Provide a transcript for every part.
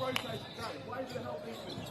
rotation, Danny. Why the help defense?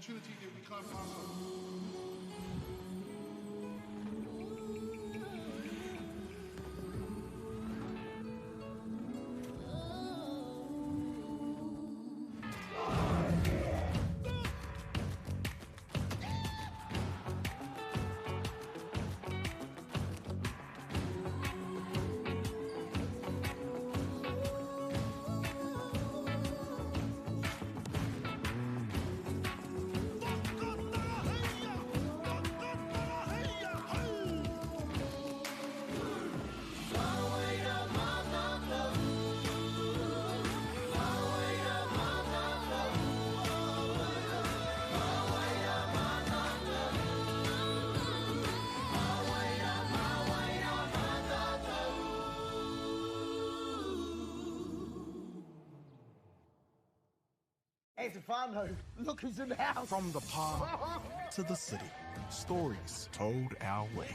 opportunity that we can't pass on. Hey, Stefano, look who's in the house. From the park to the city, stories told our way.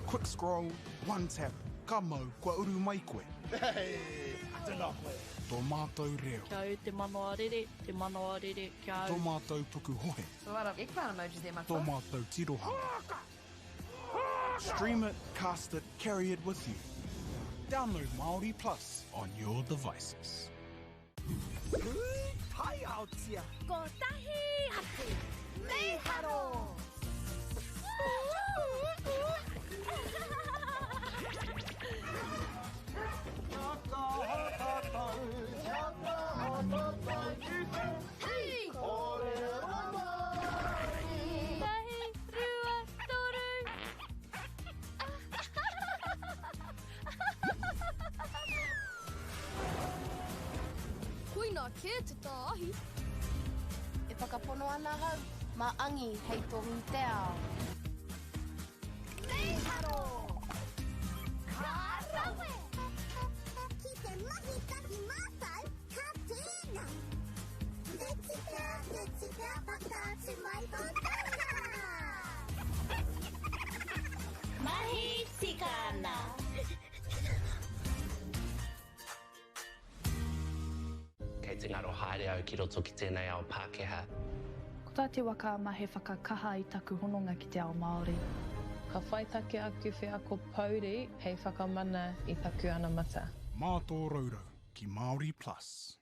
Quick scroll, one tap, kamo kua uru mai koe. Hey, I don't know. Tō mātou reo. Kia au te manoa rere, kia au. Tō mātou tuku hohe. So what up? Eggplant emojis there, my Tō friend. mātou tirohanga. Stream it, cast it, carry it with you. Download Māori Plus on your devices. Pai Aotia. Ko tahi atu. Mei haro. Hei! Tahi, rua, toru. Koina ke te tāhi. E whakapono ana hau, ma angi hei tongi te ao. Nei haro! Ka rawe! Ki te mahi taki mātai, ka tēnā. Te tika, pakātu mai tōtana. Mahi tikana. Kei te ngaro haere au ki roto ki tēnei ao Pākehā. Ko tā te waka ma he whakakaha i taku hononga ki te ao Māori. Ka whaitake aku whea ko Pauri hei whakamana i taku ana mata. Mā tō raurau ki Māori Plus.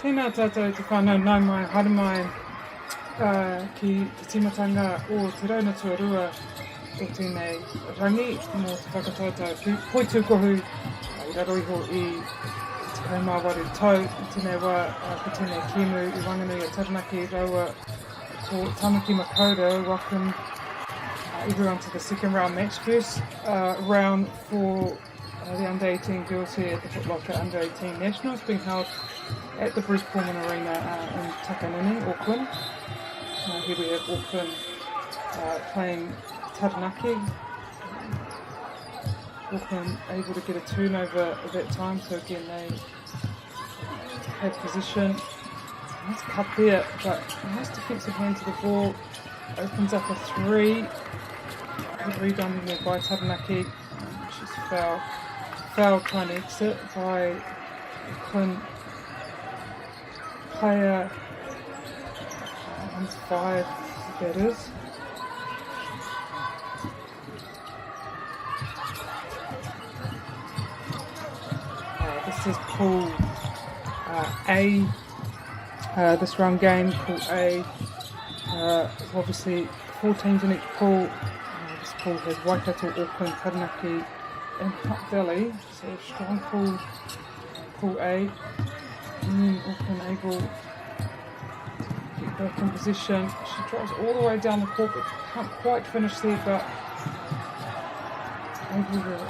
Tēnā tātou te whānau nai mai, haere mai ki te timatanga o te raunatua rua o tēnei rangi mō te whakatautau poi tūkohu i raro iho i te kaumāwaru tau i tēnei wā ko tēnei kiemu i Wanganui a Taranaki raua ko Tamaki Makaurau. Welcome everyone to the second round match. First round for the under-18 girls here at the Foot Locker Under-18 Nationals being held at the Bruce Pullman Arena in Takanini, Auckland. Here we have Auckland playing Taranaki. Auckland able to get a turnover at that time, so again they had position. Nice cut there, but nice defensive hand to the ball. Opens up a three. Good rebound there by Taranaki. She's fouled trying to exit by Auckland player 5, that is. This is pool A. This round game, pool A. Obviously 4 teams in each pool. This pool has Waikato, Auckland, Taranaki and Hutt Valley. So a strong pool, pool A. Auckland able to get back in position. She drives all the way down the court but can't quite finish there, but able to get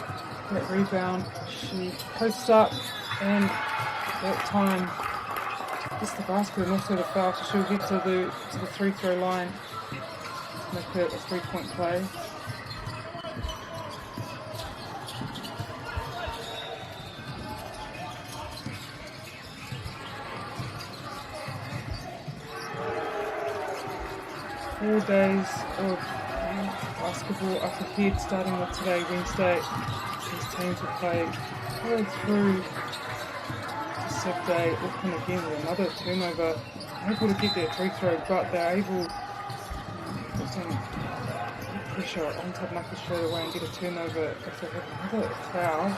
that rebound. She posts up and that time gets the basket and also the foul, so she'll get to the free throw line to make it a 3-point play. Four days of basketball up ahead, starting with today, Wednesday. These teams will play all the way through to Saturday. Auckland again with another turnover. Able to get their free throw, but they're able to put some pressure on Taranaki straight away and get a turnover if they have another foul.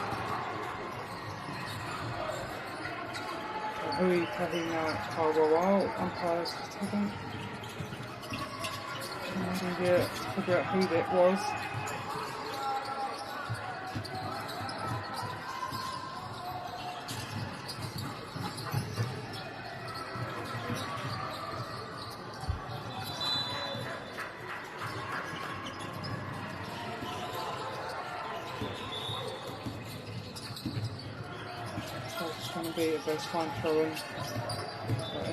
Hui Tahina Kawawao umpires taking. There to figure out who that was. So it's going to be a baseline throw in,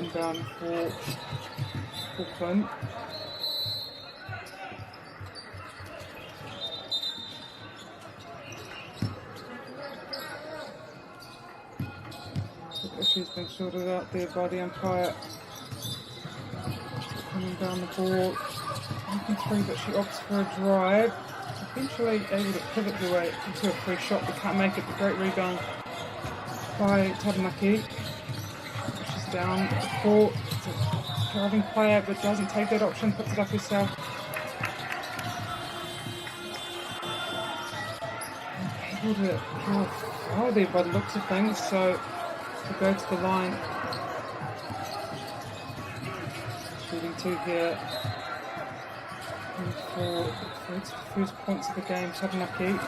inbound for Auckland. Issues being sorted out there by the umpire. Coming down the board, making three, but she opts for a drive. Eventually able to pivot her way into a free shot, but can't make it. The great rebound by Taranaki. She's down the court. It's a driving player, but doesn't take that option. Puts it up herself. Able to draw a foul there by the looks of things. So to go to the line, shooting 2 here, and for the first points of the game, Taranaki.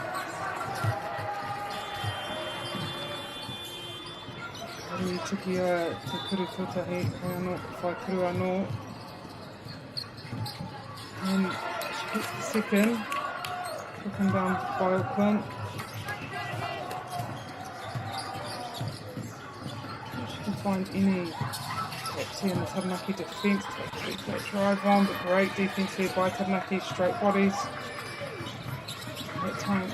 Kari Tukia te kuru tūtahi, kai anō, whai kuru anō. And she gets the second, looking down by Auckland. Find any gaps here in the Taranaki defence. That drive on, but great defence here by Taranaki. Straight bodies. That time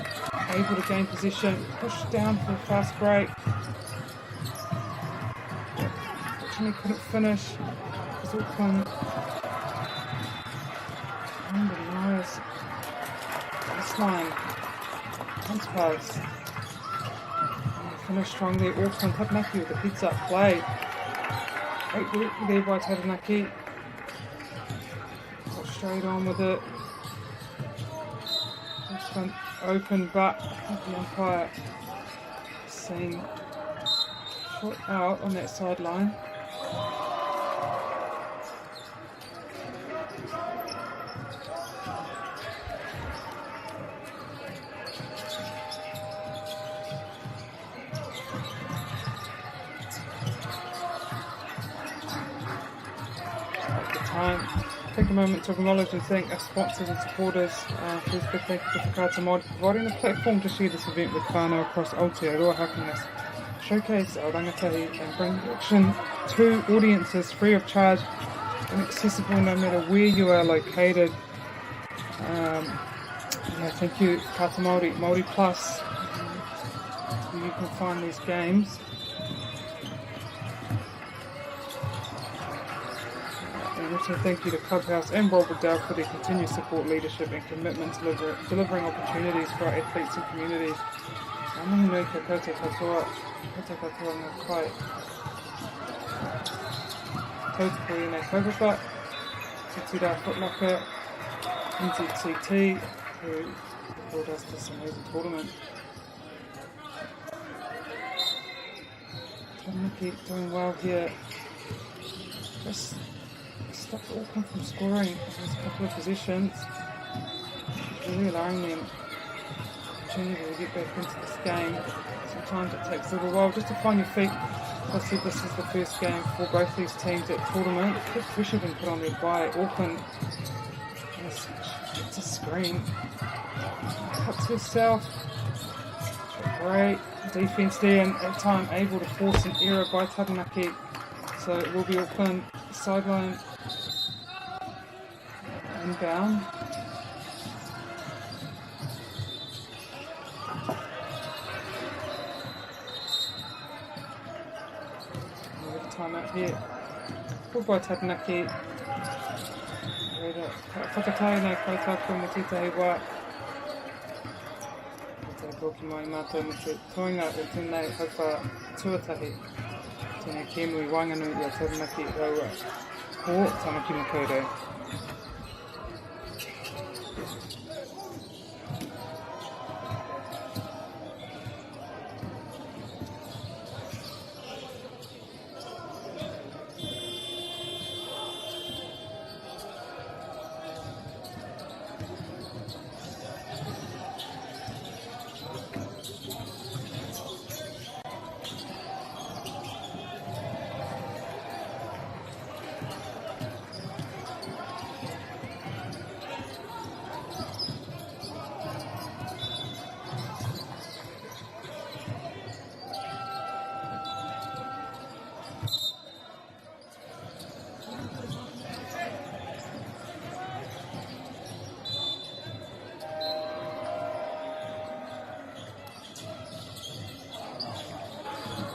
able to gain position. Push down for a fast break. Unfortunately couldn't finish because Auckland underlies baseline. Punch pass. Finish strong there, Auckland. Taranaki with a heads up play. Great work there by Taranaki. Got straight on with it. Auckland open, but the umpire seen foot out on that sideline. the time. Take a moment to acknowledge and thank our sponsors and supporters. Please big thank you to Whakaata Māori for providing a platform to share this event with whānau across Aotearoa, helping us showcase our rangatahi and bring action to audiences free of charge and accessible no matter where you are located. Thank you, Whakaata Māori, Māori Plus, where you can find these games. And also thank you to Clubhouse and Rob Waddell for their continued support, leadership and commitment to delivering opportunities for our athletes and communities. Angi nui ka koutou katoa ngā kai. Tautoko i nei kaupapa, Te Tura Footlocker, NZCT, who brought us this amazing tournament. Taranaki doing well here. Just stopped Auckland from scoring in a couple of possessions, really allowing them opportunity to get back into this game. Sometimes it takes a little while just to find your feet. As I said, this is the first game for both these teams at the tournament. Good pressure being put on there by Auckland. It's a screen. Cuts herself. Great defence there, and at time able to force an error by Taranaki. So it will be Auckland sideline inbound. Time out here. Good by Taranaki. Whakatai nei kautako mo tētahi wā. Te koki mai mātou mo te toinga o tēnei hauwha tuatahi. Tēnei kēmui wainganui i a Taranaki raua. Ko Tamaki Makaurau.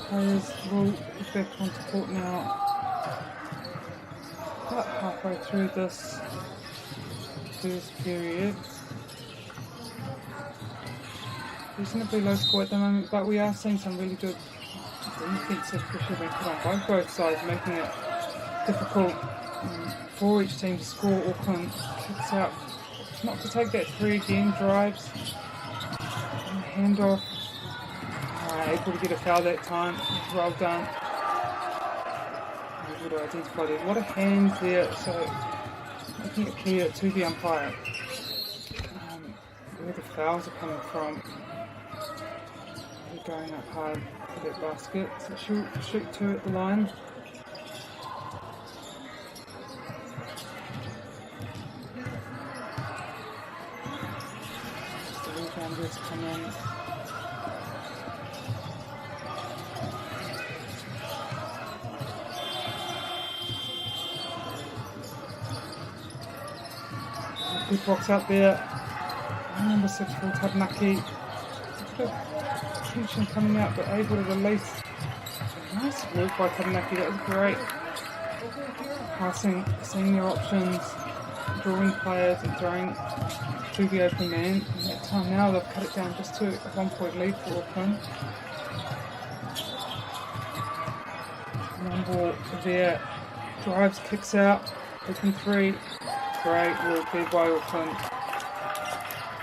Players will be back onto court now. About halfway through this first period. Reasonably low score at the moment, but we are seeing some really good defensive pressure being put on by both sides, making it difficult for each team to score. Auckland kicks out, not to take that three again, drives, and handoff. Able to get a foul that time. Well done. Able to identify there. A lot of hands there, so making it clear to the umpire where the fouls are coming from. They're going up hard for that basket. So shoot two at the line. The rebounders come in. Good box out there. Number 6 for Taranaki. Tension coming out, but able to release. Nice work by Taranaki. That was great. Passing, seeing their options, drawing players and throwing to the open man. And that time now they've cut it down just to a 1 point lead for Auckland. One ball there. Drives, kicks out. Open three. Great work there by Auckland.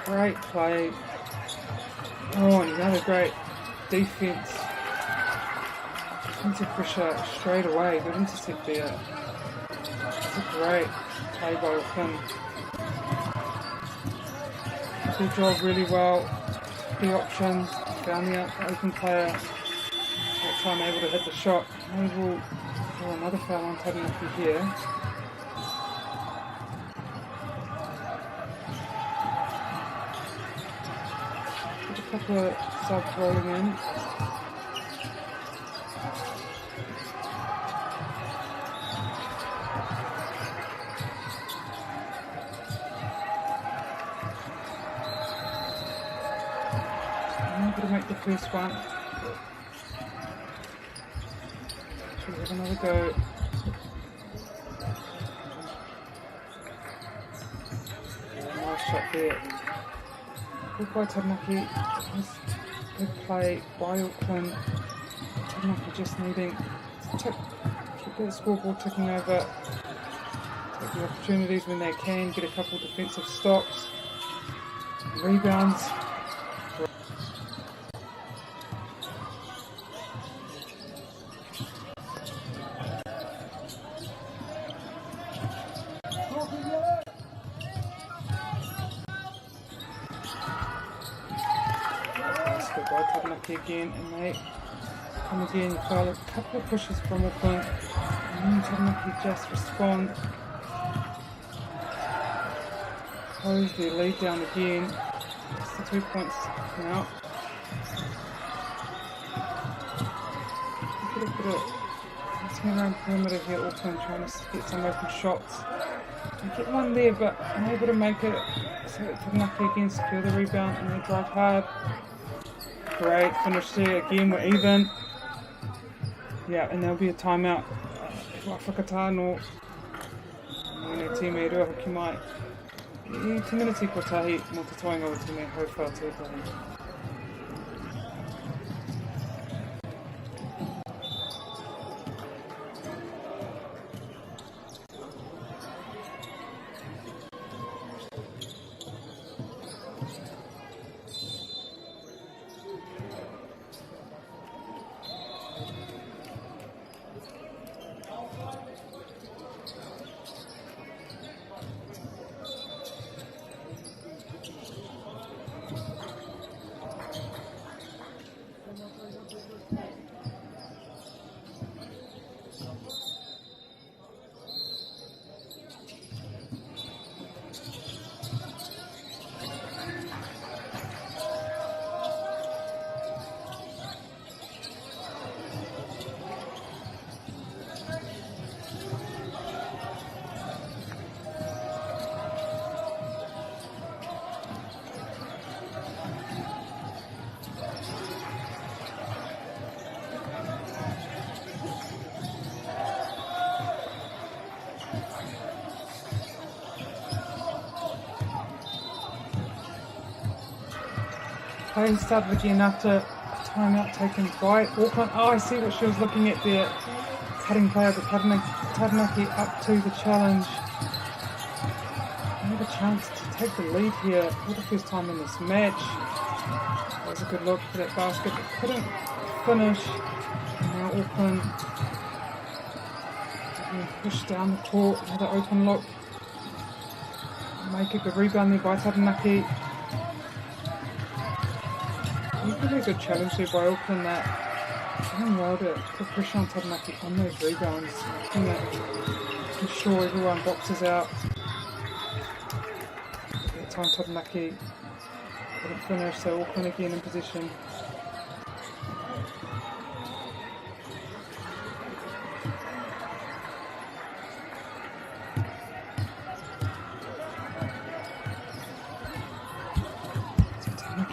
Great play. Oh, and another great defense. Defensive pressure straight away. Good intercept there. It's a great play by Auckland. Good job, really well. The options. Found the open player. That time able to hit the shot. Able to draw another foul on Taranaki here. couple of subs rolling in. I'm not going to make the first one. Should we have another go? Nice shot there. Good by Taranaki. Nice good play by Auckland. Taranaki just needing to keep that scoreboard ticking over. Take the opportunities when they can. Get a couple of defensive stops. Rebounds. By Taranaki again, and they come again, file a couple of pushes from Auckland, and then Taranaki just respond. Close their lead down again. It's the 2 points now. Look at it, messing around perimeter here, Auckland trying to get some open shots. They get one there, but unable to make it. So Taranaki again secure the rebound, and they drive hard. Great finish there, again we're even. Yeah, and there'll be a timeout. Whakatano. Mene time rua hoki mai. I te miniti ko tahi mo te toinga o te me hau whātuatahi. Play started again after a timeout taken by Auckland. Oh, I see what she was looking at there. Cutting player, but Taranaki up to the challenge. Another chance to take the lead here for the first time in this match. That was a good look for that basket, but couldn't finish. And now Auckland being pushed down the court. Another open look. Make a good rebound there by Taranaki. Really good challenge there by Auckland, that doing well to put pressure on Taranaki on those rebounds, making sure everyone boxes out. That time Taranaki couldn't finish, so Auckland again in position.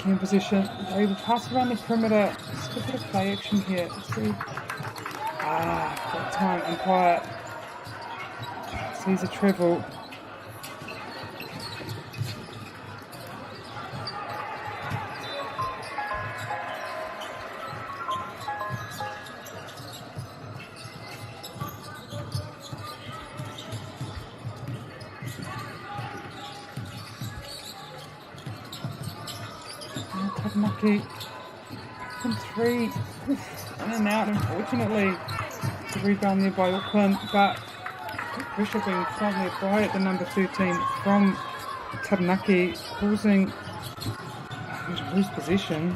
In position, they will pass around the perimeter. Just a bit of play action here. Let's see. That time Empire sees a travel. Taranaki from three, in and out, unfortunately. The rebound there by Auckland, but good pressure being applied there by the number 13 from Taranaki, causing them to lose possession.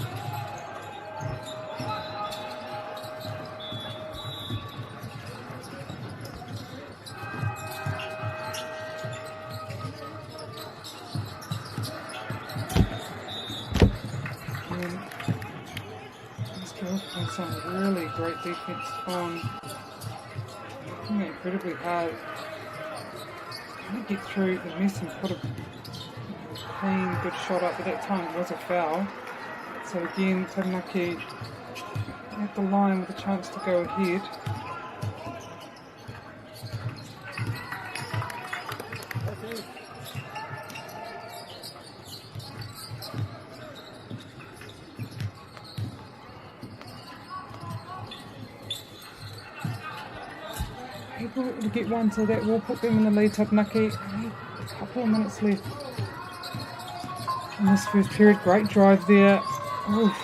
some really great defense on. Working incredibly hard. Trying to get through the mess and put a clean, good shot up, but that time was a foul. So again, Taranaki at the line with a chance to go ahead. Able to get one, so that will put them in the lead. Taranaki, only a couple of minutes left in this first period. Great drive there. Oof.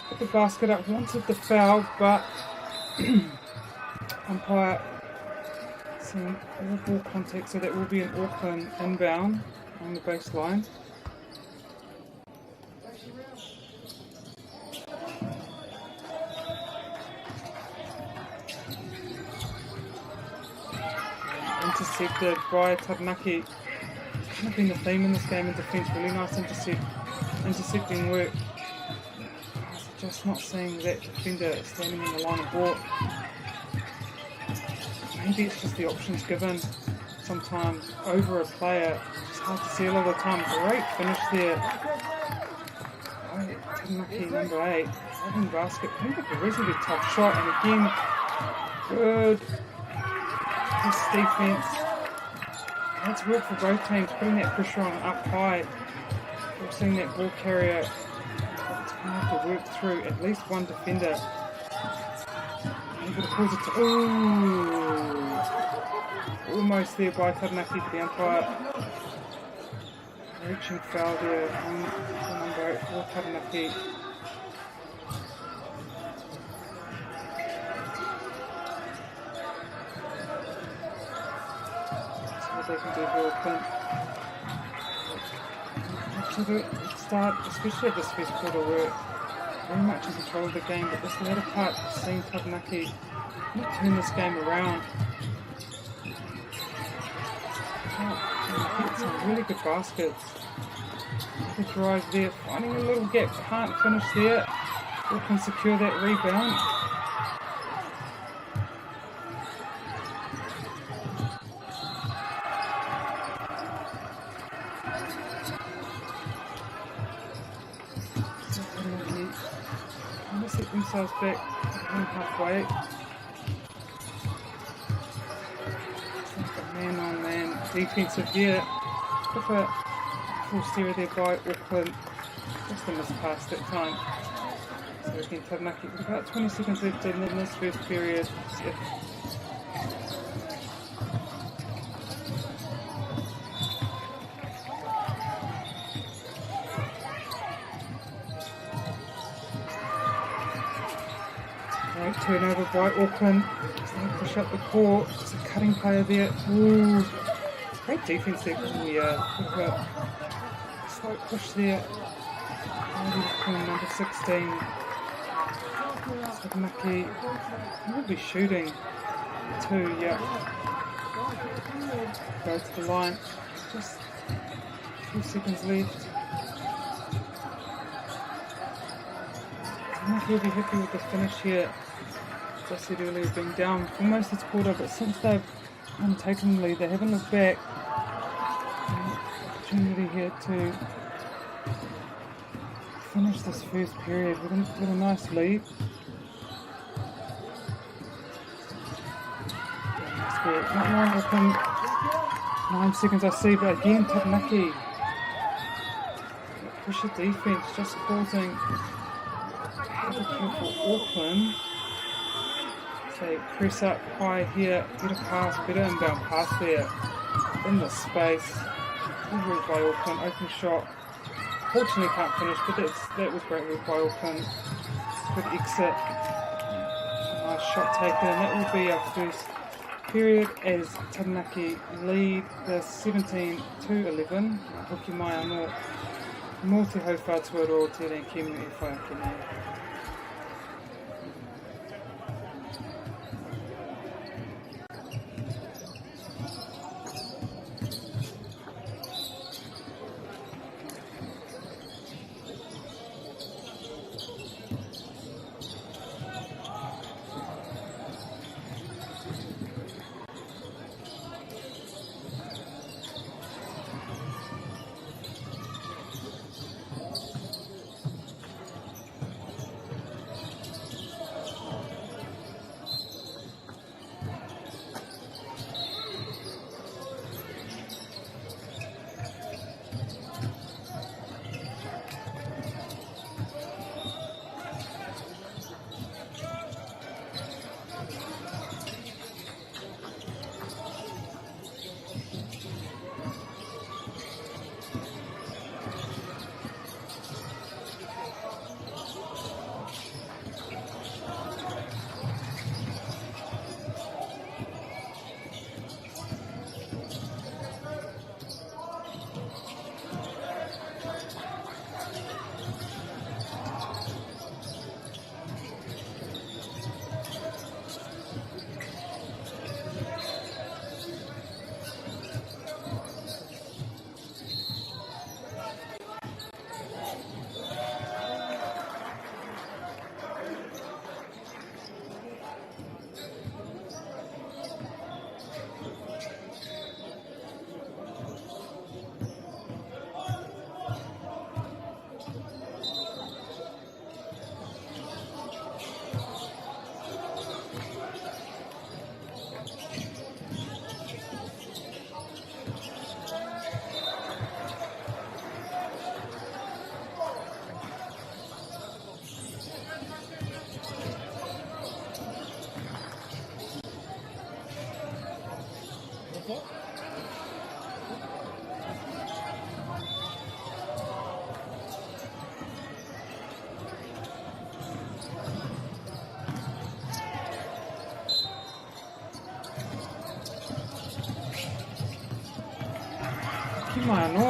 Put the basket up, wanted the foul, but umpire seeing all ball contact, so that will be an Auckland inbound on the baseline. Intercepted by Taranaki. Kind of been the theme in this game in defence. Really nice intercepting work. Just not seeing that defender standing in the line of ball. Maybe it's just the options given sometimes over a player. It's hard to see a lot of the time. Great finish there. Taranaki number 8. Open basket. I think a reasonably tough shot, and again, good. This defense, that's worked for both teams, putting that pressure on up high. We're seeing that ball carrier have to work through at least one defender. Able to cause it to, almost there by Taranaki for the umpire. Reaching foul there on number 8 for Taranaki. They can do well, but to the start, especially at this first quarter, we're very much in control of the game, but this latter part, seeing Taranaki turn this game around. Get some really good baskets. The drive there, finding a little gap, can't finish there. We can secure that rebound. Set themselves back halfway. It's like a man-on-man defensive here. With a full steer there by Auckland. Just a miss pass that time. So again, Taranaki with about 20 seconds left in this first period. Turnover by Auckland. They push up the court. It's a cutting player there. Ooh. Great defense there. Ooh, yeah. Slight push there. Number 16. Taranaki will be shooting 2, yeah. Go to the line. Just a few seconds left. Taranaki will be happy with the finish here. As I said earlier, been down for most of this quarter, but since they've taken the lead, they haven't looked back. Opportunity here to finish this first period with a nice lead. Not long open. 9 seconds I see, but again Taranaki. Pressure defense just causing havoc here for Auckland. They press up high here, better pass, better inbound pass there in the space. Good work by Auckland, open shot. Fortunately can't finish, but that was great work by Auckland. Good exit. Nice shot taken. That will be our first period as Taranaki lead the 17-11. Hoki mai anō. Mō te hau whātua ro te rei kemu e whai ake nei.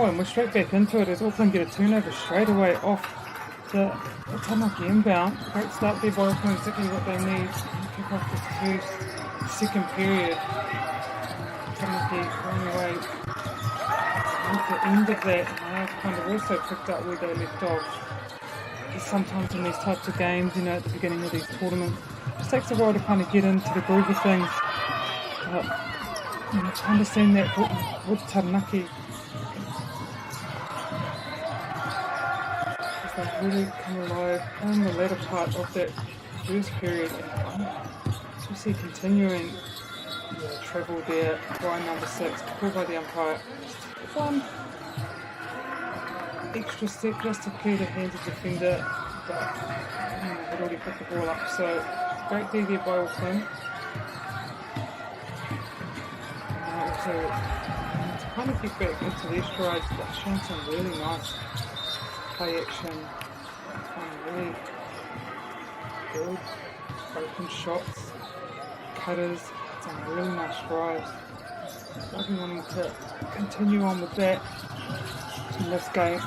And we're straight back into it as Auckland get a turnover straight away off the Taranaki inbound. Great start there by Auckland, exactly what they need to kick off this second period. Taranaki going away at the end of that. They've kind of also picked up where they left off. Sometimes in these types of games, you know, at the beginning of these tournaments, it just takes a while to kind of get into the groove of things. But you know, to understand that with Taranaki, they really come alive in the latter part of that first period, and to see continuing travel there by number 6, called by the umpire. One extra step just to clear the hands of the defender, but had already put the ball up. So great D there by Auckland. Also, to kind of get back into their strides, but showing some really nice play action, really good open shots, cutters, some really nice drives. I'll be wanting to continue on with that in this game.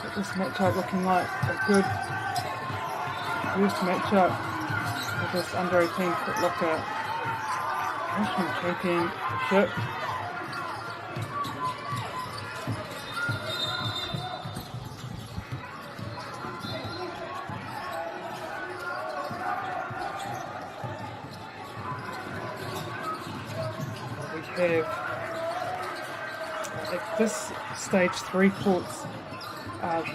But this matchup looking like a good first matchup with this under 18 Foot Locker national championship. Have at this stage 3 courts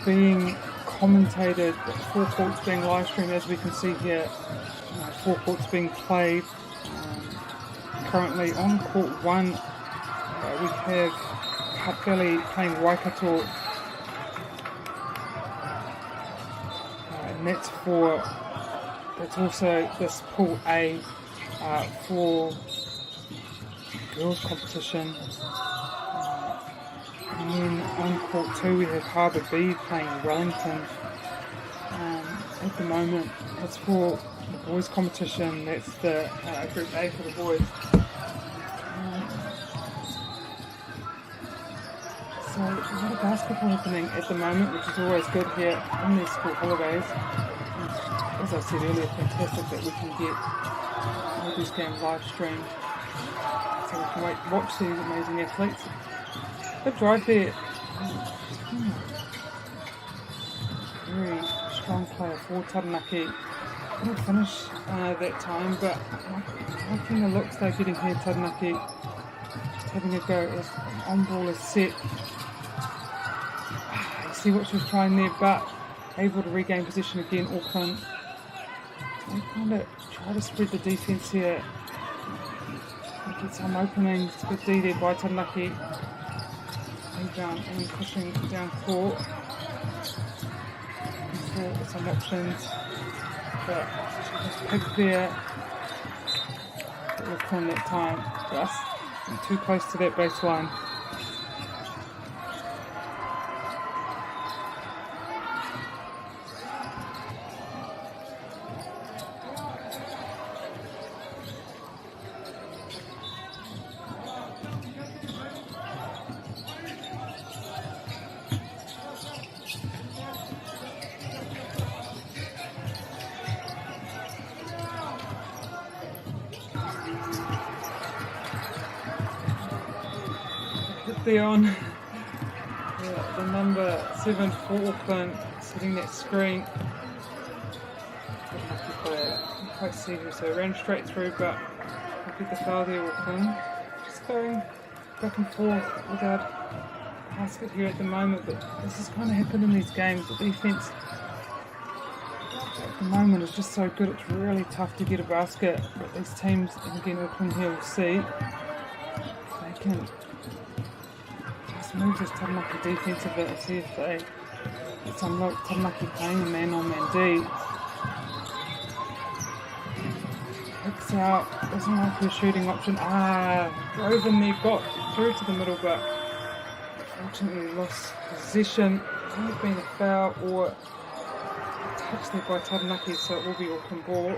being commentated, 4 courts being live streamed, as we can see here. 4 courts being played. Currently on court 1 we have Hutt Valley playing Waikato, and that's also this pool A for girls competition. And then on court 2 we have Harbour B playing Wellington. At the moment it's for the boys competition, that's the group A for the boys. So a lot of basketball happening at the moment, which is always good here in these school holidays. And as I said earlier, fantastic that we can get all these games live streamed, so we can watch these amazing athletes. Good drive there. Very strong player for Taranaki. Couldn't finish that time, but liking the looks they're getting here, Taranaki. Just having a go as on ball is set. You see what she was trying there, but able to regain position again, Auckland. They kind of try to spread the defence here. Get some openings. Good D there by Taranaki. Down and pushing down court. For some options, but just picked there. Auckland that time, just too close to that baseline. On the number 7 for Auckland, setting that screen. Didn't quite see her, so ran straight through, but look at the foul there, Auckland. Just going back and forth without a basket here at the moment, but this is kind of happened in these games. The defense at the moment is just so good, it's really tough to get a basket. But these teams, and again Auckland here, will see they can move this Taranaki defense a bit and see if they get some look. Taranaki playing man on man D. Picks It's out. Doesn't like her shooting option. Roven there got through to the middle, but unfortunately lost position. Might have been a foul or a touch there by Taranaki, so it will be Auckland ball.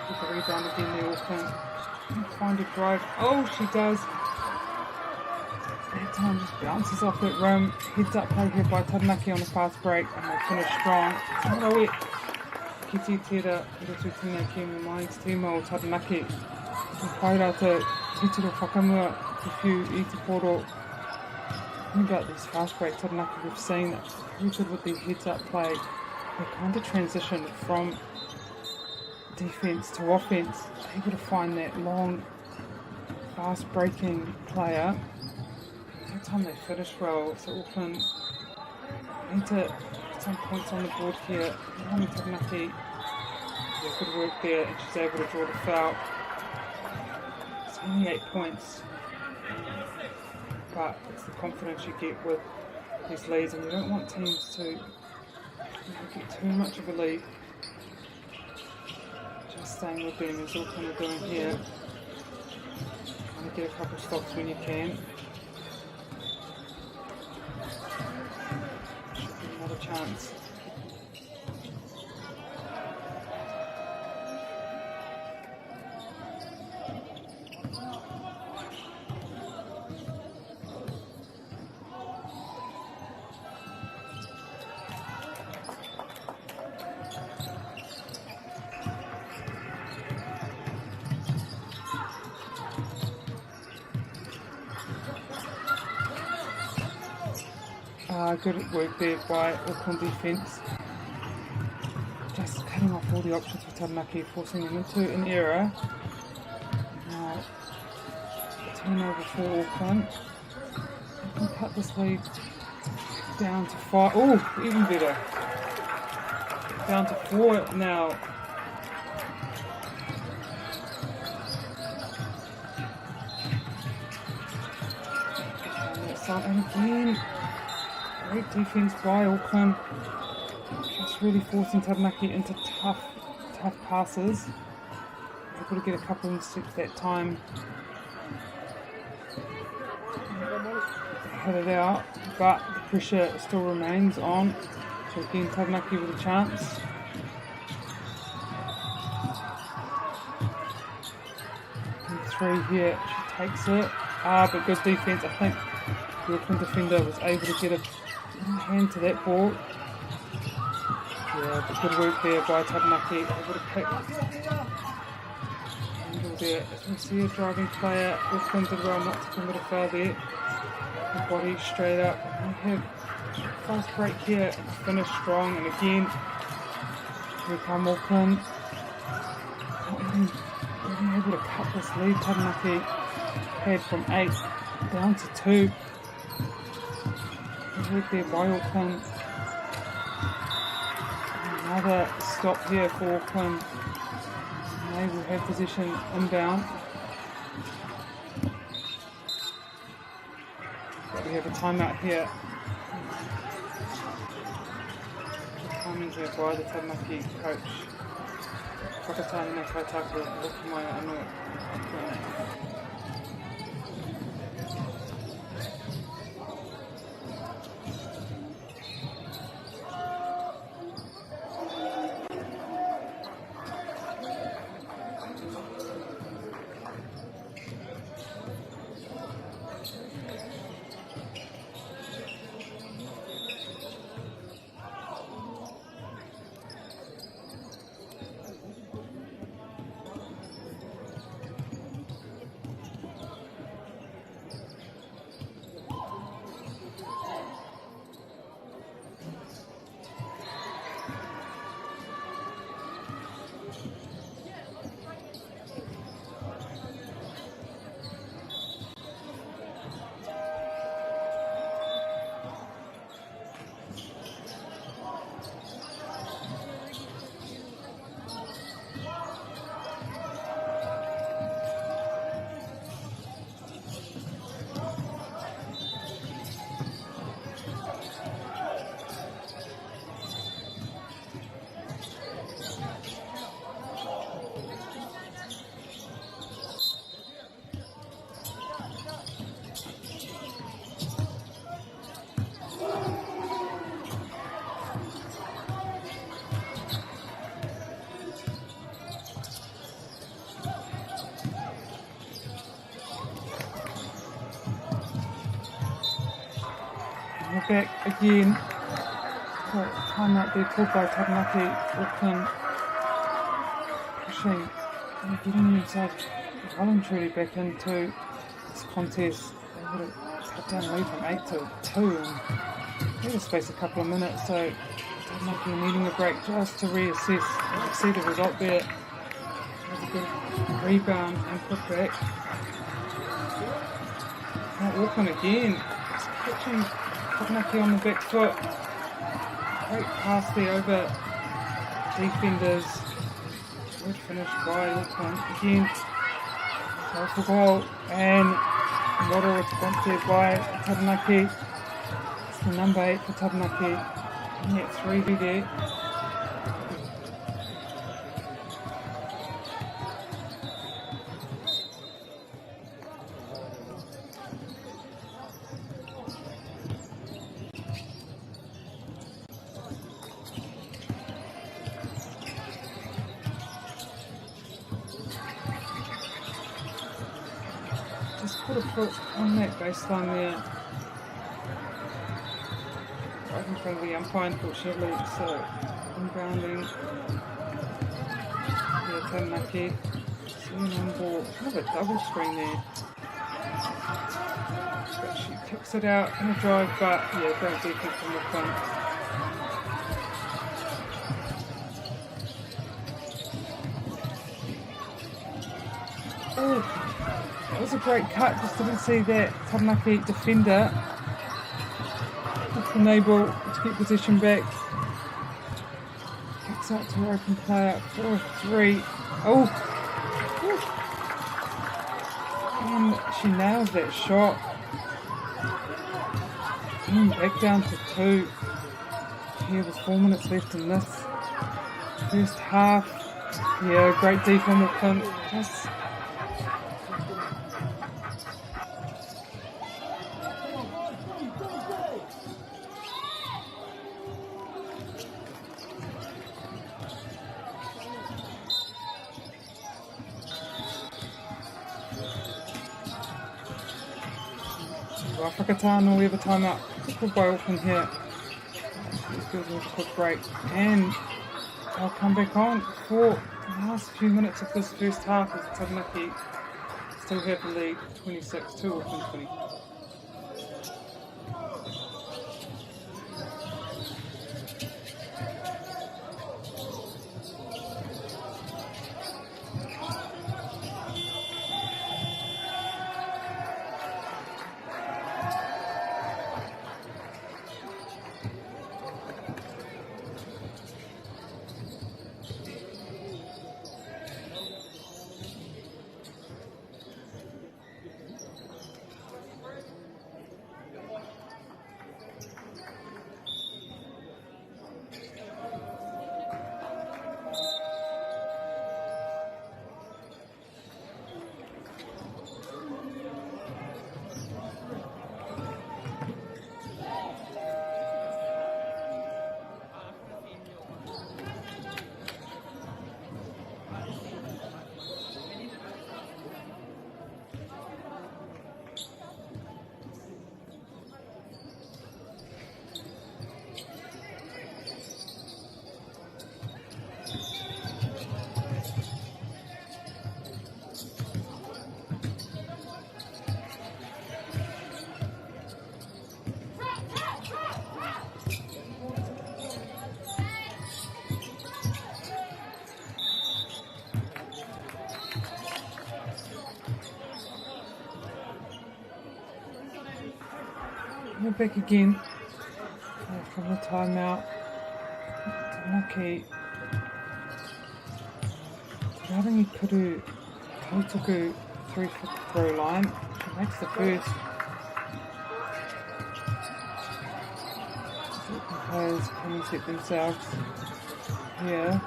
With the rebound again there, Auckland. Find a drive. Oh, she does. That time just bounces off that rim. Heads up play here by Taranaki on a fast break, and they finish strong. Tarawet. Kiti Tera, Rutu Tina Kimi Mines Timo, Taranaki. Whaira te Titiro Whakamua, Te Whiu I Te Poro. Think about this fast break, Taranaki, we've seen that very good with the heads up play. They kind of transition from defense to offense, able to find that long, fast breaking player. Every time they finish well, so Auckland need to put some points on the board here. Naomi Taranaki, yeah, good work there, and she's able to draw the foul. It's only 8 points, but it's the confidence you get with these leads, and you don't want teams to get too much of a lead. Just staying with them is all kind of doing here. Trying to get a couple of stops when you can. Should be another chance. Good work there by Auckland defence. Just cutting off all the options for Taranaki, forcing them into an error. Now, turnover for Auckland. They can cut this lead down to 5. Oh, even better. Down to 4 now. And again, great defense by Auckland. Just really forcing Taranaki into tough passes. Able to get a couple of steps that time. Had it out, but the pressure still remains on. So again, Taranaki with a chance. And 3 here, she takes it. But good defense. I think the Auckland defender was able to get a hand to that ball. Yeah, but good work there by Taranaki, able to pick handle there. As we see a driving player, Auckland did well not to commit a foul there. The body straight up. We have a fast break here and finish strong, and again, here come Auckland. Not even able to cut this lead. Taranaki had from 8 down to 2. Work there by Auckland. Another stop here for Auckland. They will have position inbound. But we have a timeout here. The timing's there by the Taranaki coach. Whakatane na kaitaku, loki mai anō. back again. So time out there called by Taranaki. Auckland pushing and getting themselves well and truly back into this contest. They would have cut down the lead from 8 to 2 in the space a couple of minutes. So Taranaki needing a break just to reassess. You can see the result there. There's a good rebound and put back. Now Auckland again, just catching Taranaki on the back foot. Great pass there over defenders. Good finish by Auckland again. Goal for goal, and what a response there by Taranaki. It's the number 8 for Taranaki. Net 3 there. Just put a foot on that baseline there. Right in front of the umpire, unfortunately, so inbounding. Yeah, Taranaki. Seeing on ball. Kind of a double screen there. But she kicks it out in a drive, but yeah, great defense from the front. Oh. That was a great cut, just didn't see that Taranaki defender unable to get position back. Kicks out to her open player for a 3. Oh! And she nails that shot. And back down to 2. Here was 4 minutes left in this first half. Yeah, great defense from just Whakatano, we have a timeout. Good by Auckland here. This goes with a quick break. And I'll come back on for the last few minutes of this first half as Taranaki still have the lead 26 to Auckland 20. We're back again from the timeout. Taranaki Tarangi Kuru Kautoku 3-foot throw line. She makes the first. The players come and set themselves here.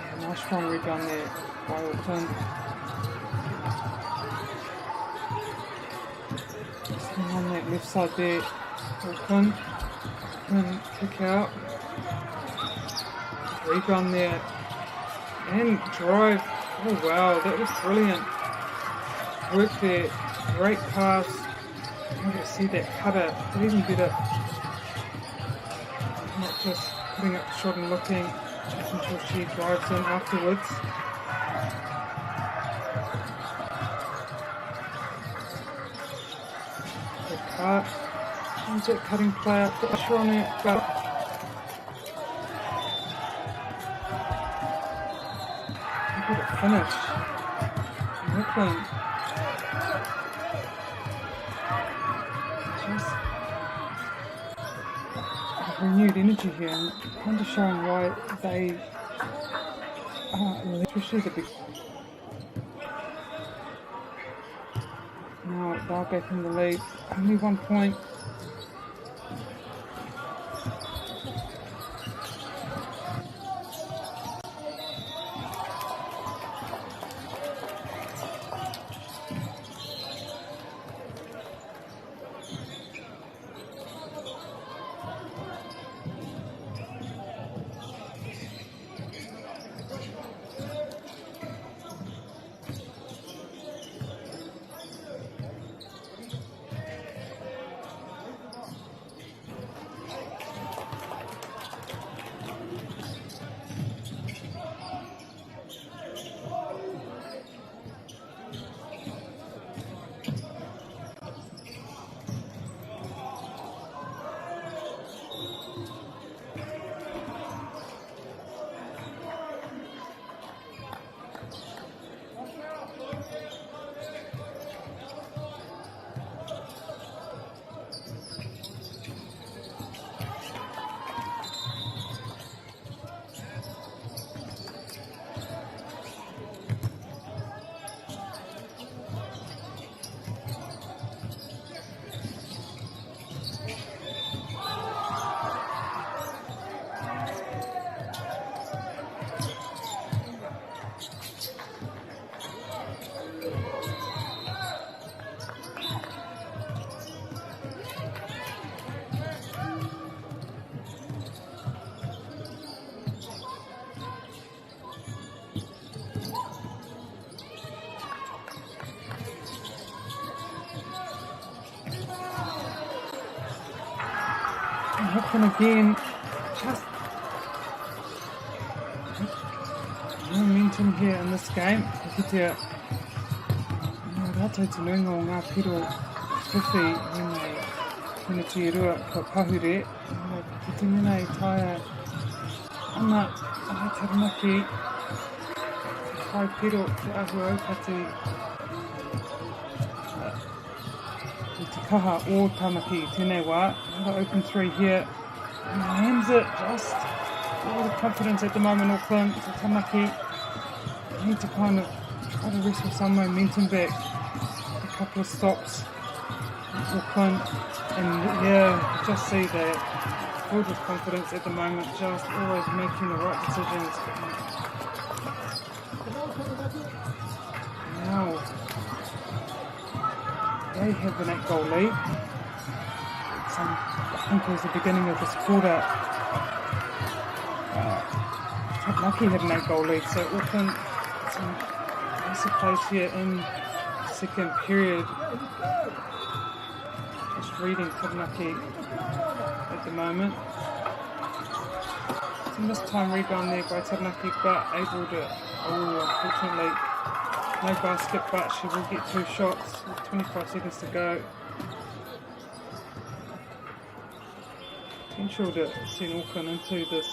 Yeah, nice strong rebound there by Auckland. On that left side there, Auckland can kick out, rebound there, and drive. Oh wow, that was brilliant work there Great pass. You can see that cutter, but even better. Not just putting up the shot and looking, making sure she drives in afterwards. Good cut. Ends it cutting player, put pressure on it, but look at it finish. Brooklyn. Just renewed energy here and kind of showing why they especially the big. Now they're back in the lead, only 1 point. Brooklyn again, just momentum here in this game. Kitea rātou te nuinga o ngā piro whiwhi when te rua ka pahure. Ki te mena I taia ana Taranaki te whai piro te ahu aukati te kaha o Tamaki I tēnei wā. Another open three here. And lands it. Just all the confidence at the moment, Auckland. So Tamaki need to kind of try to wrestle some momentum back. A couple of stops. Auckland. And yeah, just see that. Filled with confidence at the moment. Just always making the right decisions. Now they have an 8-goal lead. I think it was the beginning of this quarter. Taranaki had an 8-goal lead, so Auckland some basic place here in the second period. Just reading Taranaki at the moment. Some missed time rebound there by Taranaki, but able to, unfortunately, no basket, but she will get 2 shots with 25 seconds to go. Potential to send Auckland into this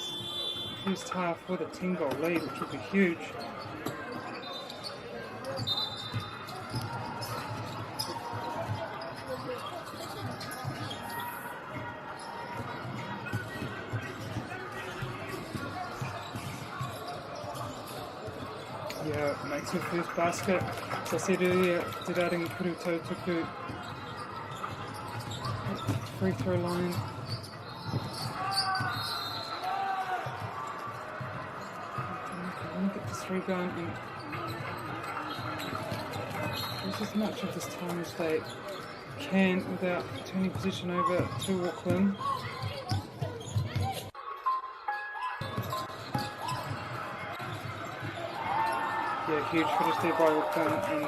first half with a 10-goal lead, which would be huge. Yeah, makes her first basket. As I said earlier, Te Raringi Kuru Tautuku free throw line. Get this rebound and use as much of this time as they can without turning possession over to Auckland. Yeah, huge finish there by Auckland and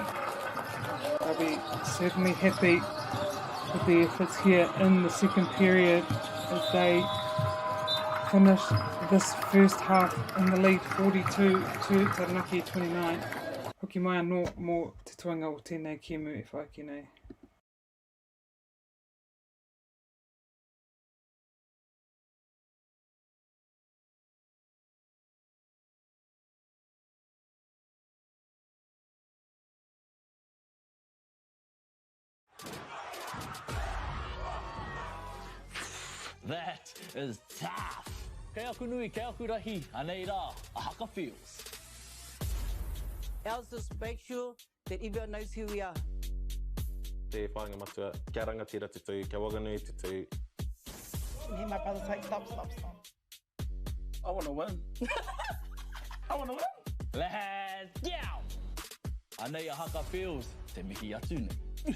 I'll be certainly happy with the efforts here in the second period as they finish this first half in the lead 42 to Taranaki 29. Hoki mai anō mō te tuanga o tēnei kēmu e whaaki nei. That is tough. Kei aku nui, kei aku rahi, anei rā, a haka feels. Ours just make sure that everyone knows who we are. Te whāinga matua, kia rangatira tutu, kia waganui tutu. And hear my brother say, stop. I want to win. I want to win. Let's go! Anei a haka feels, te mihi atu nei.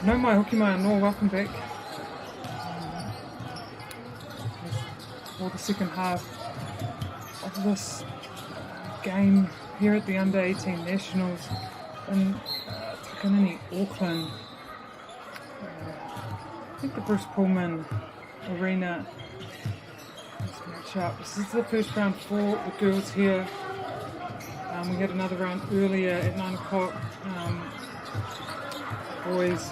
No mai hoki mai anō, welcome back. For the second half of this game here at the Under-18 Nationals in Takanini, Auckland. I think the Bruce Pullman Arena. Let's match up. This is the first round for the girls here. We had another round earlier at 9 o'clock. Boys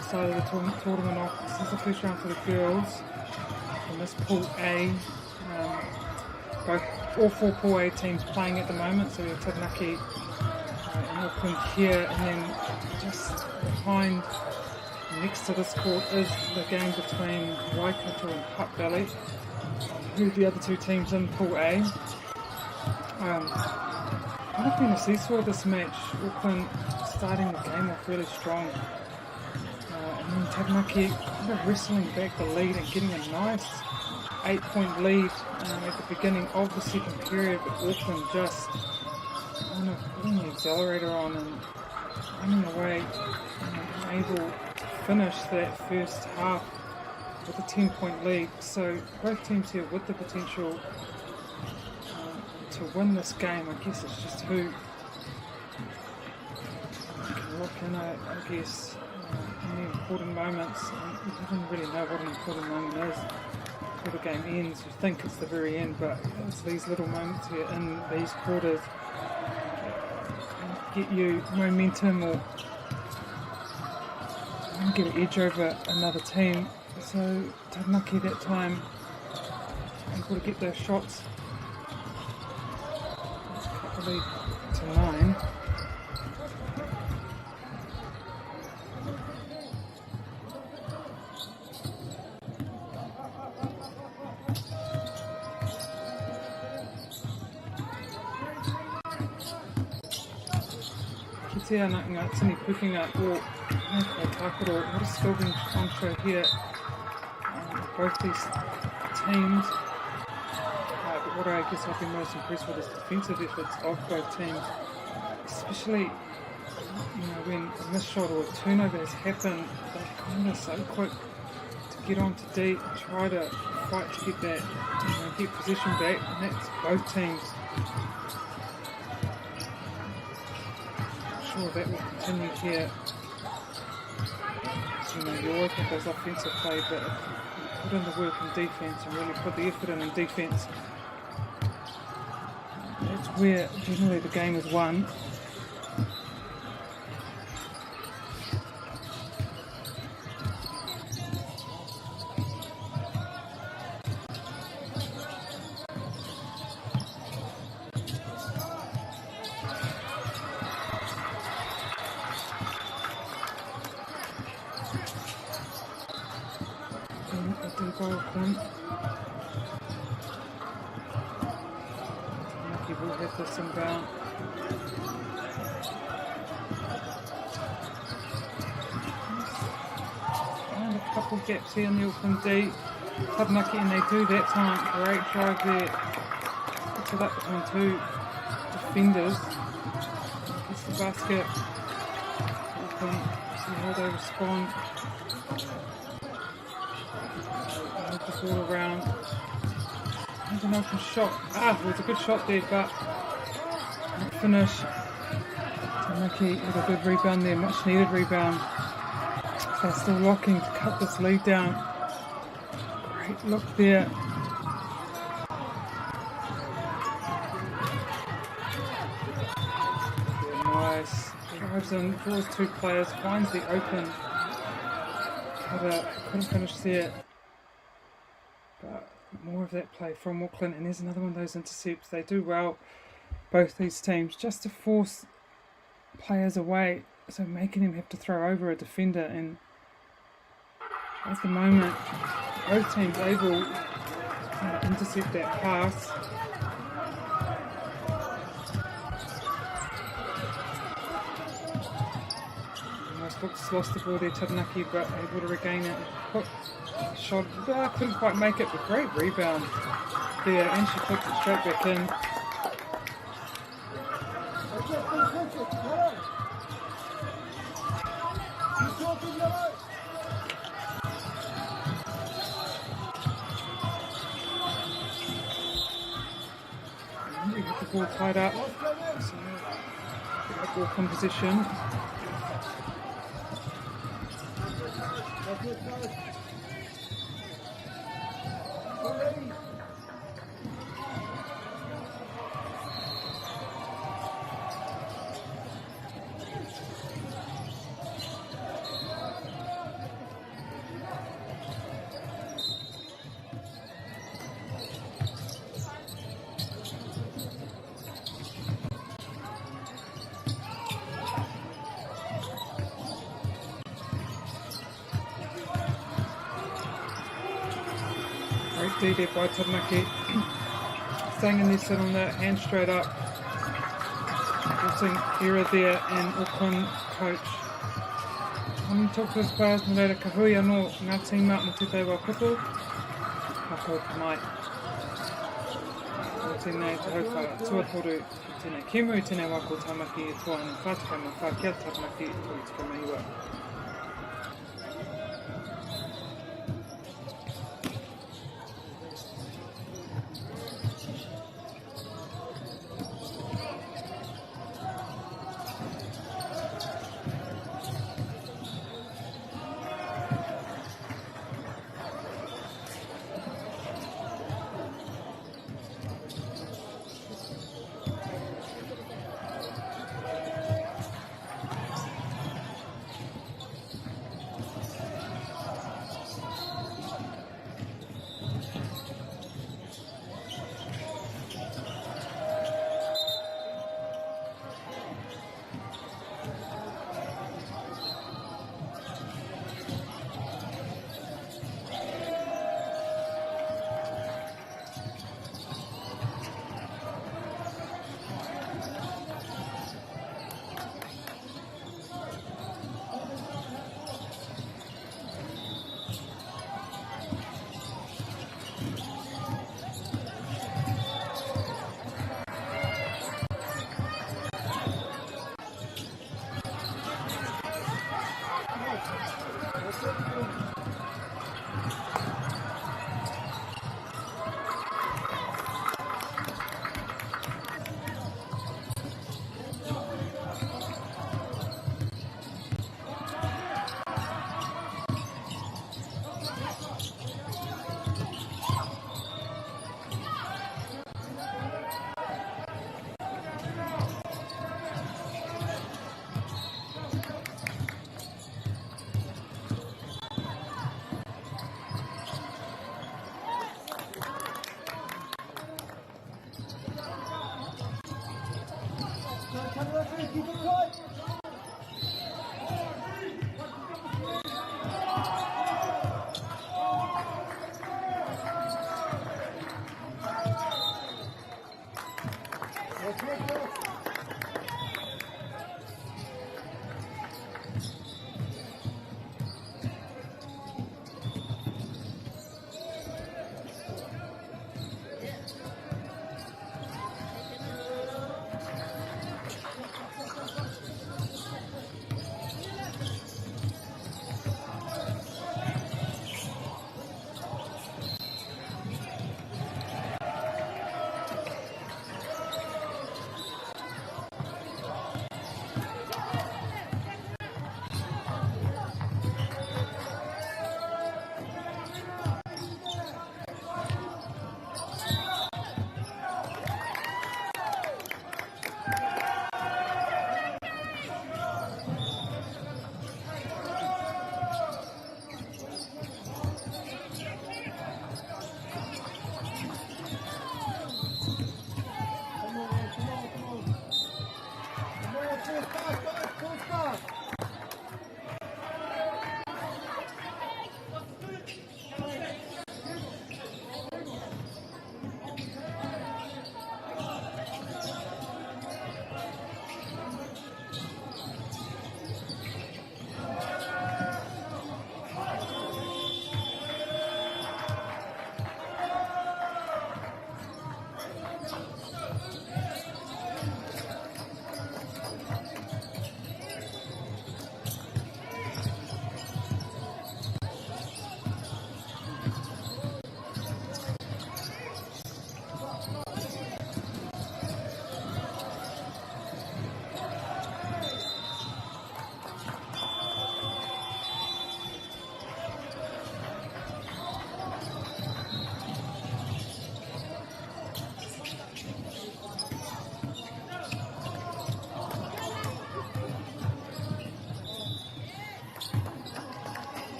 started the tournament off. This is the first round for the girls in this Pool A. All four Pool A teams playing at the moment. So we have Taranaki and Auckland here, and then just behind, next to this court, is the game between Waikato and Hutt Valley, who are the other two teams in Pool A. Kind of been a seesaw this match. Auckland starting the game off really strong, and then Taranaki kind of wrestling back the lead and getting a nice 8-point lead at the beginning of the second period, but Auckland just kind of putting the accelerator on and running away and able to finish that first half with a 10-point lead. So both teams here with the potential to win this game. I guess it's just who can look in, I guess, in the important moments. And you don't really know what an important moment is until the game ends. You think it's the very end, but it's these little moments here in these quarters that get you momentum or get an edge over another team. So Taranaki that time able to get those shots. Cut the lead to 9. Kitea na ngā tini pukinga o Neko Takoro. What a skill being on show here. Both these teams. But what I guess I've been most impressed with is the defensive efforts of both teams. Especially, when a missed shot or a turnover has happened, they're kind of so quick to get onto D and try to fight to get that, get possession back, and that's both teams. I'm sure that will continue here. You always want those offensive play, but if you put in the work in defence and really put the effort in defence, that's where generally the game is won. Will hit this inbound. And a couple gaps here in the Auckland D. Taranaki, and they do that time. Great drive there. Puts it up between two defenders. Gets the basket. Auckland, see how they respond. Move the ball around. An open shot. It was a good shot there, but not finish. Taranaki with a good rebound there, much needed rebound. They're still locking to cut this lead down. Great look there. Nice. Drives in, draws two players, finds the open cutter. Couldn't finish there. But more of that play from Auckland, and there's another one of those intercepts. They do well, both these teams, just to force players away, so making him have to throw over a defender, and at the moment both teams able to intercept that pass. Almost lost the ball there, Taranaki, but able to regain it and put shot, couldn't quite make it, but great rebound there, and she puts it straight back in. We have the ball tied up. So, ball composition. Great D there by Taranaki. Staying in their sit on that, hand straight up. Forcing error there, and Auckland coach. I'm talk to his players, Mreira Kahui anō ngā tīma mo te teiwa kupu. Hako mai. O tēnei te hauwhara tuatoru, tēnei kemu, tēnei wako tamaki e toa anu whātika ma whākia Taranaki e tō tika maiua.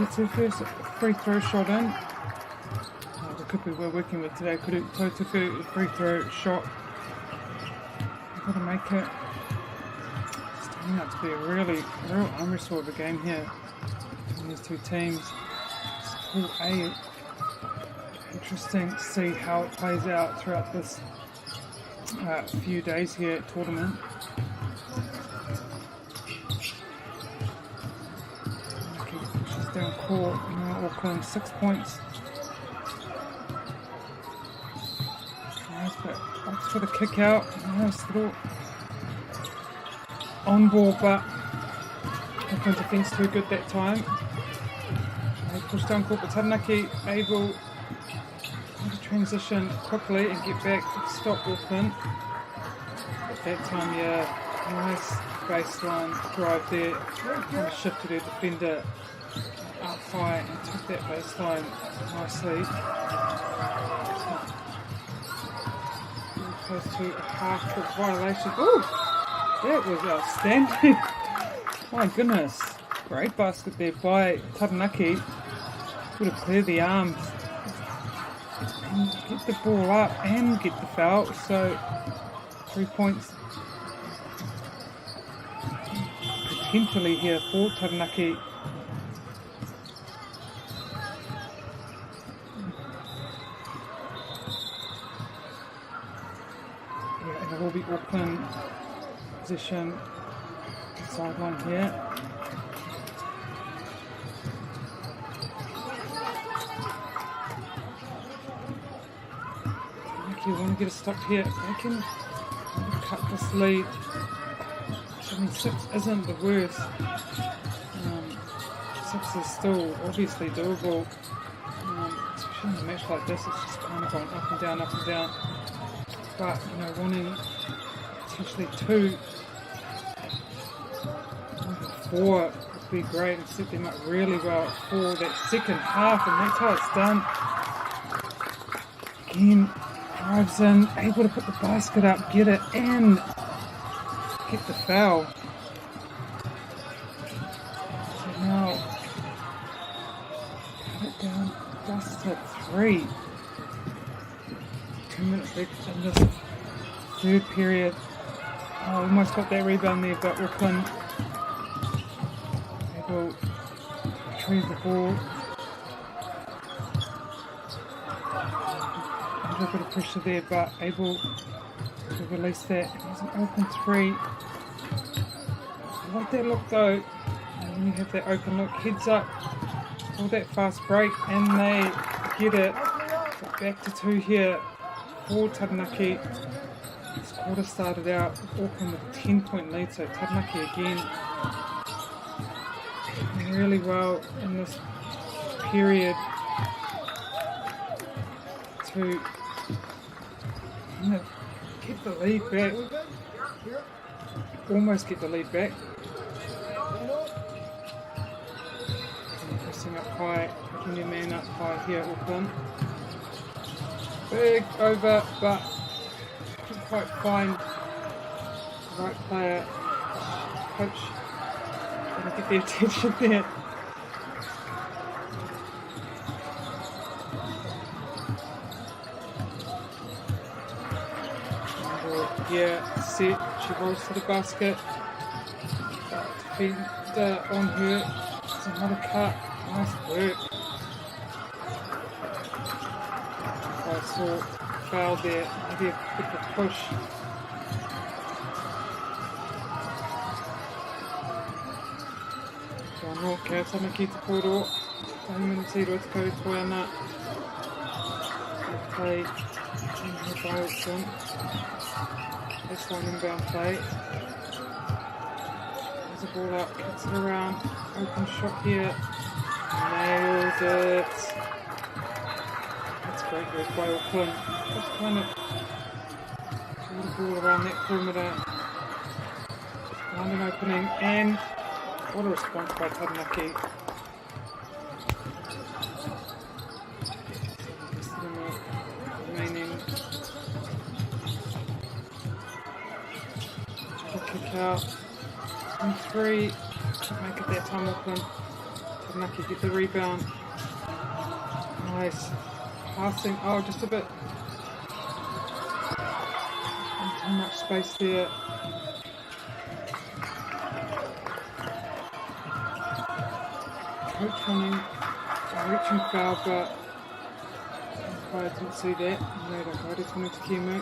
gets her first free throw shot in. The kupu we're working with today, Kuru Tautuku, the free throw shot. Got to make it. It's turning out to be a real arm wrestle of a game here between these two teams. It's Pool A. Interesting to see how it plays out throughout this few days here at tournament. She's down court. Auckland 6 points. Nice, but opts for the kick out. Nice little on ball, but Auckland defense too good that time. They push down court, but Taranaki able to transition quickly and get back to stop Auckland. At that time, nice baseline drive there. Kind of shifted her defender up high and took that baseline nicely. Close to a half-court violation. Ooh, that was outstanding. My goodness, great basket there by Taranaki. Would have cleared the arms and get the ball up and get the foul. So 3 points potentially here for Taranaki. And it will be Auckland position sideline here. Taranaki want to get a stop here. They can cut this lead. I mean, 6 isn't the worst. 6 is still obviously doable. Especially in a match like this, it's just kind of going up and down, up and down. But, wanting potentially 2, maybe 4 would be great and set them up really well for that second half, and that's how it's done. Again, drives in, able to put the basket up, get it, and get the foul. So now, cut it down just to 3. 2 minutes left in this third period. Almost got that rebound there, but Auckland able to retrieve the ball. A little bit of pressure there, but able to release that. There's an open 3. I like that look though. And when you have that open look, heads up, all that fast break, and they get it. So back to 2 here for Taranaki. This quarter started out with Auckland with a 10-point lead, so Taranaki again really well in this period to get the lead back. Almost get the lead back. And pressing up high, picking their man up high here, Auckland. Big over, but couldn't quite find the right player. Coach gotta get the attention there. Set, she rolls to the basket. Defender on her. It's another cut. Nice work. I saw foul there. Maybe a bit of a push. John Rock, Taranaki te koro. Taimina te rotoko toiana. Play in her by Auckland. This one inbound play. There's a ball out, kicks it around. Open shot here. Nailed it. That's great work by Auckland. Just kind of pull the ball around that perimeter. Find an opening, and what a response by Taranaki. Remaining. Kick out. And 3. Can't make it that time, Auckland. Taranaki get the rebound. Nice. Passing. Oh, just a bit. And too much space there. Coach running. Reaching foul, but I didn't see that. No, I just wanted to Kimu.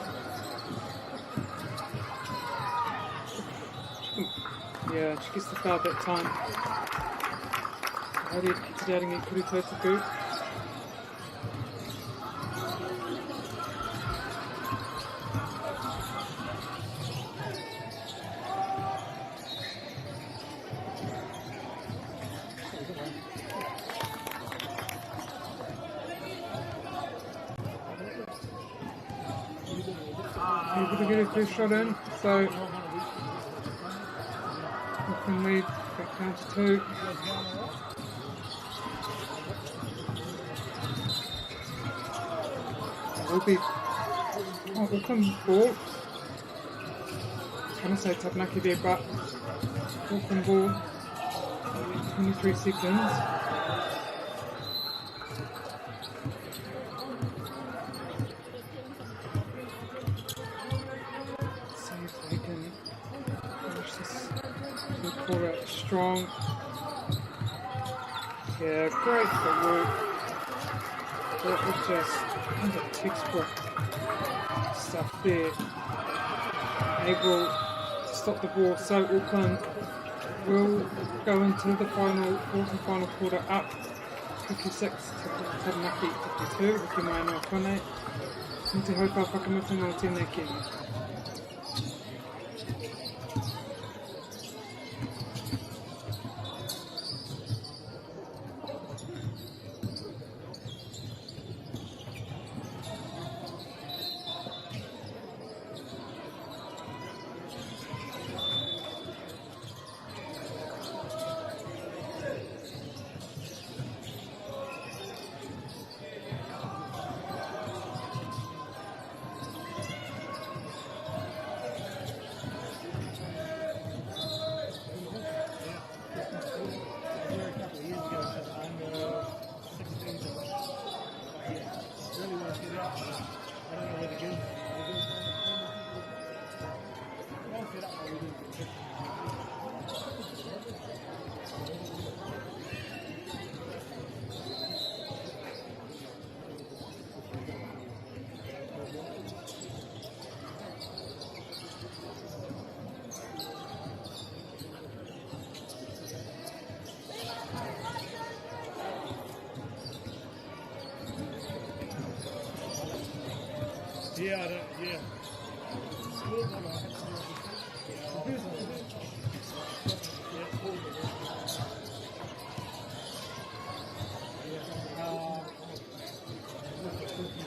Yeah, she gets the foul that time. Haere keeps it out and Kuritotaku. Able to get a first shot in, so we can lead back down to 2. Will be Auckland ball. I was going to say Taranaki there, but Auckland ball. 23 seconds. See if they can finish this quarter strong. Yeah, great footwork. That was just textbook stuff there. Able to stop the ball, so Auckland will go into the fourth and final quarter up 56 to Taranaki 52. Wiki mai noa kone. Mo te haupā whakamutunga o tēnei kene. Yeah.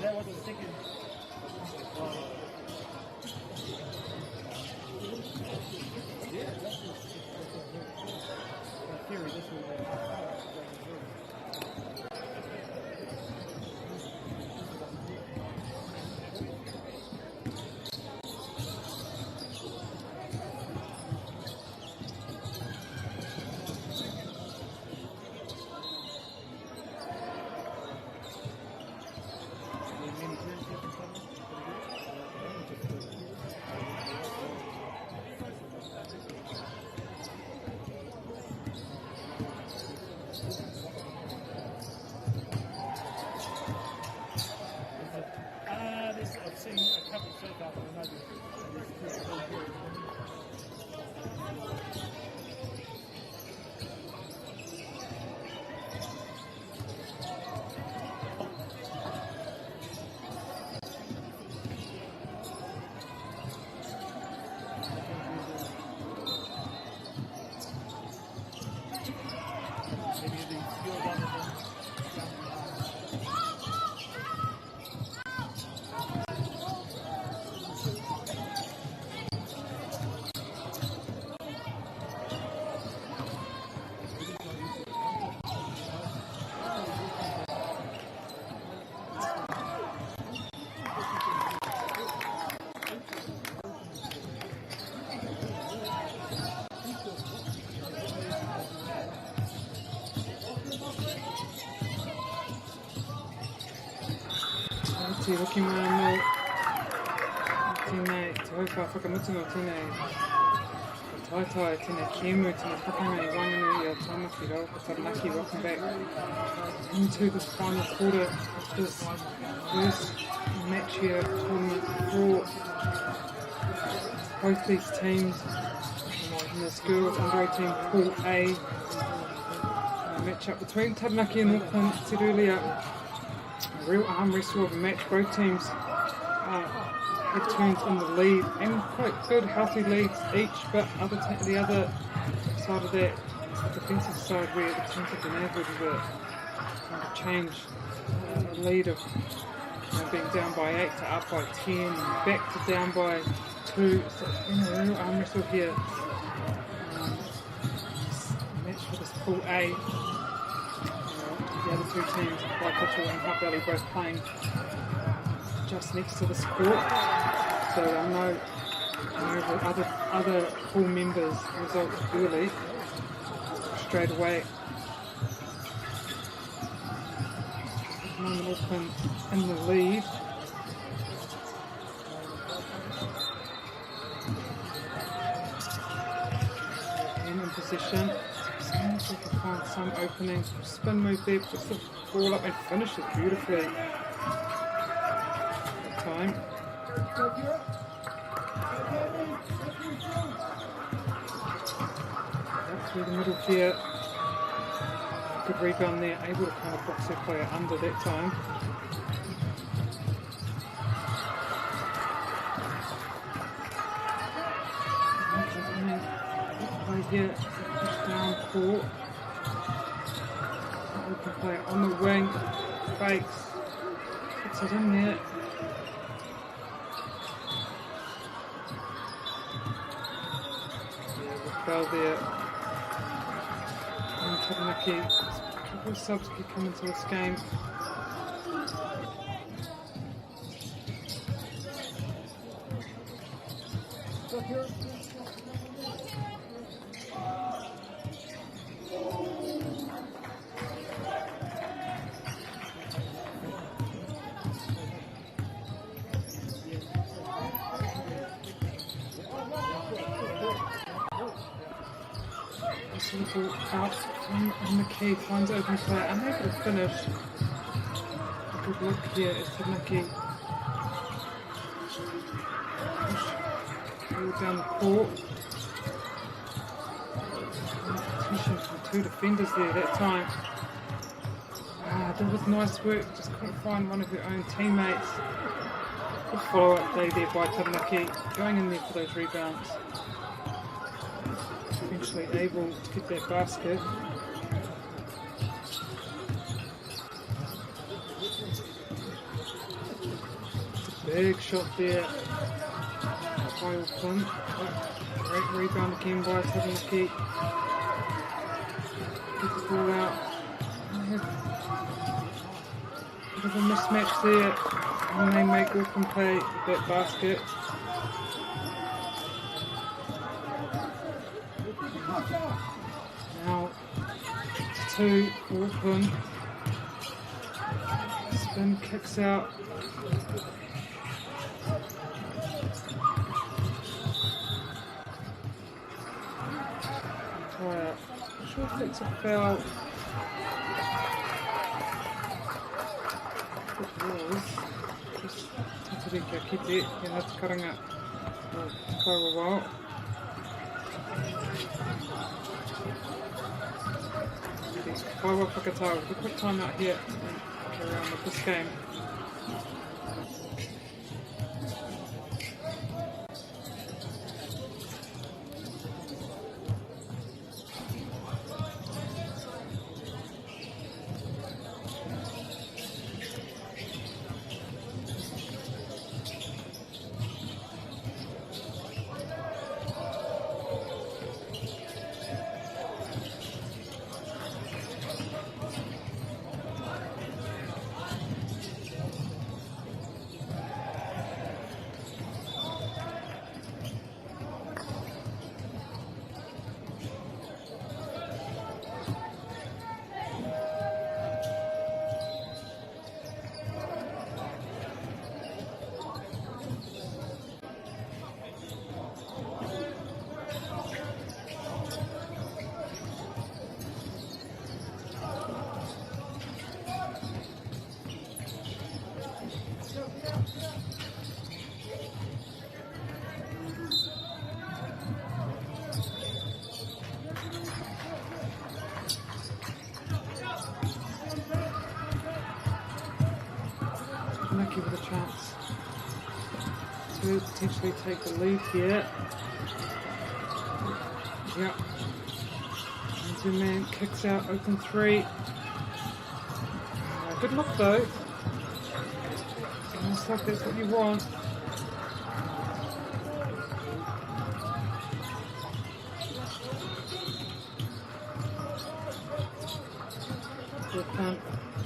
That was the second. Yeah, that's the theory. This was Te hoki mai anō tēnei te hauwha whakamutunga tēnei taitai, tēnei kēmu, tēnei whakangai wanganu I a Tāmaki rau, ko Taranaki, welcome back into this final quarter of this first match here, tournament for both these teams. In this girls under 18 Pool A match up between Taranaki and Auckland. I said earlier, a real arm wrestle of a match. Both teams had turns in the lead and quite good, healthy leads each, but the other side of that, the defensive side, where the teams have been able to kind of change a lead of being down by 8 to up by 10, and back to down by 2. So it's been a real arm wrestle here. Match for this Pool A. The other two teams, Waikato and Hutt Valley, both playing just next to this court. So I know the other pool members' results early, straight away. At the moment, Auckland in the lead. And in position. If we can find some openings, spin move there, puts the ball up and finishes beautifully. That time. Up through the middle here. Good rebound there, able to kind of box their player under that time. Play here. Down court. Open play on the wing. Fakes. Puts it in there. Fell there. And Taranaki. A couple of subs could come into this game. Out from McKee, finds open player, unable to finish. A good look here at Taranaki. Push down the court. Attention from two defenders there that time. That was nice work, just couldn't find one of her own teammates. Good follow-up play there by Taranaki, going in there for those rebounds. Eventually able to get that basket. Big shot there by Auckland. Great rebound again by Taranaki. Get the ball out. Bit of a mismatch there, and they make Auckland play that basket. Now to Auckland. Spin kicks out. Not sure if it's a foul. It was. Just Tatarika Kite, and that's Karanga. Karawao. Kaiwa Whakatau with a quick time out here and carry on with this game. Taranaki with a chance to potentially take the lead here. Yep. And two-man kicks out, open three. Good look though. Looks like that's what you want.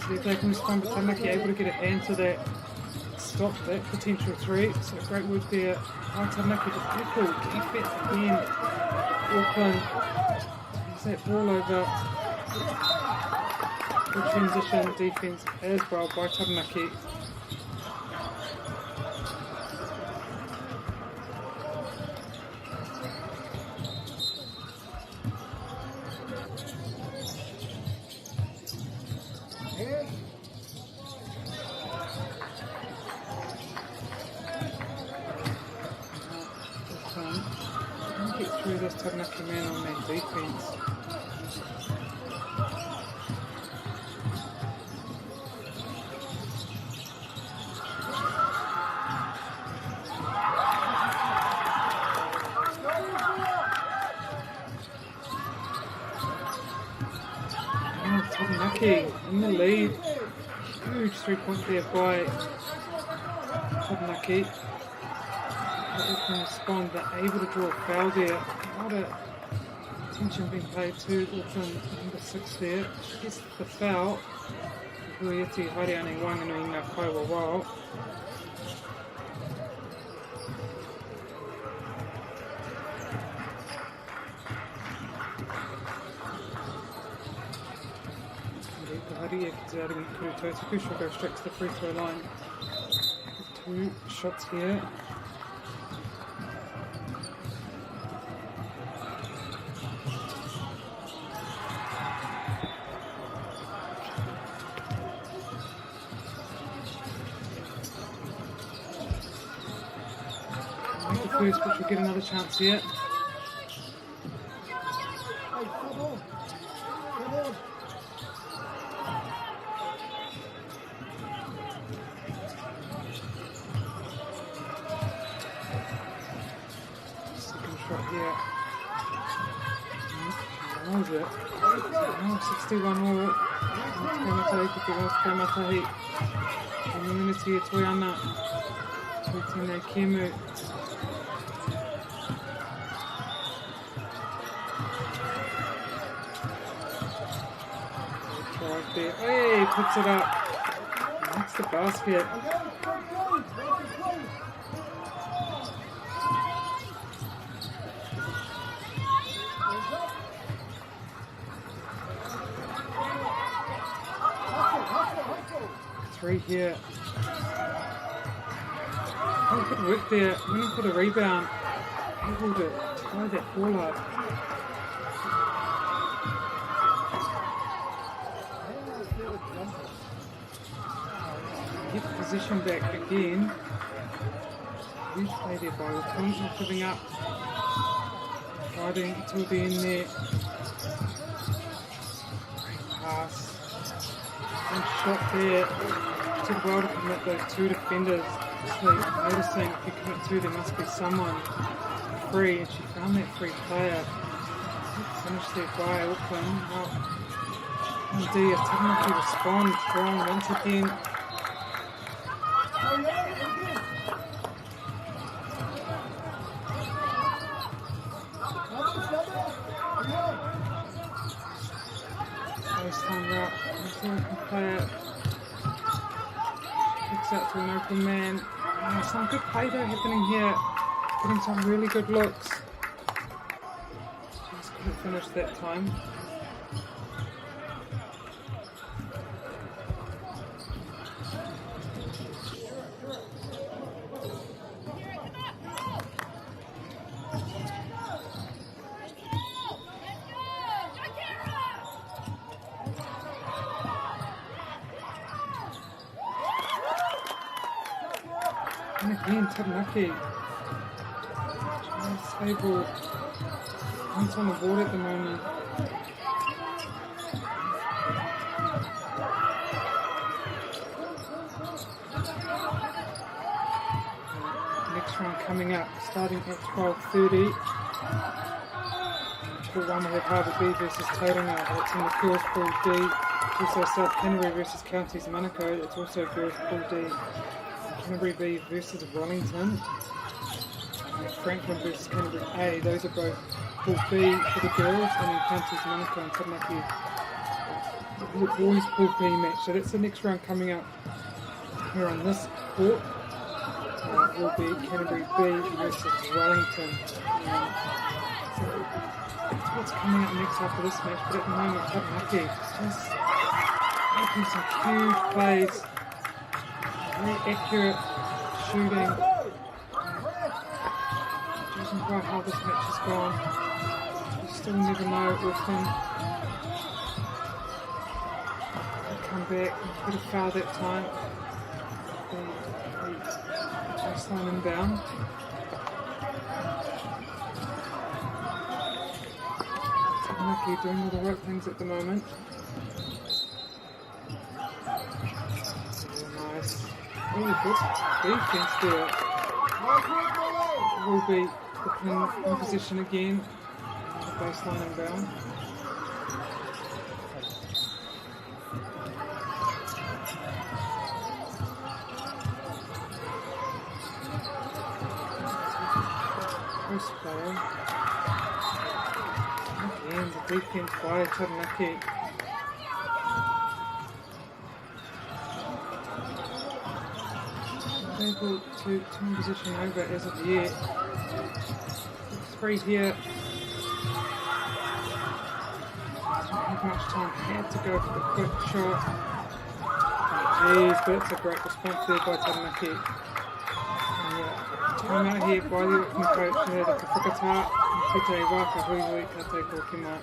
See if they can respond, but Taranaki able to get a hand to that, stop that potential threat. So great work there by Taranaki, but Pickle defense again. Auckland takes that ball over. Good transition defense as well by Taranaki. Get through this Taranaki man on that defense. Taranaki in the lead. Huge 3-point there by Taranaki. Auckland respond, they're able to draw a foul there. A lot of attention being paid to Auckland number 6 there. Gets the foul. Huieti Hariane Wanganui Kaiwa Wao. She'll go straight to the free throw line. 2 shots here. Make the first, but she'll get another chance here. Here. That was it. Oh, 61 all. Community e Toiana. Tuitine Kemu. Drive there. Hey, puts it up. That's the basket. Three here. Oh, good work there. Winning for the rebound. Able to tie that ball up. Get the position back again. Huge play there by Auckland, not giving up. Fighting until the end there. Great pass. And shot there. Took well to commit those 2 defenders. So noticing if you commit 2, there must be someone free, and she found that free player. Finished there by Auckland. Well, indeed, if Taranaki respond strong once again. Close time route. Until can play it. Kicks out to an open man. Some good play though happening here. Getting some really good looks. Just couldn't finish that time. And again, Taranaki. Stable. Points on the board at the moment. Next round coming up, starting at 12:30. Pool 1 we have Harbour B versus Tauranga. That's in the Girls Pool D. Also South Canterbury versus Counties Manukau. It's also Girls Pool D. Canterbury B versus Wellington. Franklin versus Canterbury A. Those are both Pool B for the girls, and then Counties Manukau and Taranaki. The boys Pool B match. So that's the next round coming up here on this court. Will be Canterbury B versus Wellington. So that's what's coming up next after this match, but at the moment Taranaki just making some huge plays, very accurate shooting. Judging by how this match has gone, you still never know with them. They come back, a bit of foul that time. Baseline inbound. Taranaki doing all the right things at the moment. Nice. Oh, good defense there. Will be looking in position again. The baseline inbound. First player. Again, the defense by Taranaki. Able to turn position over as of yet. 3 here. Don't have much time. Had to go for the quick shot. Jeez, but it's a great response there by Taranaki. Time out here by the Auckland coach, the whakata, ki te waka hui hui ka te ko ki mā.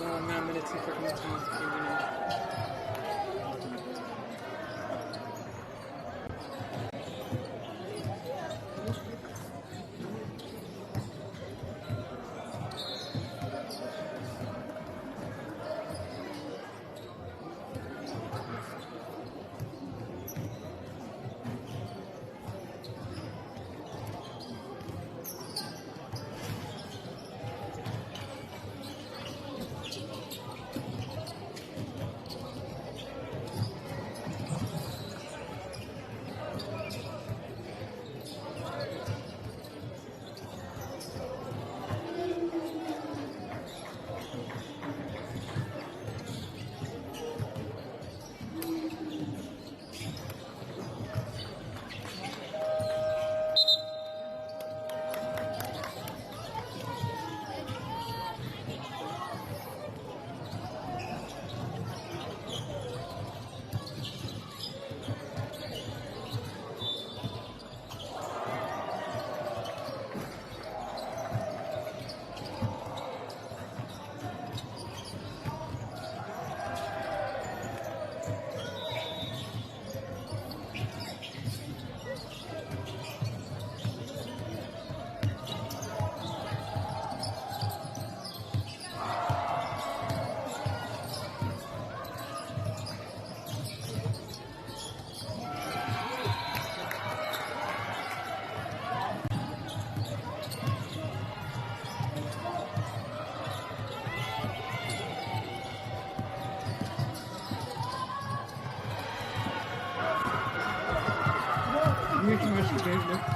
Ngā miniti whakamata ki wina.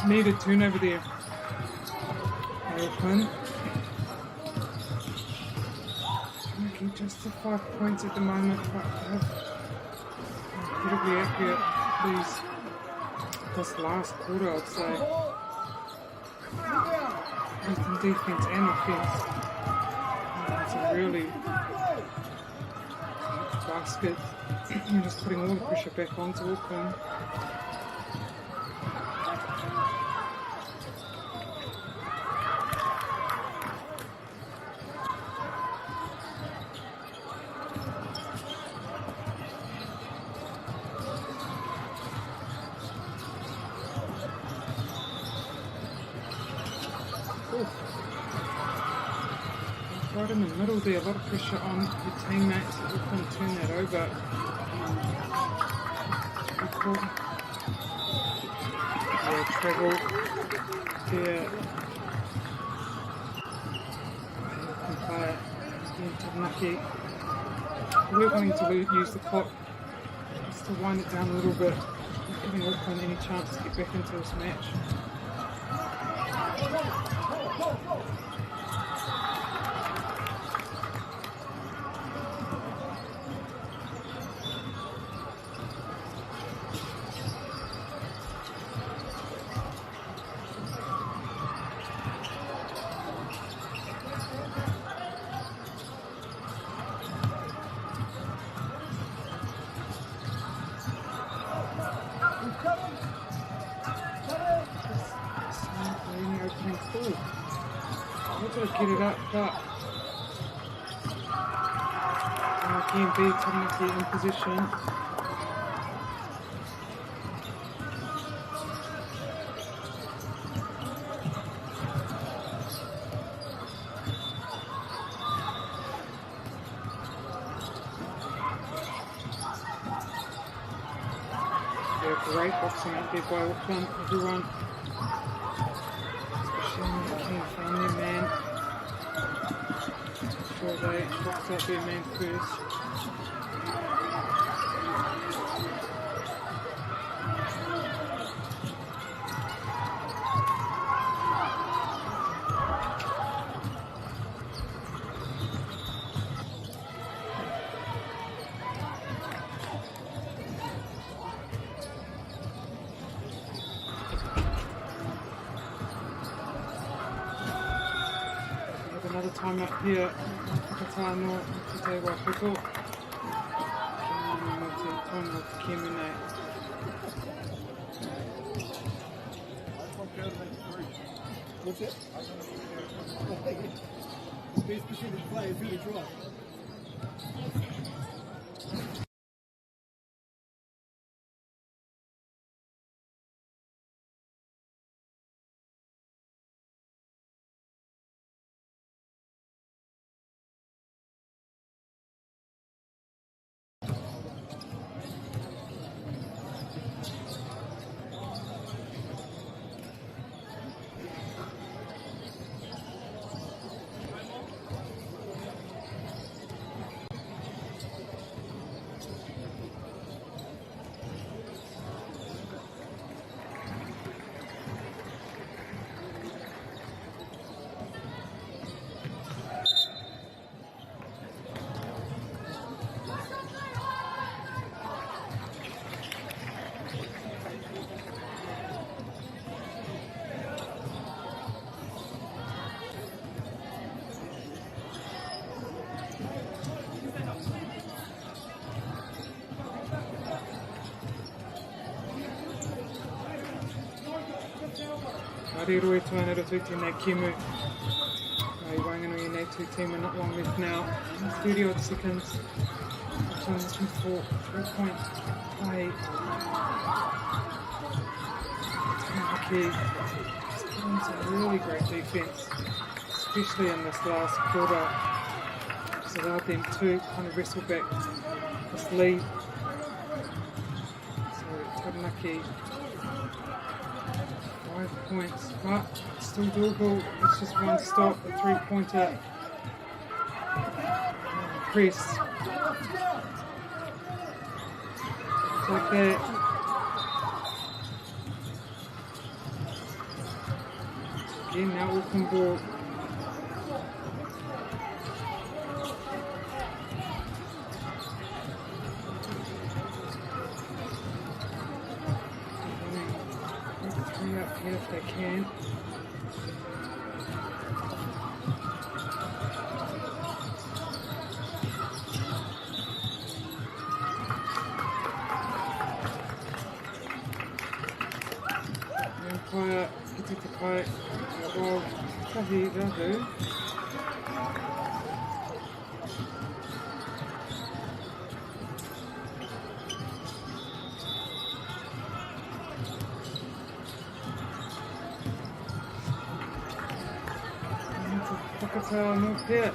Needed turnover there. Open. Making just the 5 points at the moment, but incredibly accurate this last quarter, I'd say. Both in defense and offense. It's a really huge basket. You're just putting all the pressure back onto Auckland. right in the middle there, a lot of pressure on your teammates. You couldn't turn that over. Travel there. Taranaki. We're going to use the clock just to wind it down a little bit, not giving Auckland any chance to get back into this match. Get it up, but KMB Taranaki in position. Great boxing out there by Auckland, everyone. Especially in the King family, man. Sure they box out their man first. Another time up here, Whakatano, Te Waikato, Tono Kimune. What's it? Best specific players really try. Roi tuanera tui tēnei Kimu. I wangano I nei tui tīma, not long left now. 30 odd seconds. Looking for 3-point play. Taranaki just put in some really great defence, especially in this last quarter. It's allowed them to kind of wrestle back this lead. So Taranaki 5 points, but still doable. It's just one stop, a 3-pointer. Press. Like that. Again, now Auckland ball. Up here if they can. Empire, Iti Te Kai, well, Tahi Rahu. No pit.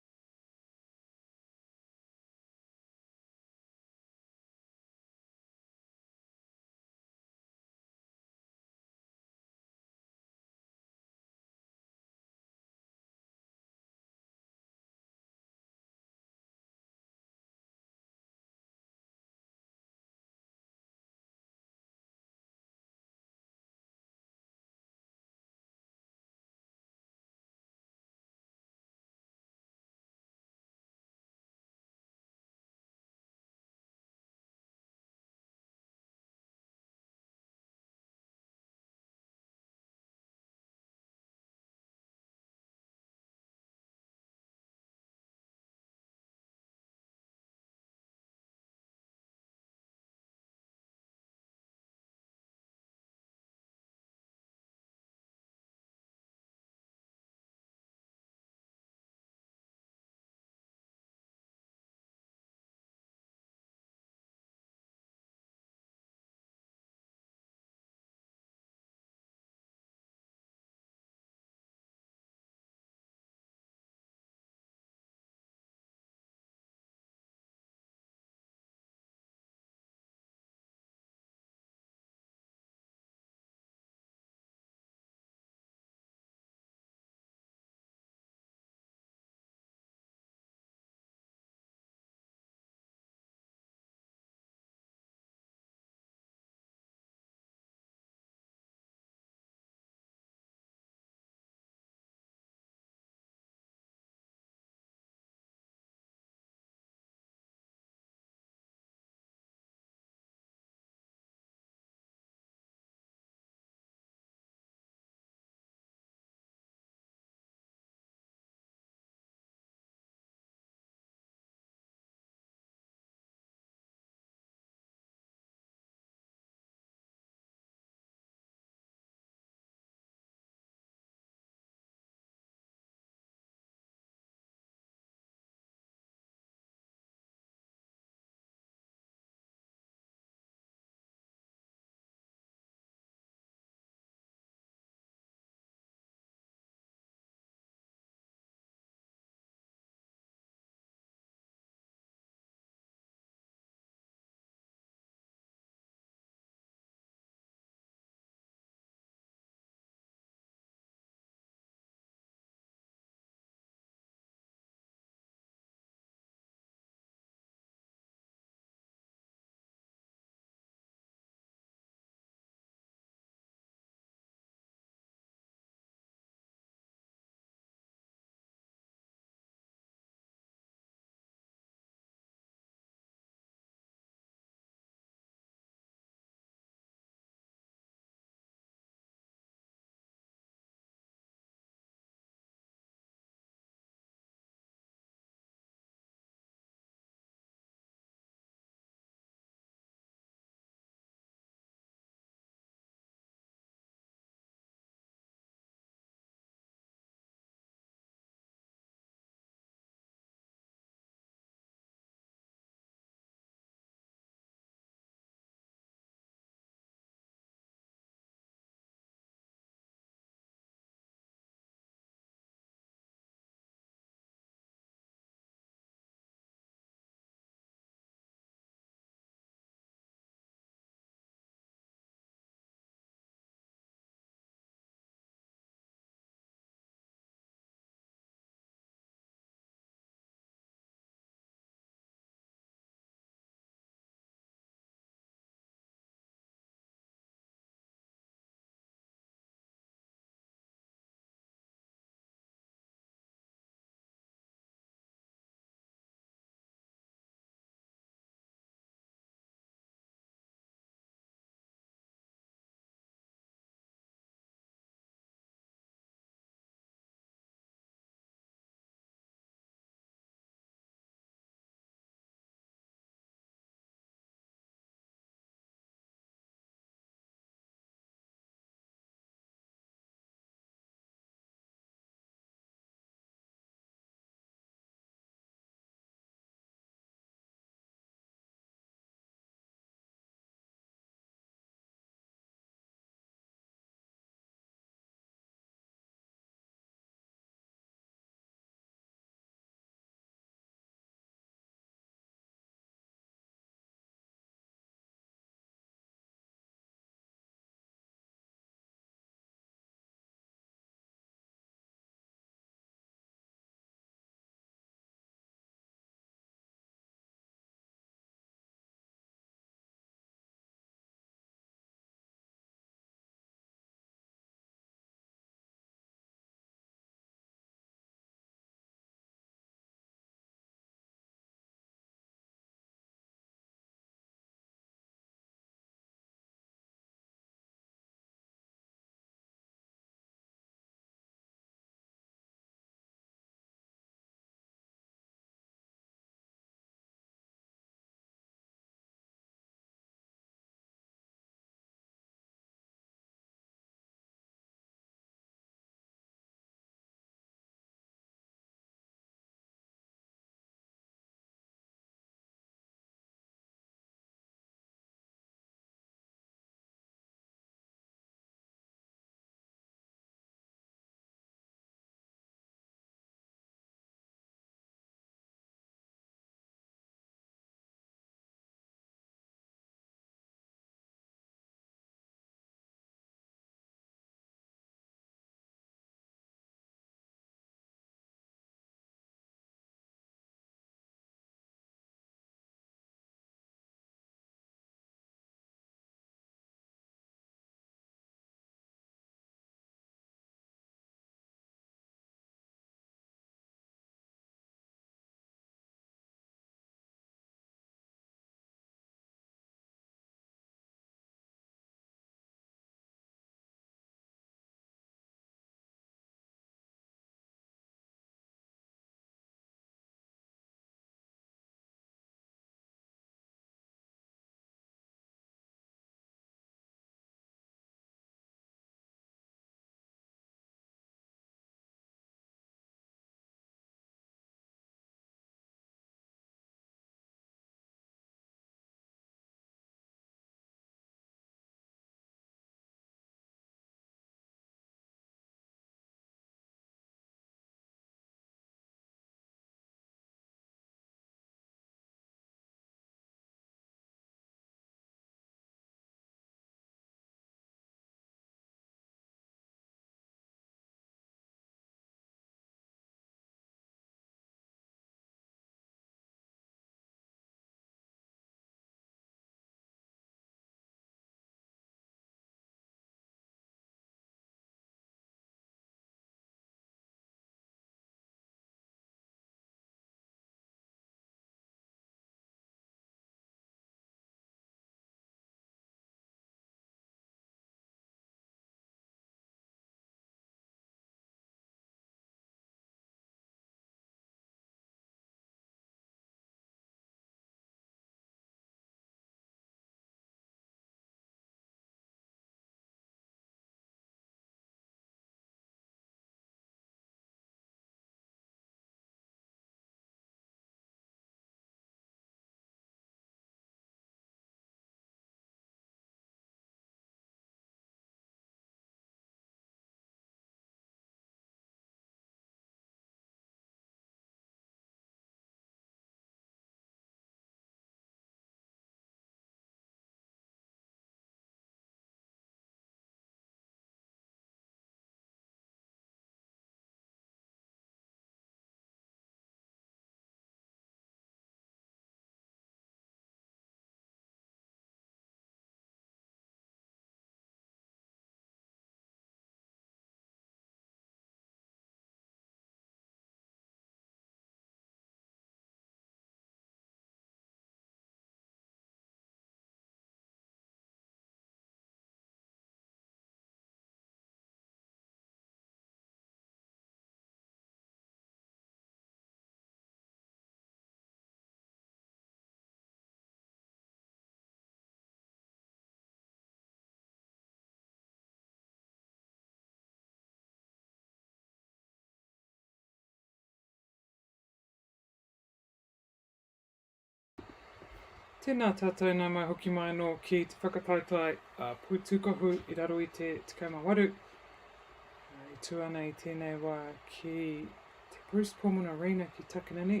tēnā tātou nā mai hoki mai anō ki te whakataitai Pūtukohu I raro I te 18. I tū ana I tēnei wā ki te Bruce Pullman Arena ki Takanini,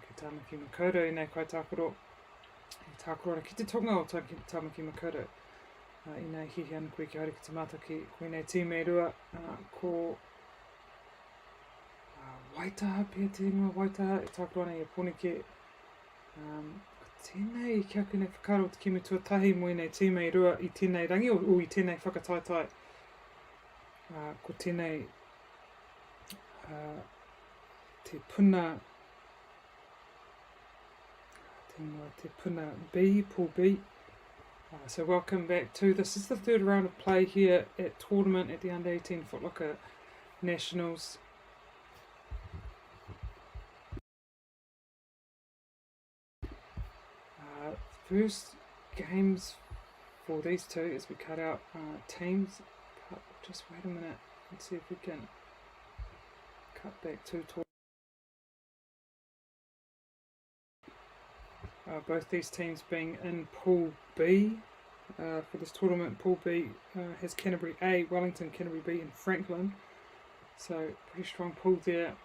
ki Tamaki Makaurau I nei kai tākoro, I tākorora ki te tonga o Tamaki Makaurau. I nei hihi ana koe ki haere ki te mātaki, koe nei tīmei rua ko Waitaha pia te ingoa Waitaha, I tākoro ana I a Poneke. Tēnei kia kune whakaro te kimi tuatahi mo I nei tīmei rua I tēnei rangi o I tēnei whakataitai. Ko tēnei te puna B, Pool B. So welcome back to, this is the third round of play here at tournament at the Under 18 Footlocker Nationals. First games for these two as we cut out teams. Just wait a minute, let's see if we can cut back to both these teams being in Pool B for this tournament. Pool B has Canterbury A, Wellington, Canterbury B and Franklin. So pretty strong pool there.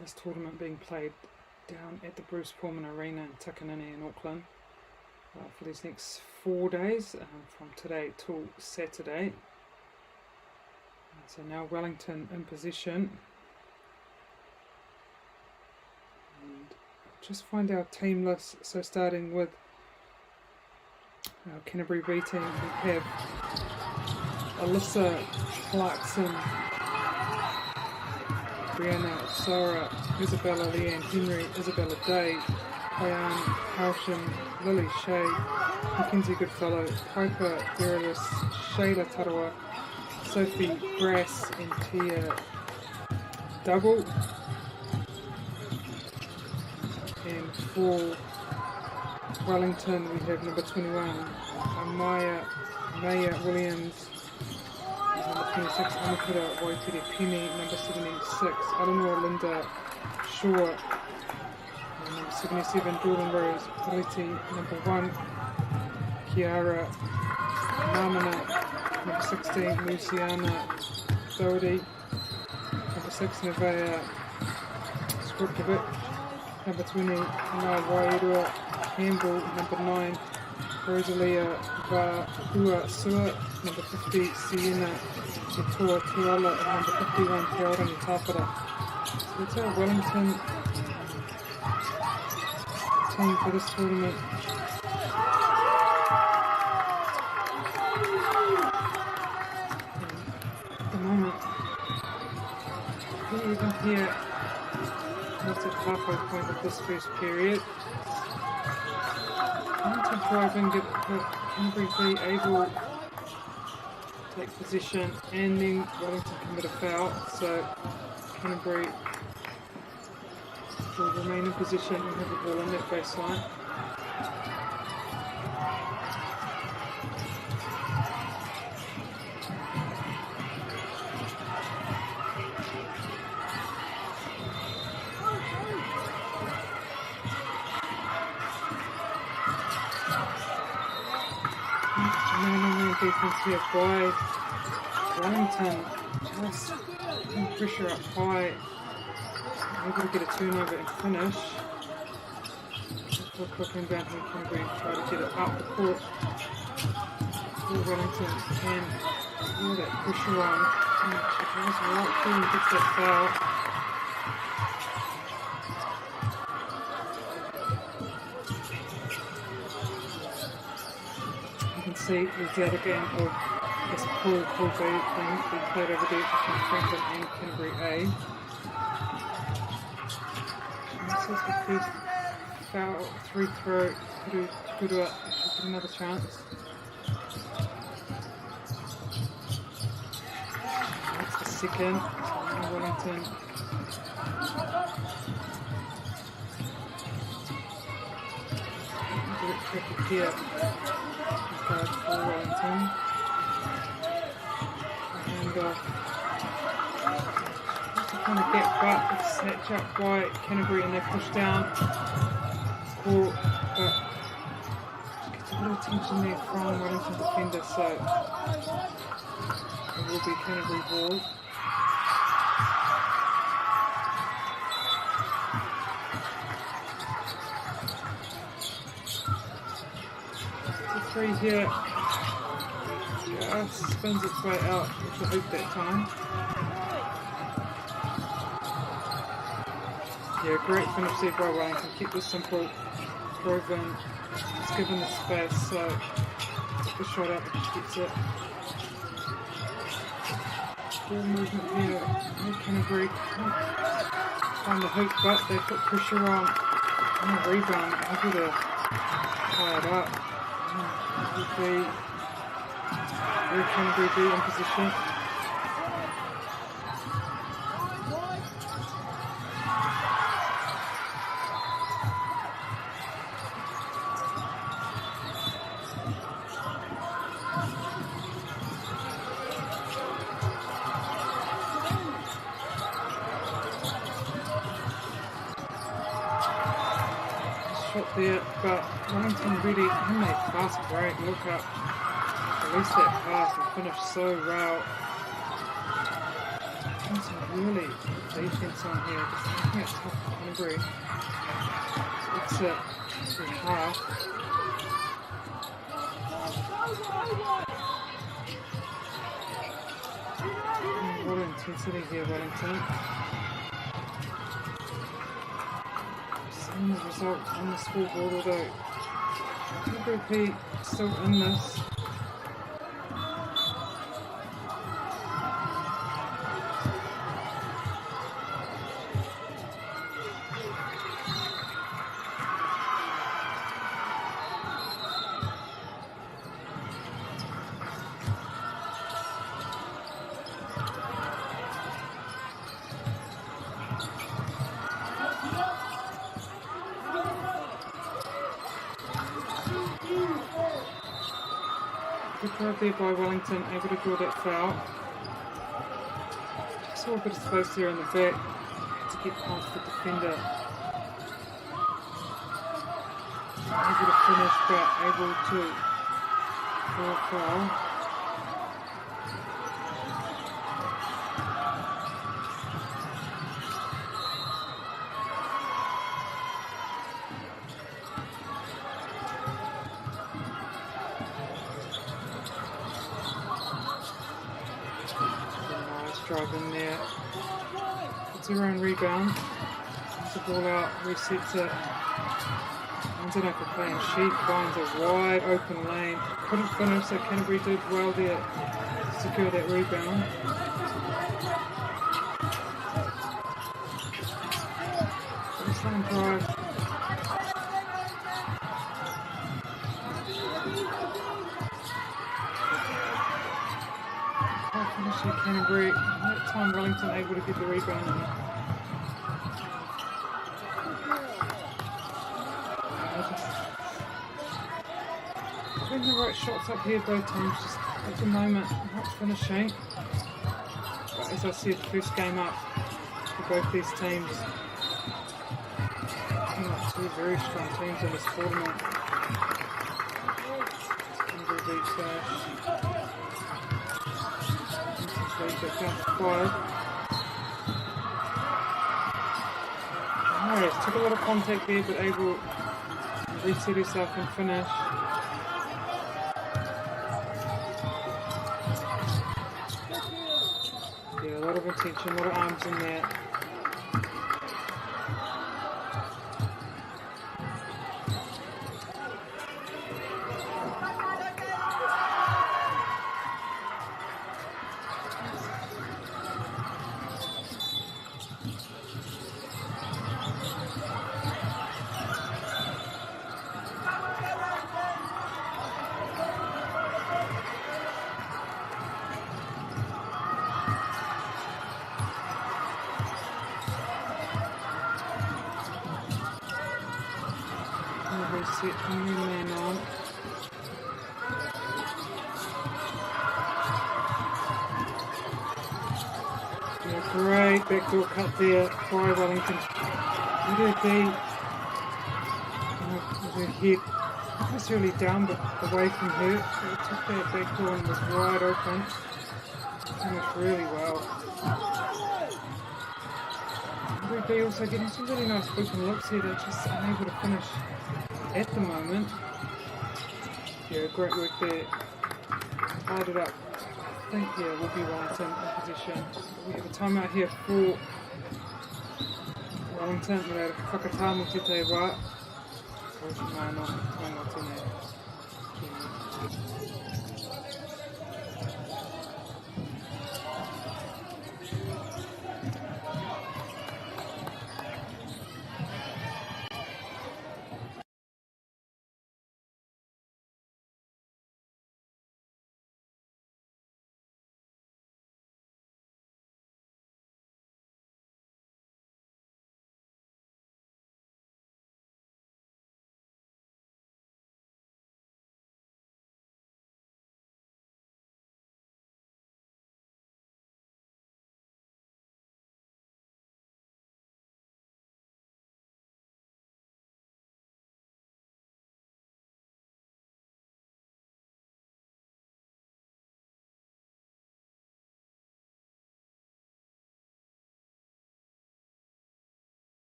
This tournament being played down at the Bruce Pullman Arena in Takanini in Auckland for these next 4 days from today till Saturday. So now Wellington in possession. And just find our team list. So starting with our Canterbury B team, we have Alyssa Clarkson, Brianna Sora, Isabella Leanne Henry, Isabella Day, Diane Halsham, Lily Shea, Mackenzie Goodfellow, Piper Berelis, Shayla Tarawa, Sophie Grass and Tia Double. And for Wellington we have number 21, Maya Williams, number 26, Amakura Waitiri Penny, number 76, Eleanor Linda Shaw, number 77, Jordan Rose Politi, number 1, Kiara Mamana, number 16, Luciana Doherty, number 6, Nevaeh Skripkovic, number 20, Ana Wairua Campbell, number 9, Rosalia Vahua Sua, number 50, Sienna Toa Tuala, and number 51, Te Aorangi Tāwhara. So that's our Wellington team for this tournament. At the moment, even here, that's at halfway point of this first period. To drive and get Canterbury B able to take position, and then Wellington commit a foul, so Canterbury will remain in position and have the ball on that baseline. Defense here by Wellington, just putting pressure up high, able to get a turnover and finish. For a quick inbound from Canterbury, try to get it up the court for Wellington, and all that pressure on, and she goes right through and gets that foul. See with the other game of this Pool B being played over there between Franklin and Canterbury A. This is the first foul, free throw, Kurua should get another chance. That's the second, Wellington. Do it tricky here. For Wellington, and trying to get butt. It's snatched up by Canterbury and they push down. It's caught, but gets a little tension there from Wellington defender, so it will be Canterbury ball. Three here. Just spins its way out with the hoop that time. Yeah, great finish there by Wellington. Keep this simple. Drove in. It's given the space, so took the shot out and gets it. Ball movement here. Canterbury find the hoop, but they put pressure on the rebound. Able to tie it up. Would be where Canterbury be in position. Shot there, but Wellington really made fast break. Look up, release that pass and finish so well. Some really good defense on here, just making it tough for Canterbury. It's it through half. A lot of intensity here, Wellington. The result on the scoreboard, although Canterbury still in this. Good there by Wellington, able to draw that foul. Saw a bit of space there in the back to get past the defender. Able to finish, but able to draw a foul. Drive in there, gets her own rebound, gets the ball out, resets it, ends it up a play and she finds a wide open lane, couldn't finish, so Canterbury did well there to secure that rebound. Baseline drive. Canterbury, that time Wellington able to get the rebound. Getting the right shots up here, both teams just at the moment not finishing. But as I said, first game up for both these teams. Two very strong teams in this tournament. Canterbury beats Alright, took a lot of contact there, but able to reset herself and finish. Yeah, a lot of attention, a lot of arms in there. Set a new man on. Yeah, great backdoor cut there by Wellington. With her head not necessarily down but away from her. So it took that backdoor and was wide open. Finished really well. Ruby also getting some really nice open looks here. They're just unable to finish at the moment. Yeah, great work there. Tied it up. I think, yeah, will be Wellington in position. We have a timeout here for Wellington. We're at Whakatamu te te wā. Coach Mano, tainga tēnei.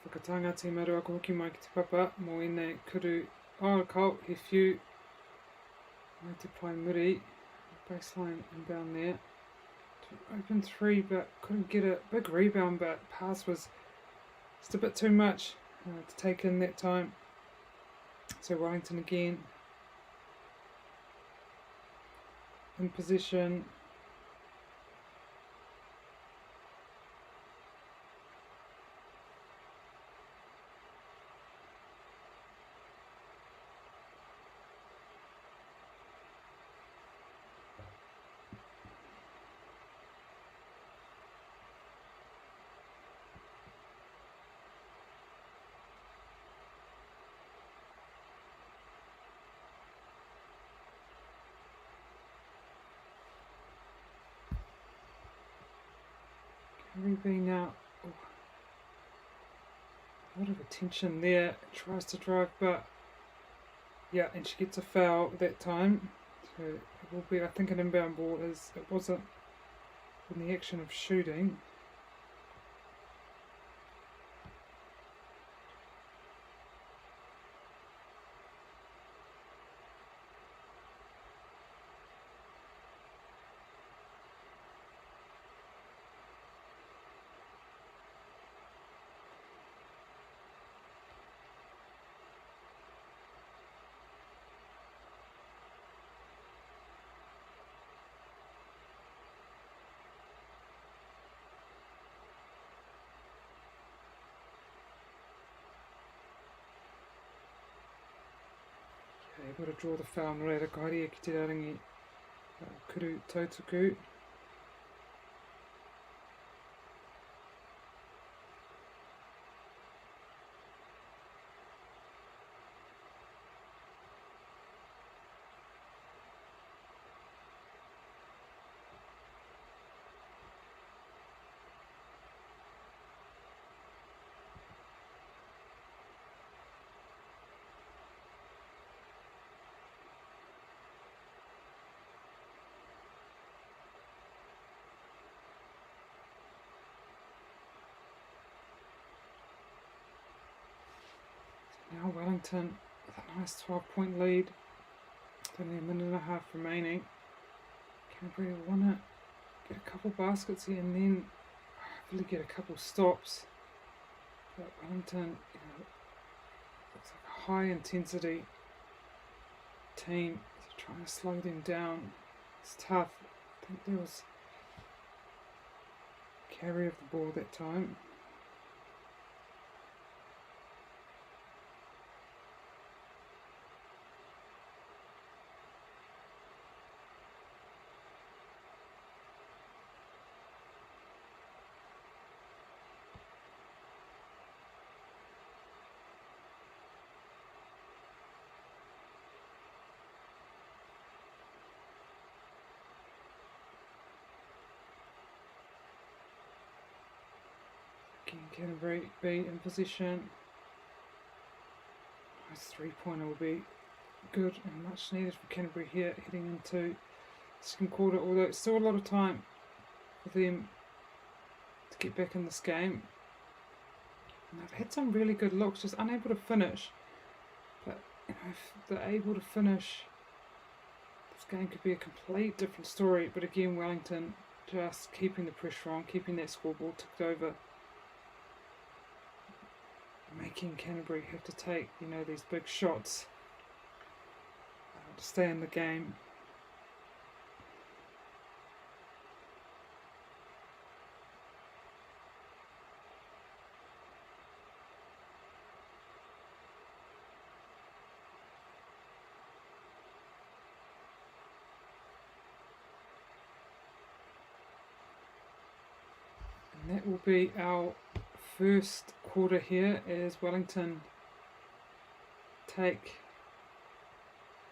Whakatanga te maru ako hoki mai ki te papa mo ēnei kuru kau he whiu mai te pai muri baseline inbound there open three but couldn't get a big rebound but pass was just a bit too much to take in that time. So Wellington again in position. Ruby now, a lot of attention there, tries to drive but yeah, and she gets a foul that time, so it will be I think an inbound ball as it wasn't in the action of shooting. Able to draw the foul no reira kaharia ki te raringi kuru tautuku. Now Wellington with a nice 12-point lead. Only a minute and a half remaining. Canterbury want to get a couple baskets here and then hopefully get a couple stops. But Wellington, looks like a high intensity team. So trying to slow them down. It's tough. I think there was carry of the ball that time. Making Canterbury be in position. Nice 3-pointer will be good and much needed for Canterbury here heading into the second quarter, although it's still a lot of time for them to get back in this game. And they've had some really good looks, just unable to finish. But you know, if they're able to finish, this game could be a complete different story. But again, Wellington just keeping the pressure on, keeping that scoreboard ticked over, making Canterbury have to take, you know, these big shots to stay in the game. And that will be our first quarter here as Wellington take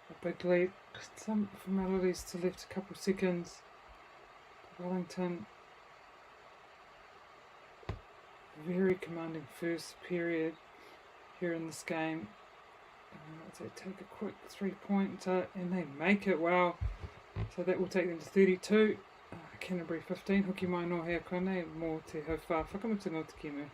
a big lead. Some formalities to left, a couple of seconds. Wellington, very commanding first period here in this game. They take a quick 3-pointer and they make it. Wow. So that will take them to 32. Canterbury 15. Hoki mai no hea kone mō te hauwha whakamutu no te kimu.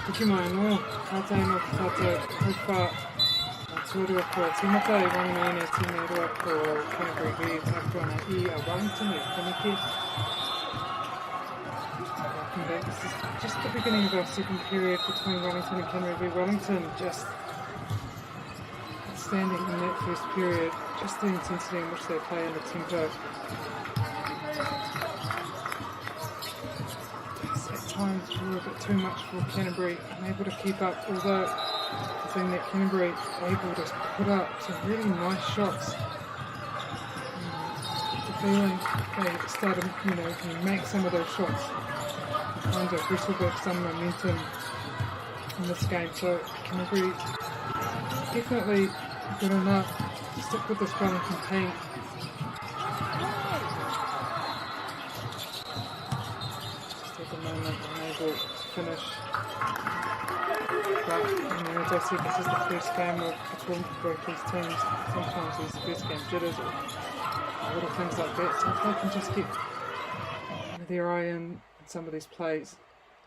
Hoki mai no, tātai no te tātou hauwha tūrua ko tīmata I wangana ene tēnei rua ko Canterbury Hui tātua ana I a Wellington I Whanike. Welcome back. This is just the beginning of our second period between Wellington and Canterbury. Wellington just outstanding in that first period, just the intensity in which they play and the tempo. Times were a bit too much for Canterbury, unable to keep up, although the thing that Canterbury able to put up some really nice shots. The feeling they started, you know, to make some of those shots, kind of wrestle back some momentum in this game. So Canterbury definitely Good enough. Stick with this Wellington paint. Just at the moment unable to finish. But as I said, this is the first game between both these teams. Sometimes these first game jitters or little things like that. So if they can just get their eye in some of these plays,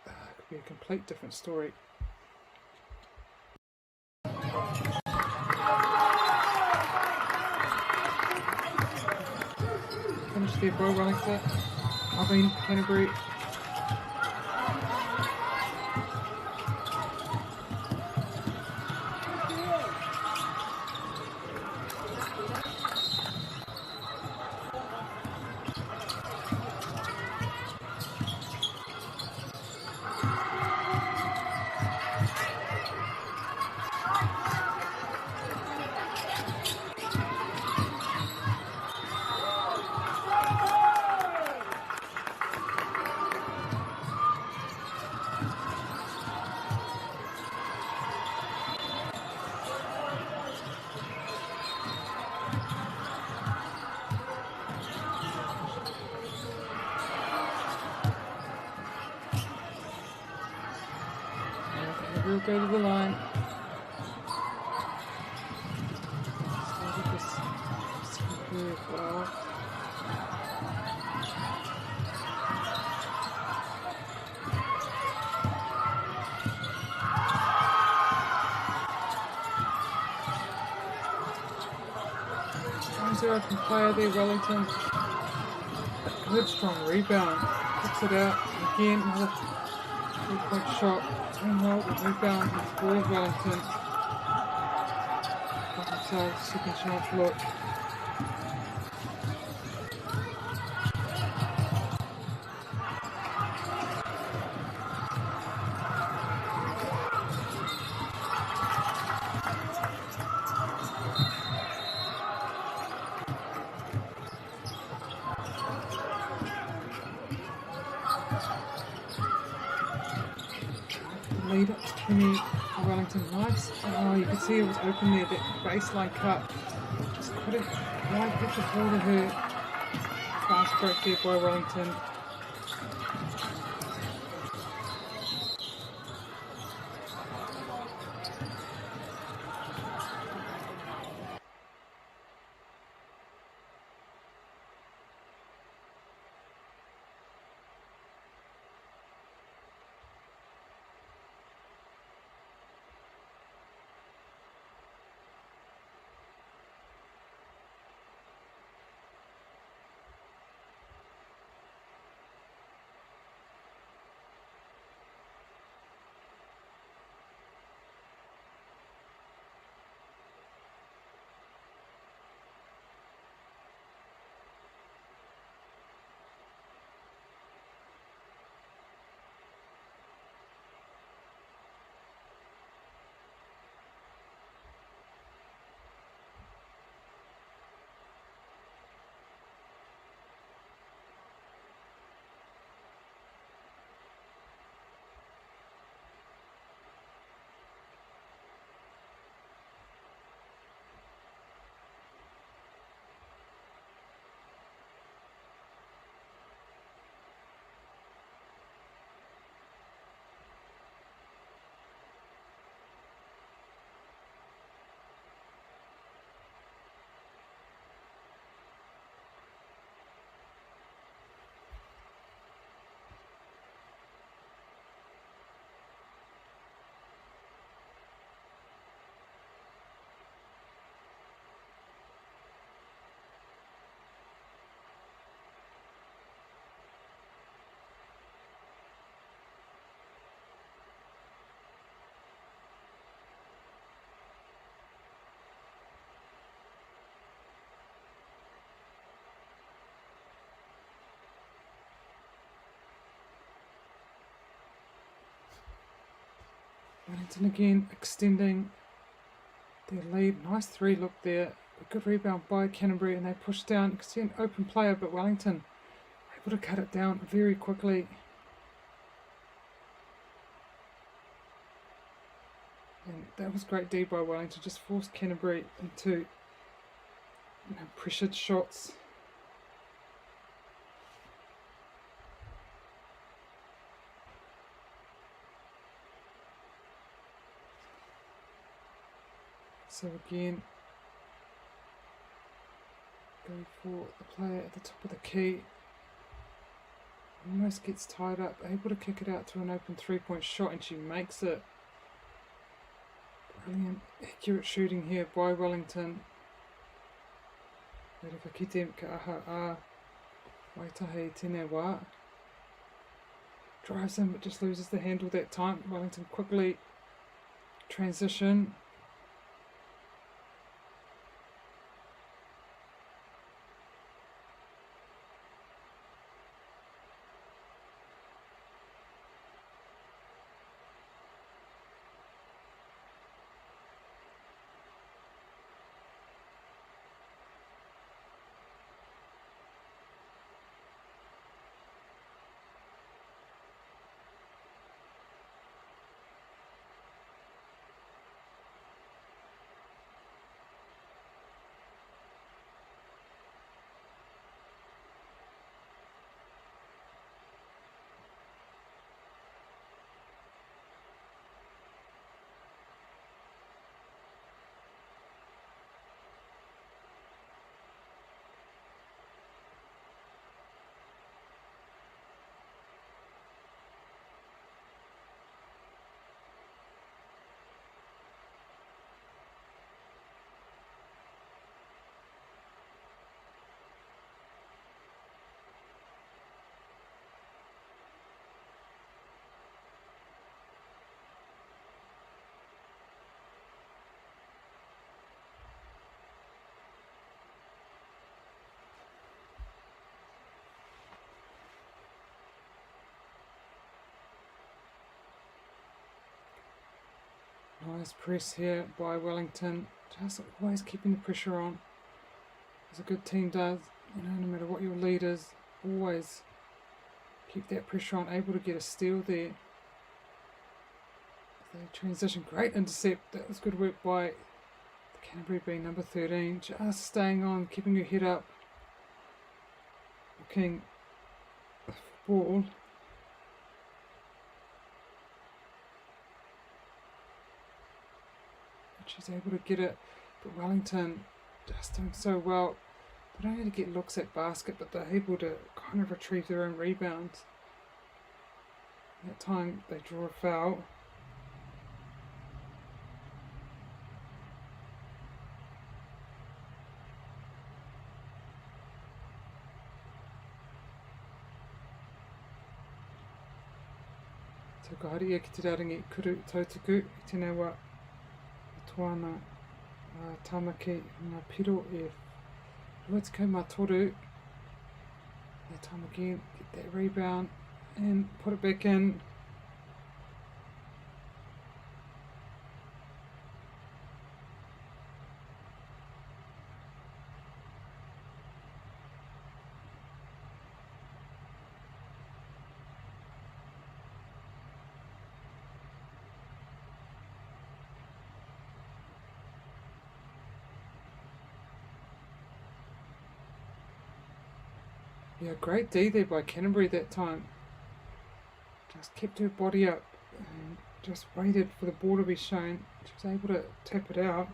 it could be a complete different story. Finish there, bro, Wellington. Canterbury. We'll go to the line. There's an open player there, Wellington. Good strong rebound. Kicks it out again. Another 3-point shot. Well, the rebound is for Wellington. Got themselves second chance look. Lead up to 20 for Wellington. Nice. Oh, you could see it was open there, that baseline cut. Just couldn't quite get the ball to her. Fast break there by Wellington. Wellington again extending their lead. Nice 3 look there. A good rebound by Canterbury, and they push down. You can see an open player, but Wellington able to cut it down very quickly. And that was great D by Wellington. Just forced Canterbury into pressured shots. So again, go for the player at the top of the key. Almost gets tied up, able to kick it out to an open 3-point shot, and she makes it. Brilliant, accurate shooting here by Wellington. Rewhakite ka aha a Waitahi tēnei wā. Drives in but just loses the handle that time. Wellington quickly transition. Nice press here by Wellington, just always keeping the pressure on, as a good team does. No matter what your lead is, always keep that pressure on, able to get a steal there. They transition, great intercept, that was good work by the Canterbury being number 13, just staying on, keeping your head up, looking for ball. She's able to get it, but Wellington just doing so well. They don't only get looks at basket, but they're able to kind of retrieve their own rebounds. That time they draw a foul. So kaharia ki te raringi kuru tautaku, i tēnei wā Tuana Tamaki ngā piro e Ruatikau Matoru. That time again, get that rebound and put it back in. Yeah, great D there by Canterbury that time. Just kept her body up and just waited for the ball to be shown. She was able to tap it out.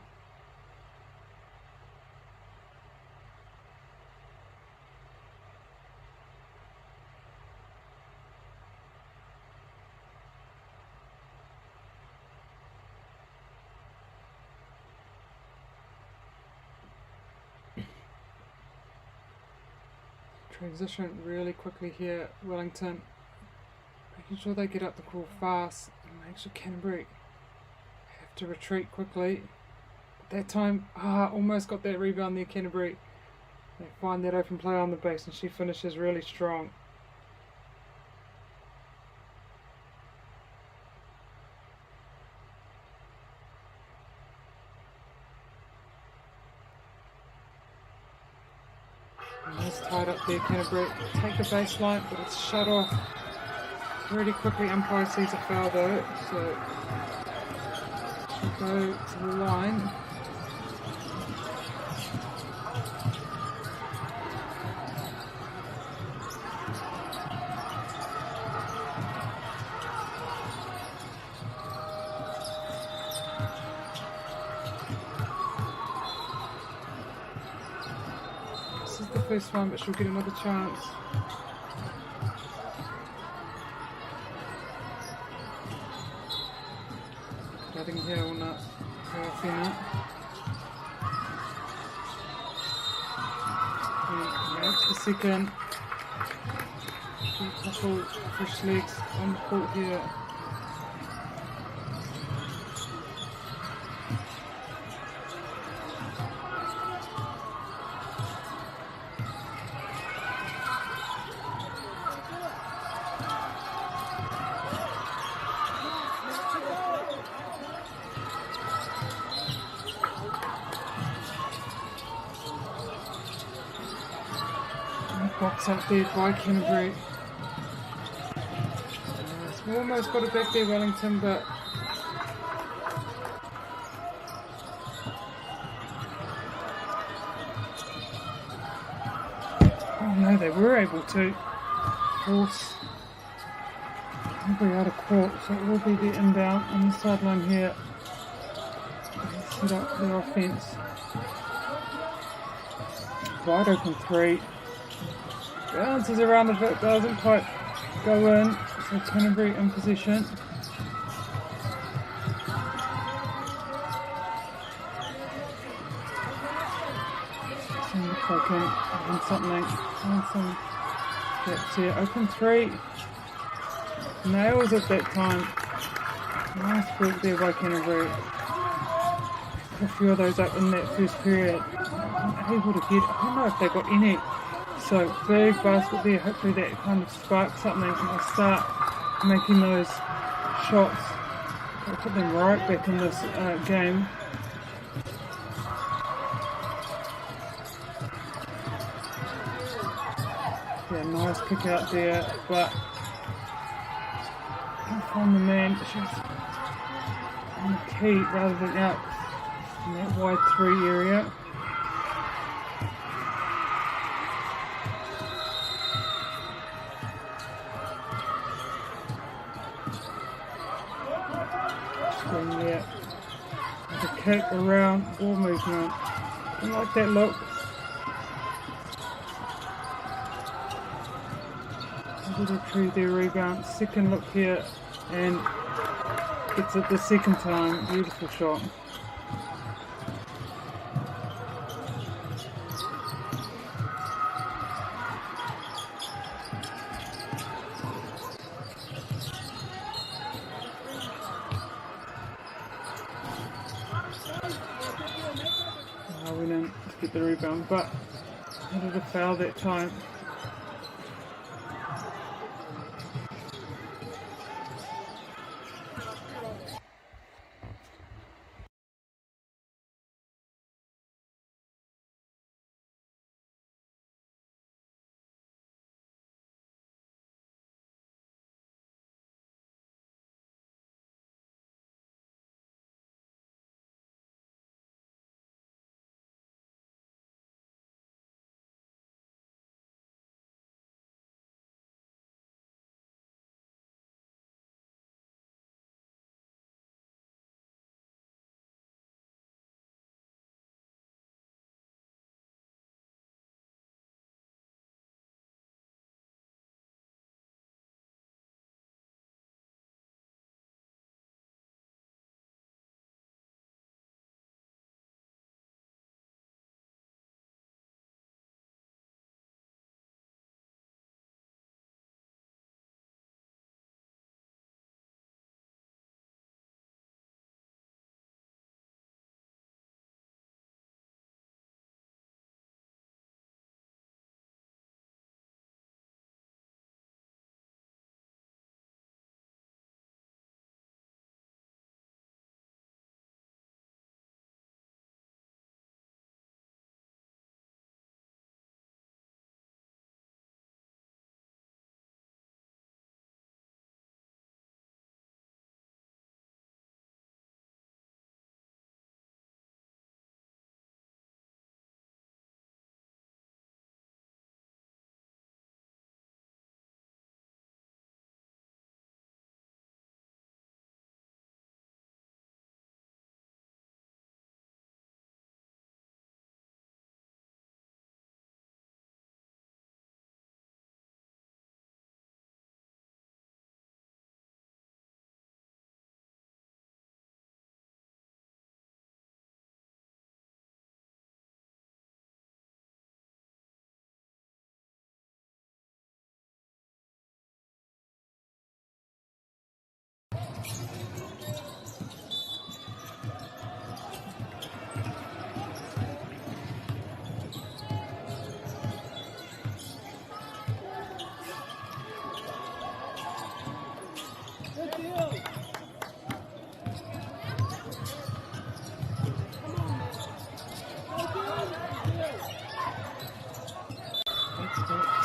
Transition really quickly here, Wellington, making sure they get up the court fast and make sure Canterbury have to retreat quickly. But that time, almost got that rebound there, Canterbury. They find that open play on the base and she finishes really strong. Nice tied up there, Canterbury. Take the baseline, but it's shut off really quickly. Umpire sees a foul though, so go to the line. This is the first one, but she'll get another chance. Cutting here on that Serafina. Next the second. A couple fresh legs on the court here. Box up there by Canterbury. It's almost got it back there, Wellington, but oh no, they were able to force Canterbury out of court, so it will be the inbound on the sideline here. Set up their offence. Wide open three. Bounces around a bit, doesn't quite go in. So Canterbury in position. Seems like they can find something. Find some gaps here. Open three. Nails it that time. Nice work there by Canterbury. A few of those up in that first period. Able to get, I don't know if they got any. So big basket there, hopefully that kind of sparks something and they'll start making those shots. They'll put them right back in this game. Yeah, nice kick out there, but can't find the man. She's on the key rather than out in that wide three area. There. The kick around, ball movement. I like that look. A little tree there, rebound. Second look here, and gets it the second time. Beautiful shot. Went in to get the rebound, but needed a foul that time.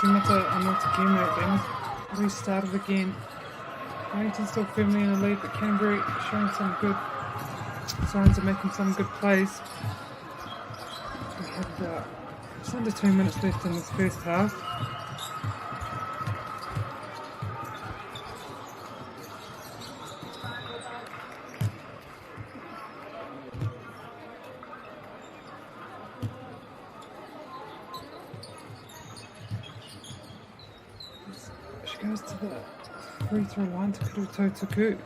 Timata and Motakemo then restarted again. Wellington still firmly in the lead, but Canterbury showing some good signs of making some good plays. We have just under 2 minutes left in this first half. She goes to the free throw line to Kuruto Tuku.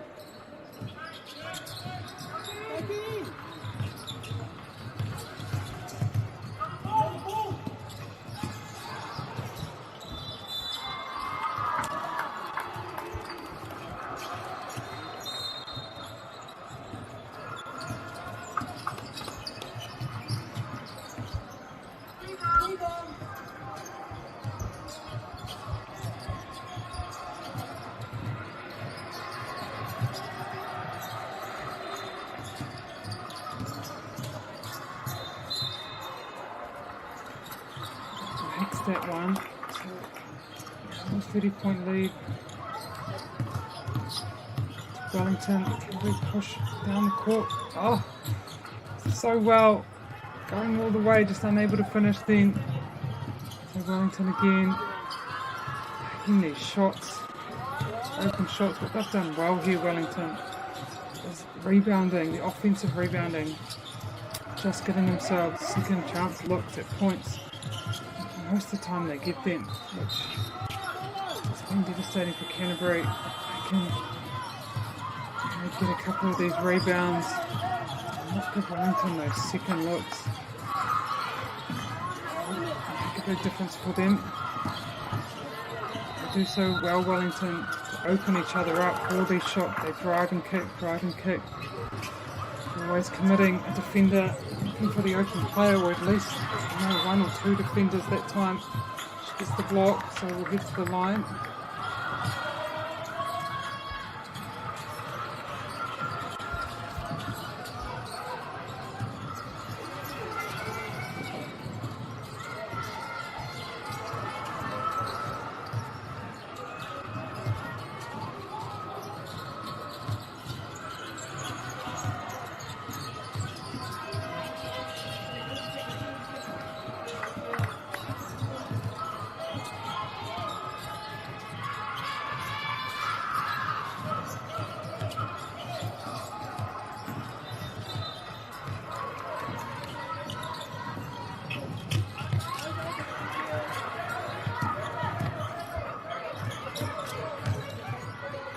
Makes that one. So, almost 30-point lead. Wellington can really push down the court. Oh, so well. Going all the way, just unable to finish then. So Wellington again. Taking these shots. Open shots, but they've done well here, Wellington. Is rebounding, the offensive rebounding. Just giving themselves second chance looks at points. Most of the time they get them, which has been devastating for Canterbury. They can get a couple of these rebounds, not give Wellington those second looks. Make a big difference for them. They do so well, Wellington, to open each other up for these shots. They drive and kick, drive and kick. Always committing a defender, looking for the open player, or at least one or two defenders that time. She gets the block, so we'll head to the line.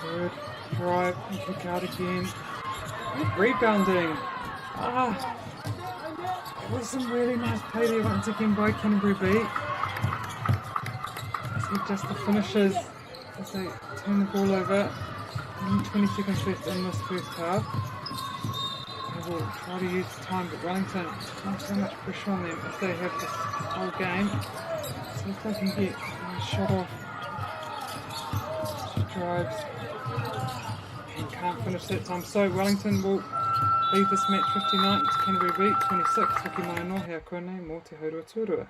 Good drive and kick out again. Good rebounding. It was some really nice play there once again by Canterbury B. See just the finishes as they turn the ball over. Only 20 seconds left in this first half. They will try to use the time, but Wellington not so much pressure on them if they have this whole game. See if they can get a shot off. She drives and can't finish that time. So Wellington will lead this match 59 to Canterbury B 26. Hoki mai no hea kone mō te haurua tūrua.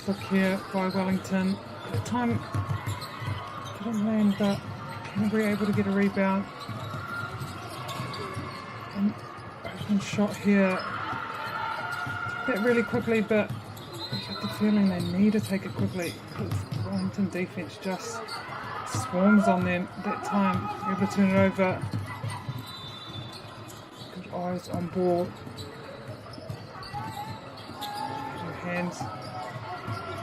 Nice look here by Wellington. At the time, didn't land, but Canterbury able to get a rebound. An open shot here. Took that really quickly, but I get the feeling they need to take it quickly because Wellington defense just swarms on them at that time. Able to turn it over. Good eyes on ball. Good hands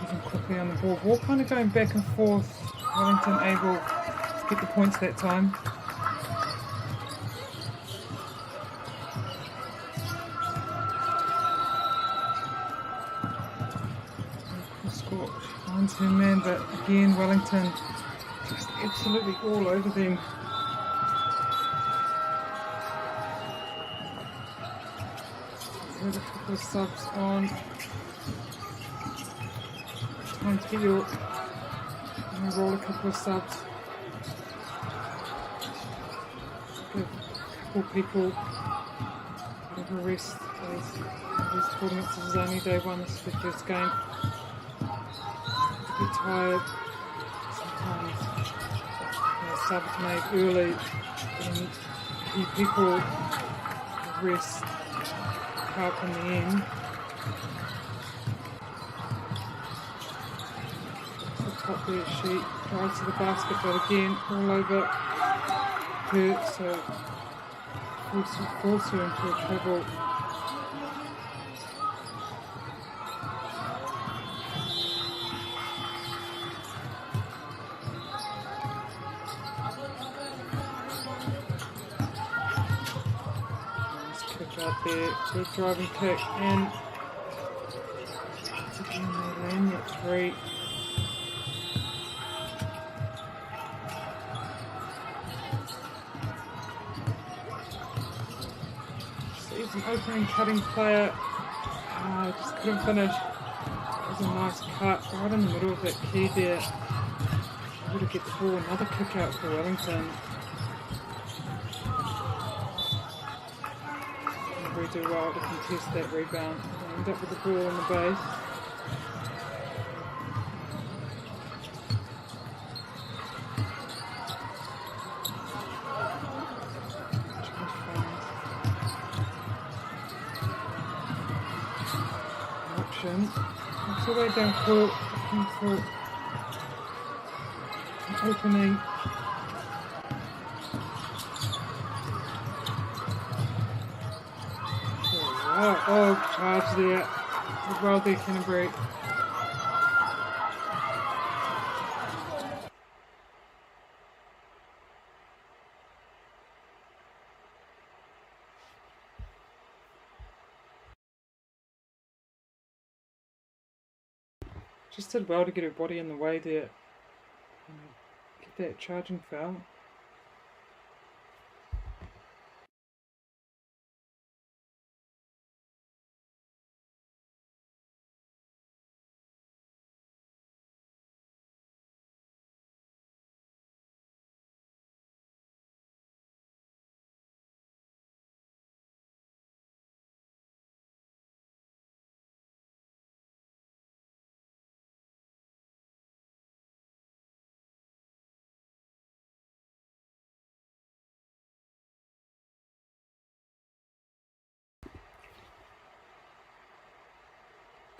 moving quickly on the ball. Ball kind of going back and forth. Wellington able to get the points that time. Score finds her man, but again Wellington just absolutely all over them. Heard a couple of subs on. Time to get your roll a couple of subs. Give a couple people a bit of a rest. These tournaments, this is only day one, this is the first game. A bit tired. Sometimes subs made early and key people rest help in the end. The top there, she drives to the basket, but again all over her, so force her into a trouble. Out there, good driving kick, and again they land that three. Sees an opening cutting player, just couldn't finish. That was a nice cut right in the middle of that key there. Able to get the ball, another kick out for Wellington. Do well to contest that rebound and end up with the ball on the base. Option. It's the way down court, looking for an opening. Oh, charge there. Well there, Canterbury. Just did well to get her body in the way there. Get that charging foul.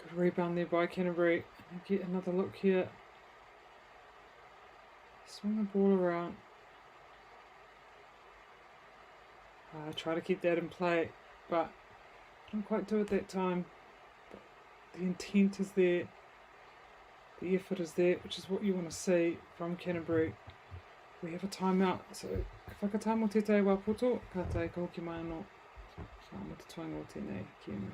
Good rebound there by Canterbury. Get another look here. Swing the ball around. Try to keep that in play, but didn't quite do it that time. But the intent is there. The effort is there, which is what you want to see from Canterbury. We have a timeout, so ka whakatamo te te wapoto, ka te ka hoki mai anō. Sa mo te tuanga o tēnei, ki anō.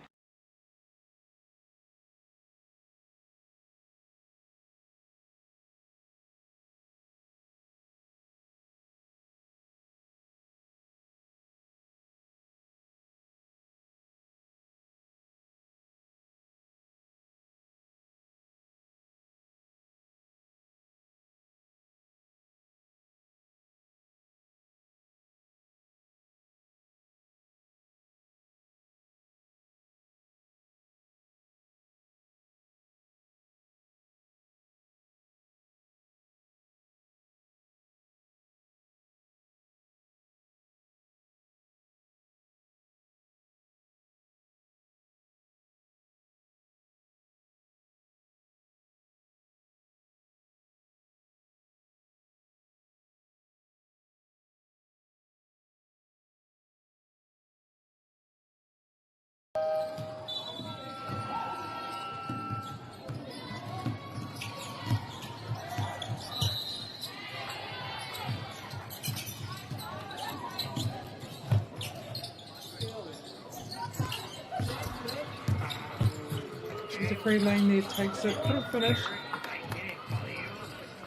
free lane there, takes it, could have finished,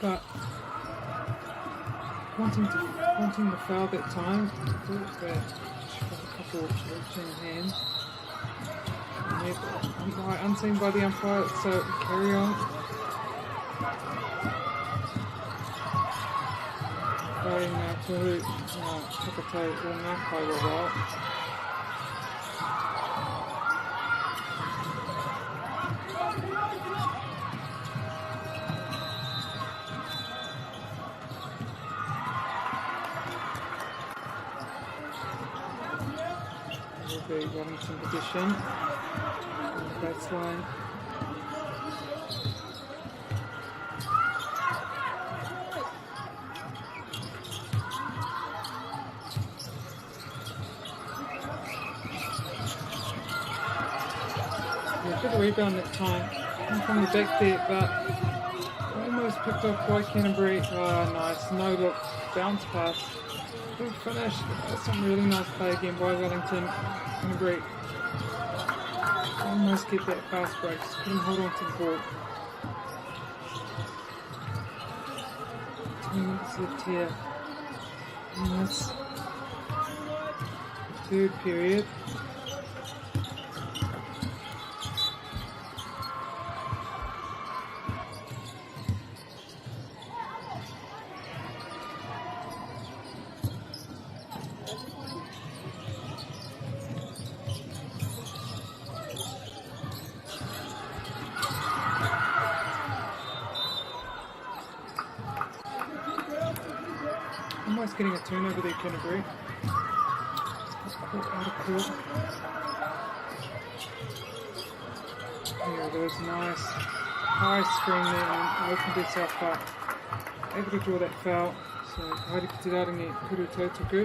but wanting the foul that time. Thought that she got a couple of reaching hands. Unseen by the umpire, so carry on. Fighting Tohu Takato Wangākai Rawao. Will be Wellington position on the baseline. Good rebound that time. Came from the back there, but almost picked off by Canterbury. Oh, nice. No look. Bounce pass. Good finish. That's some really nice play again by Wellington. Canterbury almost get that fast break. Just couldn't hold on to the ball. 2 minutes left here in this third period. Almost getting a turnover there, Canterbury. Just caught out of court. There it is, nice. High screen there and opened itself up. Able to draw that foul. So, Haere ki te raringi kuru tautaku.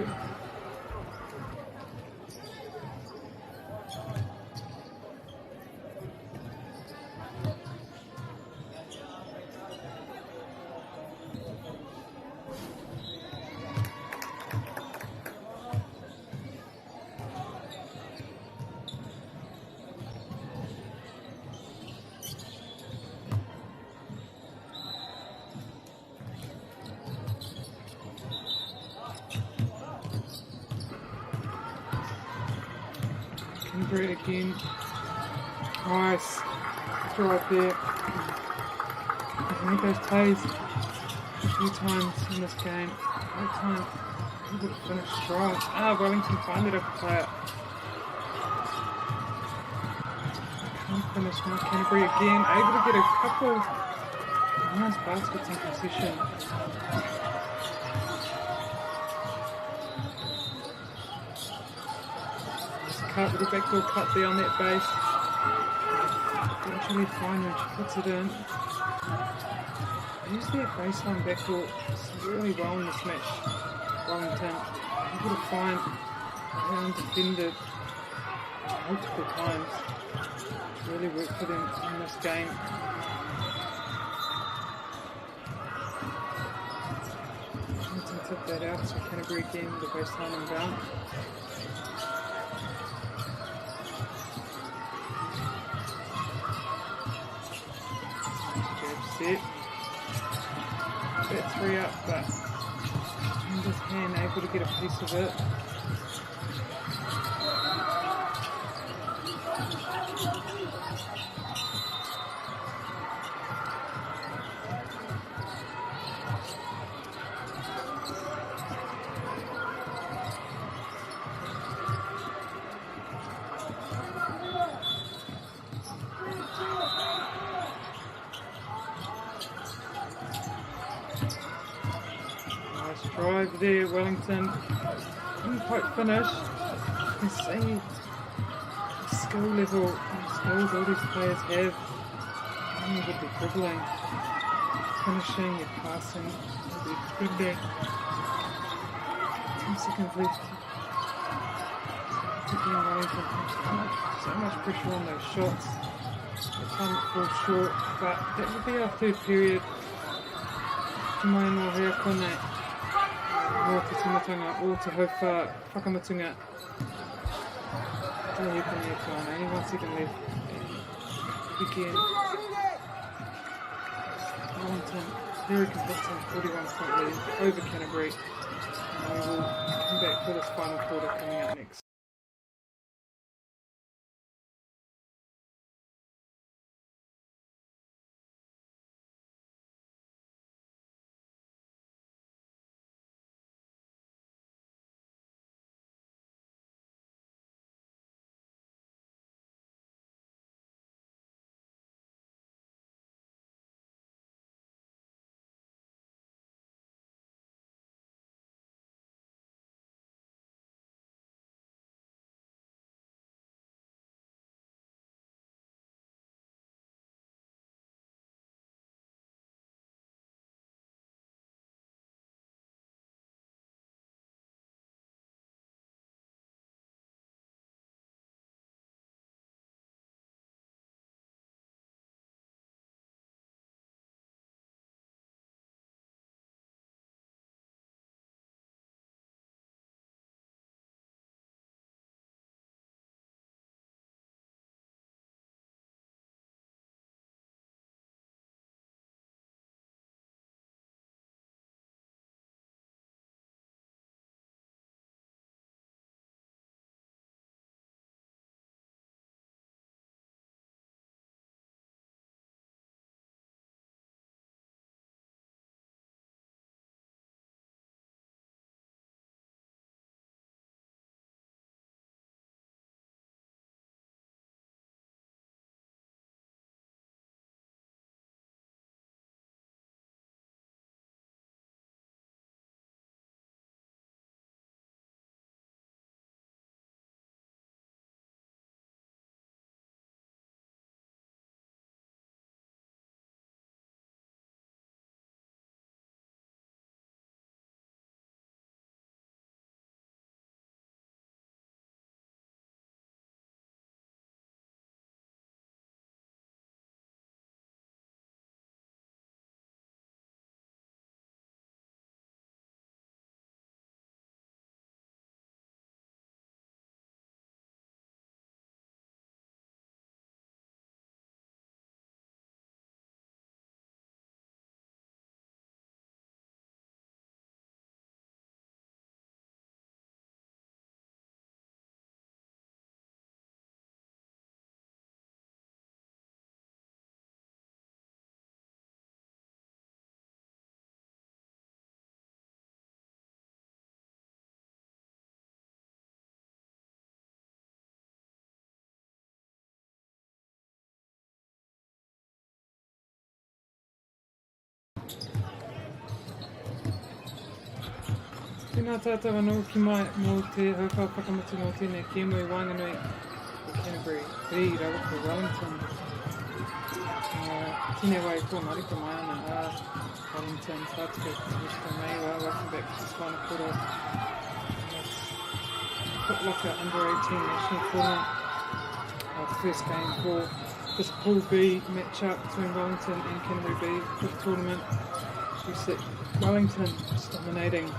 Canterbury again. Nice. Drive there. I think those plays a few times in this game. That time he would have finished strong. Wellington find it, I could play it. Can't finish now. Canterbury again. Able to get a couple of nice baskets in position. Cut, little backdoor cut there on that base. Eventually fine when she puts it in. Use that baseline backdoor really well in this match. Wellington able to find and defended multiple times. Really worked for them in this game. Wellington tipped that out, so Canterbury again with the baseline and bound. Set. That 3 up, but in his hand able to get a piece of it. Drive there, Wellington couldn't quite finish. You can see the skill level and skills all these players have. With the dribbling, finishing, your passing, your defending. 10 seconds left. Particularly Wellington, so much pressure on those shots. The time falls short, but that will be our third period. Mai no hea konei. Roa te timatanga o te hauwha whakamatunga. Tō hipa ni atuana, only 1 second left. again. Wellington, very convincing 41-point lead over Canterbury. And we will come back for this final quarter coming up next. Tēnā tātou anō ki mai mō te haukau whakamatu mō tēnei Kēmui Whanganui o Canterbury, Rī Rawaka Wellington. Tēnei wai ko mariko mai ana, Wellington, Tātuka, Mr. Maiwa, welcome back to this final quarter. Footlocker Under-18 National Tournament. The first game for this Pool B matchup between Wellington and Canterbury B for the tournament. We see Wellington just dominating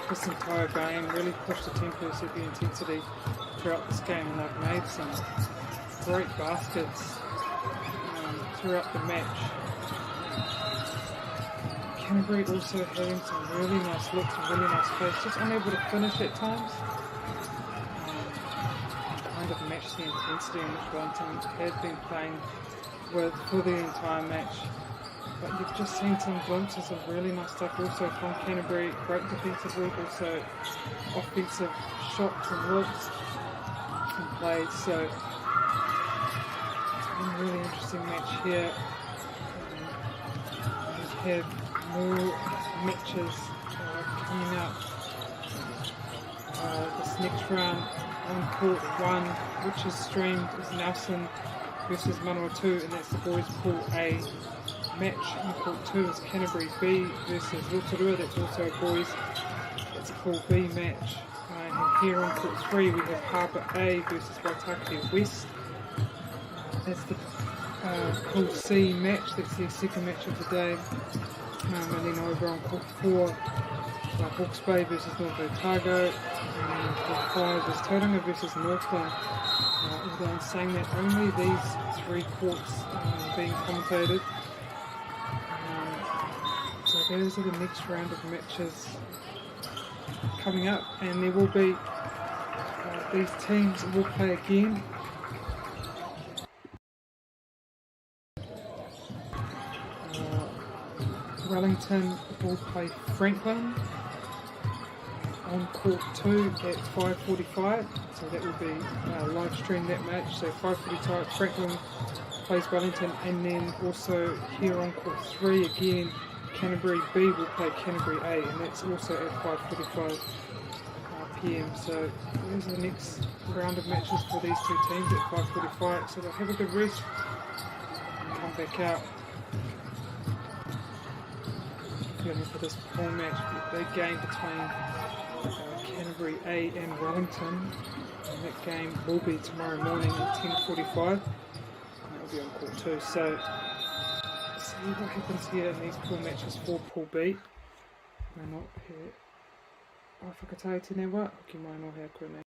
this entire game, really pushed the tempo, set the intensity throughout this game, and they've made some great baskets throughout the match. Canterbury also having some really nice looks and really nice plays, just unable to finish at times. Kind of matched the intensity in which Wellington had been playing with for the entire match. But you've just seen some glimpses of really nice stuff also from Canterbury. Great defensive work, also offensive shots and looks and plays. So it's been a really interesting match here. We have more matches coming up this next round on Court 1, which is streamed, is Nelson versus Manawatu, and that's the boys' Pool A match. In Pool 2 is Canterbury B versus Rotorua, that's also a boys, it's a Pool B match. And here on Pool 3 we have Harbour A versus Waitaki West. That's the Pool C match, that's the second match of the day. And then over on Pool 4, Hawke's Bay versus North Otago, and Pool 5 is Tauranga versus Northland. Although I'm saying that only these 3 courts are being commentated. So those are the next round of matches coming up, and there will be these teams will play again. Wellington will play Franklin on court 2 at 5:45, so that will be live stream that match. So 5:45 Franklin plays Wellington, and then also here on court 3 again Canterbury B will play Canterbury A, and that's also at 5:45 PM. So those are the next round of matches for these 2 teams at 5:45. So they'll have a good rest and come back out for this pool match, the big game between Canterbury A and Wellington, and that game will be tomorrow morning at 10:45, and that will be on court 2. So see what happens here in these pool matches for Pool B. Mai no he whakatae tēnei wā, ki mai no hea koe nei.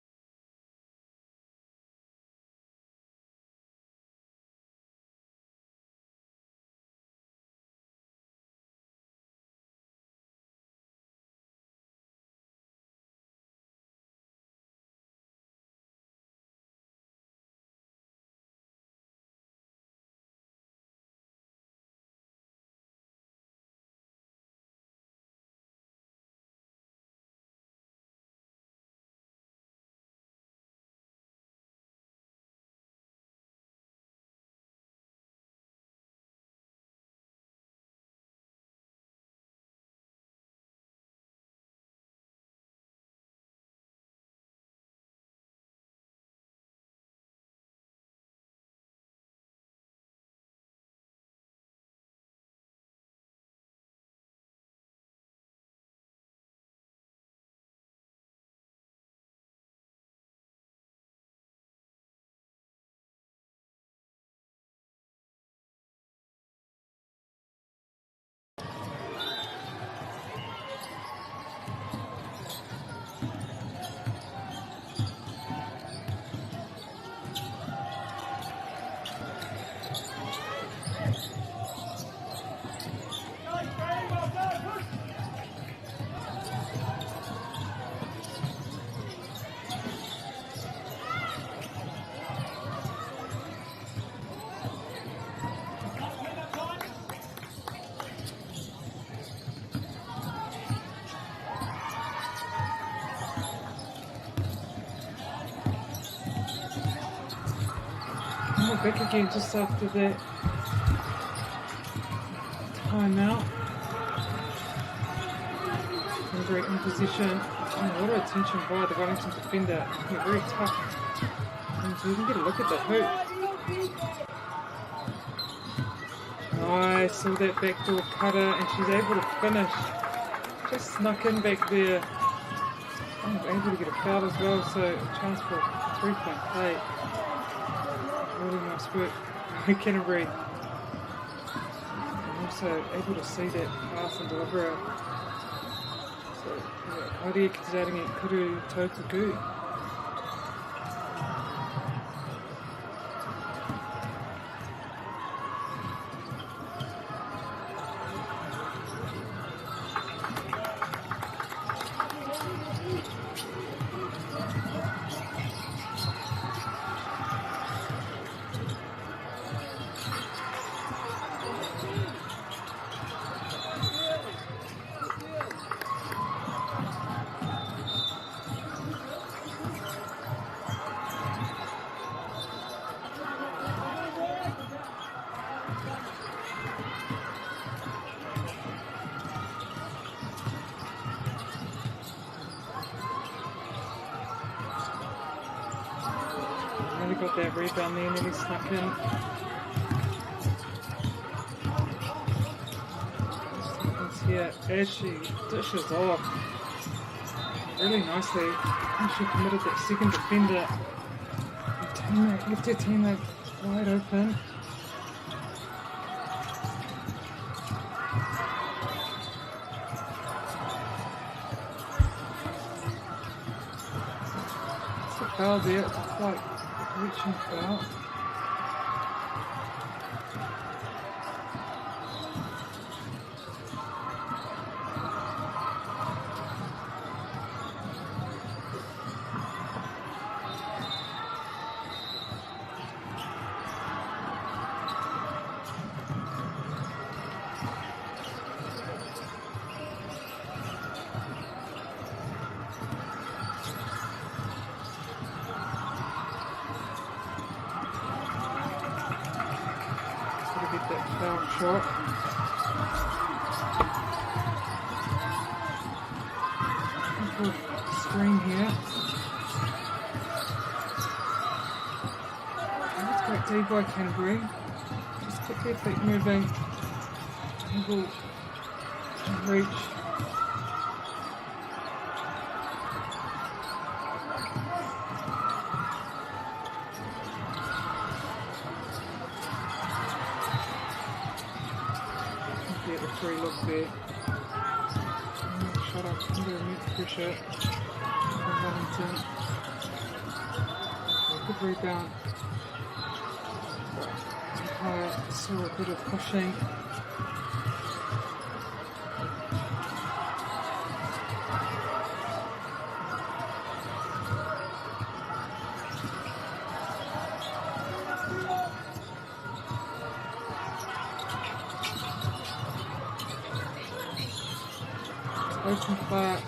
Back again just after that timeout. Very in position. A lot of attention by the Wellington defender. Yeah, very tough. And so you can get a look at the hoop. Nice, saw that backdoor cutter, and she's able to finish. Just snuck in back there. Able to get a foul as well, so a chance for a 3-point play. Really nice work by Canterbury. And also able to see that pass and deliver it. So, yeah, Kauri Kitarangi Kuru Tokugu. Got that rebound there, nearly snuck in. Here as she dishes off really nicely. And she committed that second defender. Left her teammate wide open. It's a foul there. It's like reaching foul. Shot. Screen here. That's great D by Canterbury. Just keep their feet moving. Angle and reach. Free look there. Shut up under mid pressure from Wellington. Good rebound. Empire saw a bit of pushing. Open flat.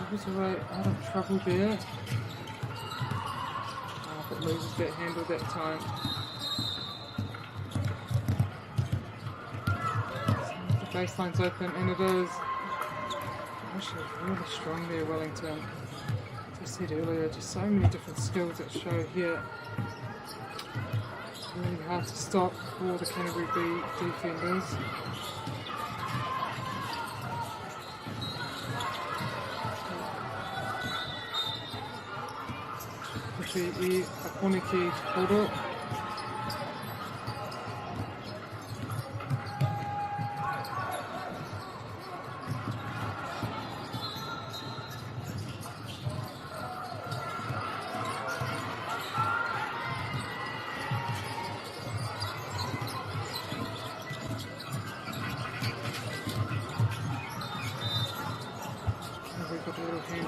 Was away out of trouble there. But loses that handle that time. The baseline's open, and it is. Actually, really strong there, Wellington. As I said earlier, just so many different skills that show here. Really hard to stop for the Canterbury B defenders. Kushi I Aponiki Toro.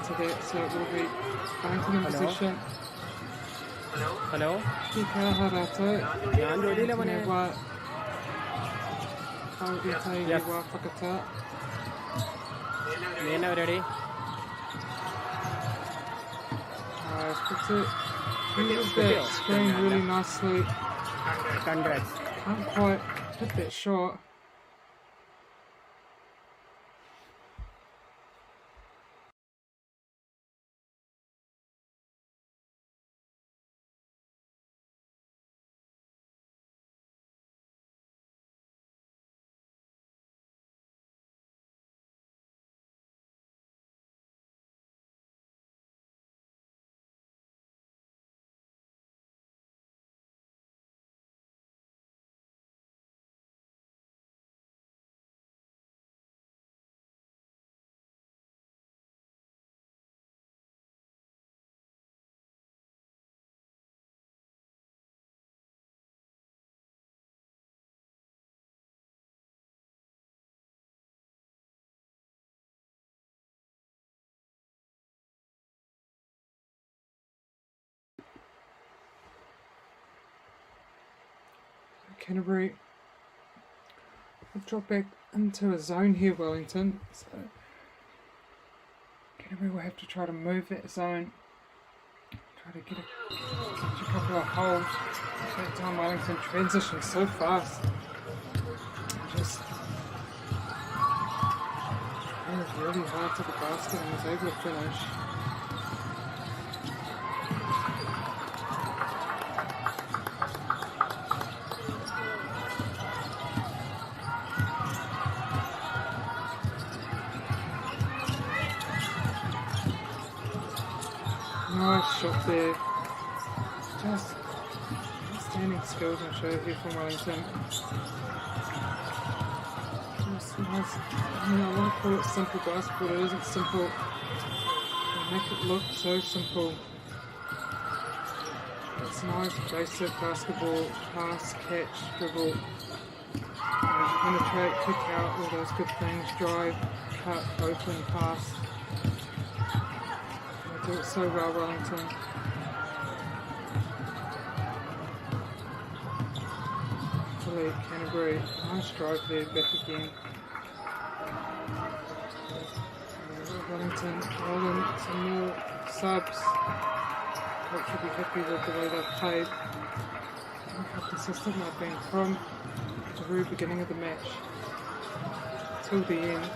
To that, so it will be Banking in position. Hello. Kika Harato. Newa Kaudita Newa Fakata. Nena ready? Puts it into that screen really nicely. Congrats. Can't quite hit that shot. Canterbury have dropped back into a zone here, Wellington. So Canterbury will have to try to move that zone, try to get a couple of holes. At that time, Wellington transitions so fast. Just tried really hard to the basket and was able to finish. Nice shot there. Just outstanding skills and show here from Wellington. Just I want to call it simple basketball. It isn't simple. They make it look so simple. It's nice, basic basketball, pass, catch, dribble, penetrate, kick out, all those good things, drive, cut, open, pass. They do it so well, Wellington. Canterbury, nice drive there, back again. Wellington, rolling some more subs. Coach will be happy with the way they've played. Look how consistent they've been from the very beginning of the match till the end.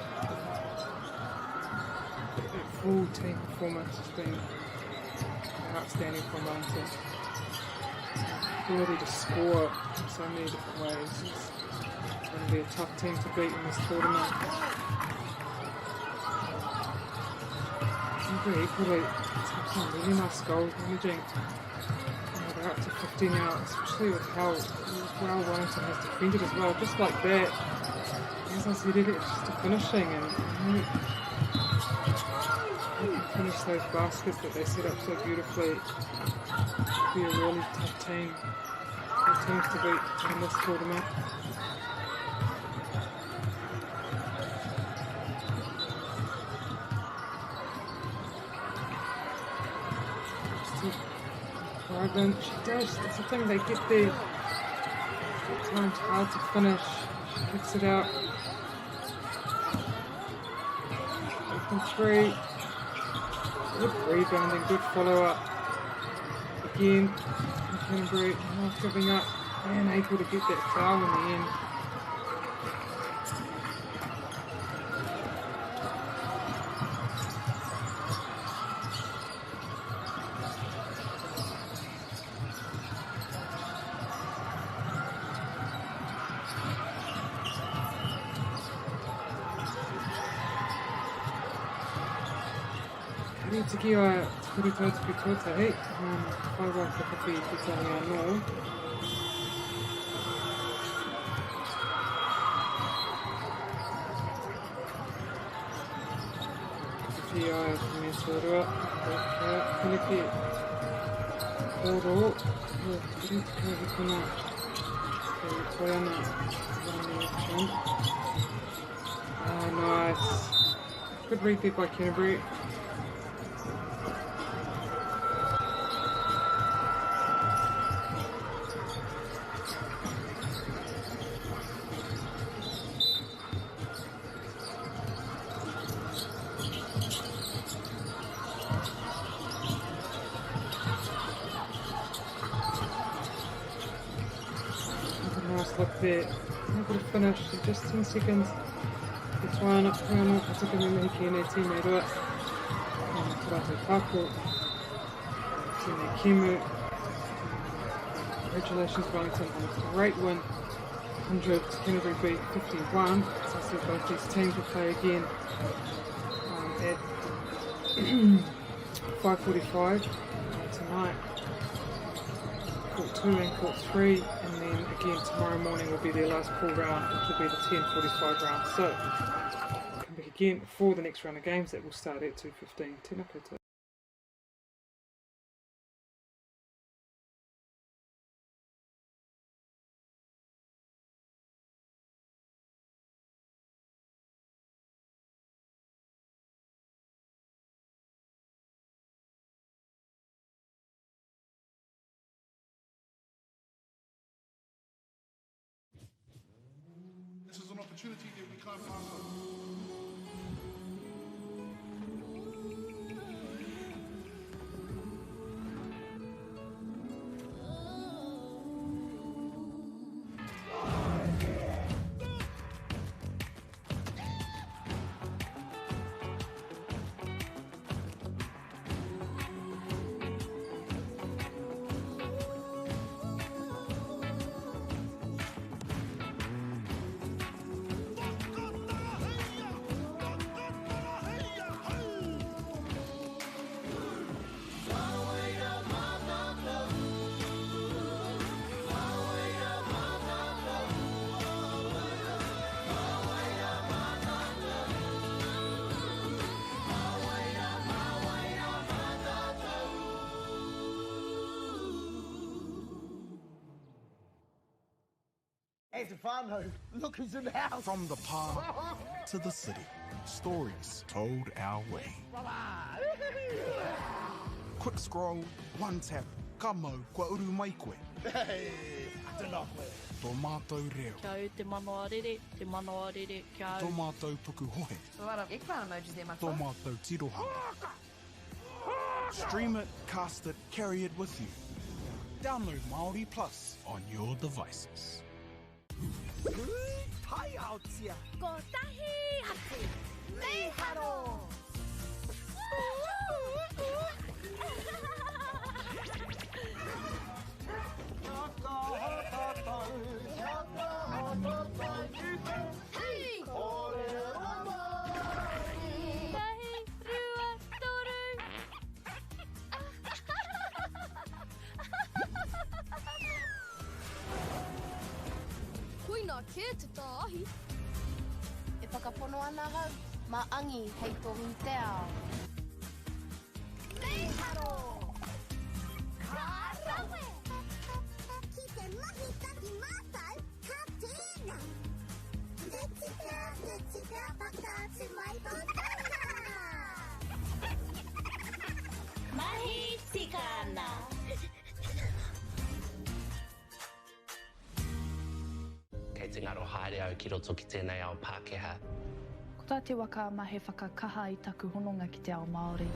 That full team performance has been outstanding from Wellington. Ability to score in so many different ways. It's going to be a tough team to beat in this tournament. Equally, some really nice goals managing. They're up to 50 now, especially with how well Wellington has defended as well. Just like that, as I said, it's just a finishing, and they can finish those baskets that they set up so beautifully. It'll be a really tough team. Teams to beat in this tournament. She does, it's the thing, they get there. At times hard to finish. She kicks it out. Open three. Good rebounding, good follow up. Again. Canterbury not giving up and able to get that foul in the end. Tikiwa Kurito Tukitota, hey, whaiwa whakawhi ki tahi anō. Ki ai me tōrua, Piniki, Kōro, Kurito Hikuna, Toyana, nice. Good read there by Canterbury. Look there, able to finish in just 10 seconds. It's one up, Patika me Kene, Tine Rua, Tarate Paku, Tine Kimu. Congratulations, Wellington, on a great win. 100 to Canterbury beat 51. As I said, both these teams will play again at 5:45 tonight. Court 2 and Court 3, and then again tomorrow morning will be their last pool round, which will be the 10:45 round. So, come back again for the next round of games that will start at 2:15. Tēnā koutou. This is an opportunity that we can't pass up. Hey, Stefano, look who's in the house. From the park to the city, stories told our way. Quick scroll, one tap. Ka mau, kua uru mai koe. Hey, tēnā koe. Tō mātou reo. Kia au te manoa rere, te manoa rere, kia au. Tō mātou puku hohe. A lot of eggplant emojis there, my Tō friend. mātou tirohanga. Stream it, cast it, carry it with you. Download Māori Plus on your devices. Hai aotia. Ko tahi atu. Nei haro. Hei! Tahi, rua, toru. Koina ke te tāhi. E whakapono ana hau, ma angi hei tohu te ao. Nei haro! Ka rawe! Ki te mahi taki mātou, ka tēnā. Te tika, pakātu mai tōtanga. Mahi tika ana. Kei te ngaro haere au ki roto ki tēnei ao Pākehā. Ko tā te waka ma he whakakaha i taku hononga ki te ao Māori.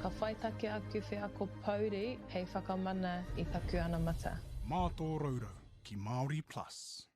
Ka whaitake aku whea ko Pauri hei whakamana i taku ana mata. Mā tō raurau ki Māori Plus.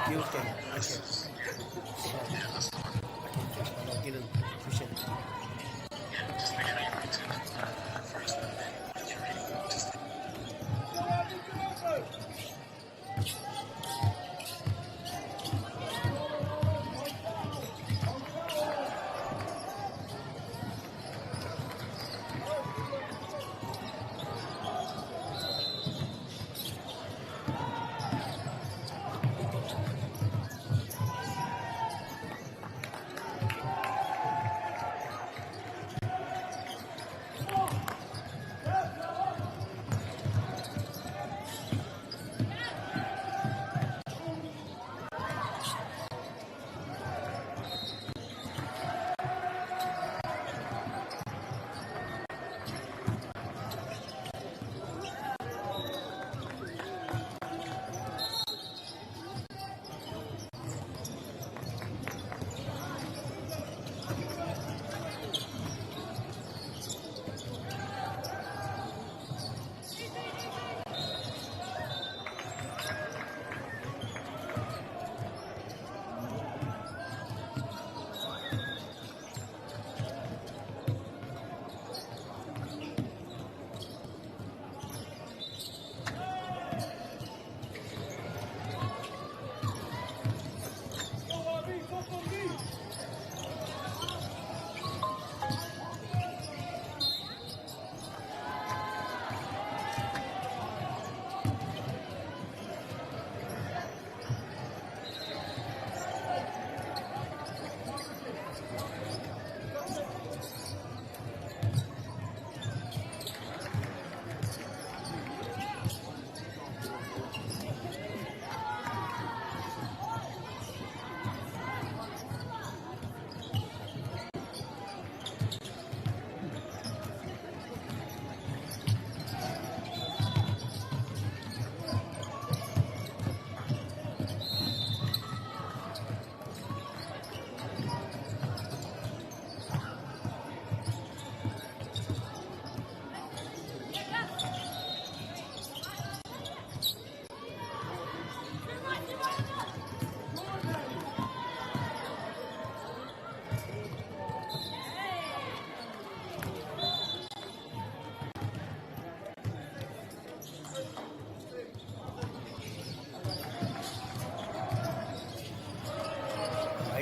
Okay. So, I'll get in. Appreciate it. Just make sure you read it first.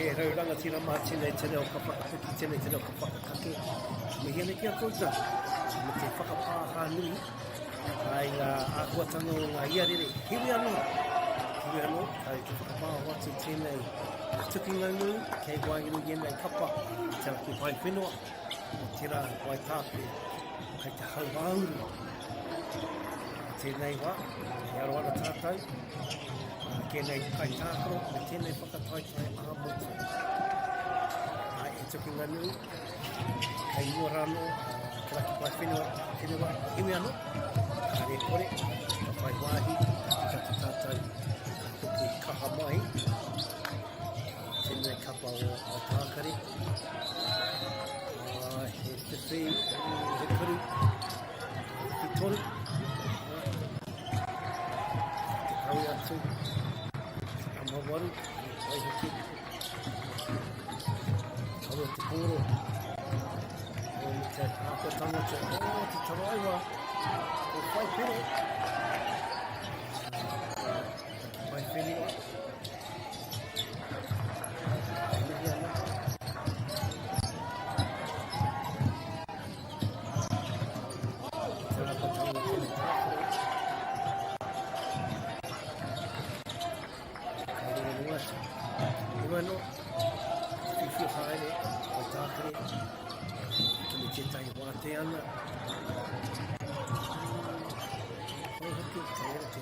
E rauranga tira mā tēnei tere o ka whakatuki, tēnei tere o ka whakakake. Me hiane ki a kouta, me te whakapāha nui, ai ngā ākuatano ngā iarere, hiwi anō, kai te whakapāha watu tēnei tuki ngangu, kei wāngiru ienei kapa, te raki pai whenua, o tira wai tāpe, kai te hauāuru. Tēnei wā, e aro ana tātou, kēnei kai tākaro, me tēnei whakataitai āmotu. Ai, e tuki nganu, kei Morano, te raki pai whenua, iwi anō, kare kore, ka whai wāhi, ka tātou, ki kaha mai, tēnei kapa o tākare, he te whi, he kuru, he toru, te kaui atu, Mawaru, ai hoki. Kaua te koro. O te ākotanga te te taraiwa. O whai pere. Whai whenua. Mihi ana. Te ākotanga tēne tākoro. Bueno, whiwhi haere, o tākere, ki me tētai wāte ana. Hoi hoki, ka ora te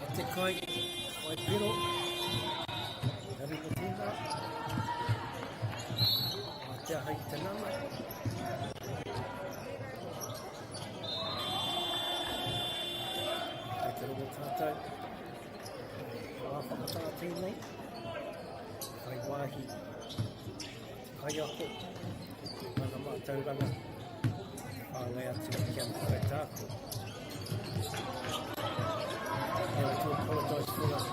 ate kai, wai pero, nari mo tēnā, wātea hai te nama. Kei te rongo tātou, wā whakatanga tēnei. Kai wāhi, kai ako, mana mātauranga, whāngai atu ki ana whare tāko. like to apologize for that.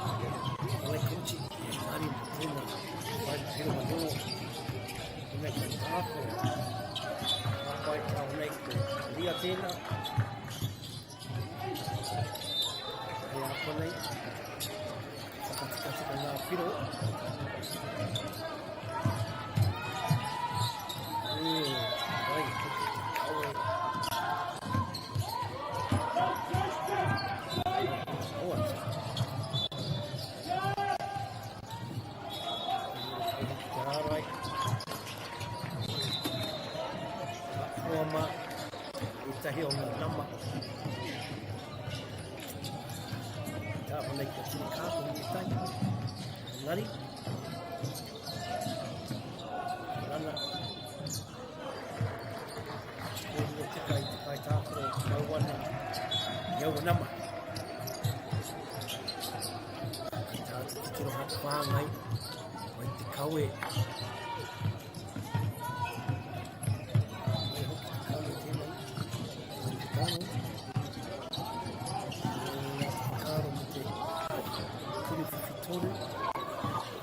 I like coaching. I need to do that. I feel my door. I make it happen. I'll make the Ria Tina. I apologize. Whakatikati ka ngā piro. Ai, kawe. Alright. Roma. Itahi o ngā nama. Tāpanei ka tini kāpuni te tai. Ngari. Rana. Kōrua te kai tāpuro. Kauana. Iau nama. Tātu te tiro hata whāngai. Mai te kawe. Mai hoki te kawe tēnei. Mai te kawe. Ngā te whakaro me te kuri whiwhitoru.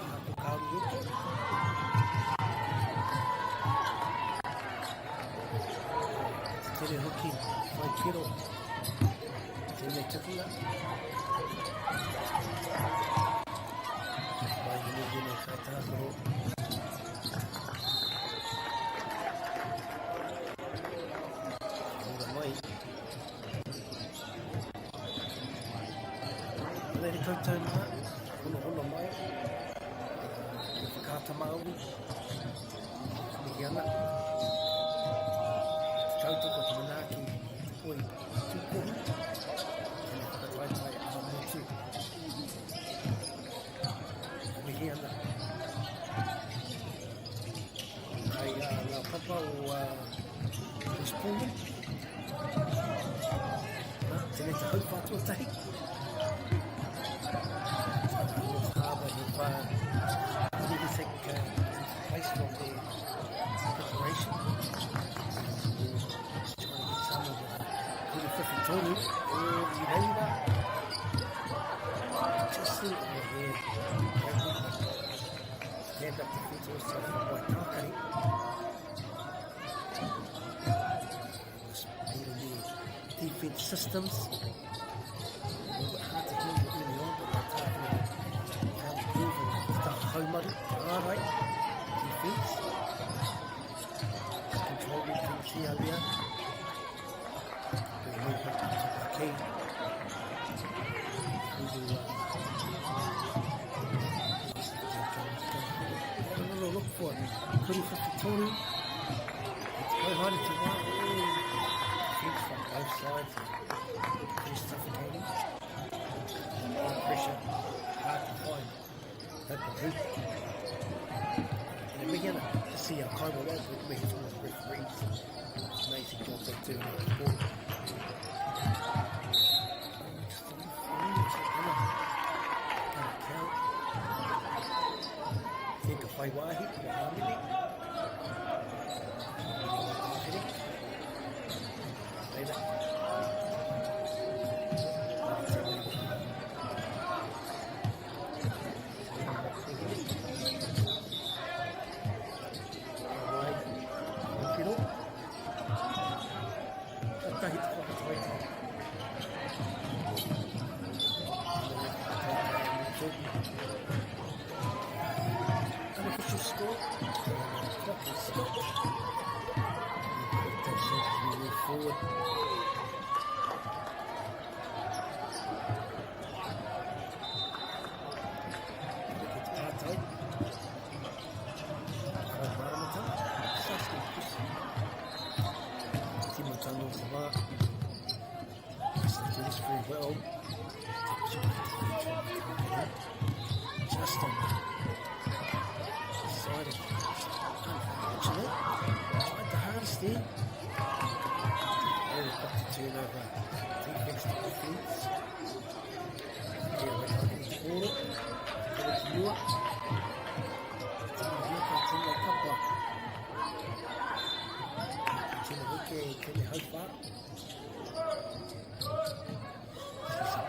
Ngā kawe eke. Te tere hoki. Whai kiro. Tēnei tukinga. Mai hine kai tākoro. Ora mai. Nei te koutou mā. Hono mai. Whakata Māori. Mihi ana. Te koutou te manaaki. Te koi tūkohu. Tēnei whakataitai aha motu. Mihi ana. Ai ngā papa o Chris Pullman. Tēnei te haupā tuatahi. Harbour have really take place from the preparation. Just trying to get some of the good effective total. Ireira. Just see over here. Stand up defense also from Waitakere. Speed of the defense systems. A little bit hard to handle early on, but Waitakere found the groove and start haumaru. Alright. Defense. Controlling things here, Lea. We move up to the key. We will have a little look for it. Kuri Whakitoru. It's quite hard to run. Defense from both sides. Pretty suffocating. Pressure. Hard to find. At the hoop. And then we're going to see how Kaiwa was with me as well as referees. Amazing job they're doing on the board. Think of Waiwahi, Mohamedi. Later. Unofficial score. Clock is stopped. We move forward. It's apartheid. Maramata. Saskia Kusi. Timatano Sama. They do this very well. Just on the side of unfortunate. Tried the hardest there. Very got to turn over. Defense to defense. Here we're going to score it. Get it to Lua. Tina Kapa. Tina Wike, Kenny Hofa.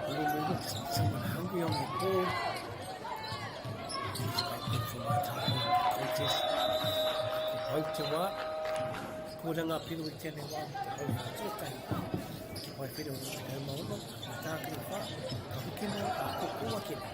Little movement. Hau te wā, kōra ngā piro I tēnei wā, te hau wā tuatahi. Ki pai whiro o te kau maono, ma tākiri wha, ka hukino a kokoa kene.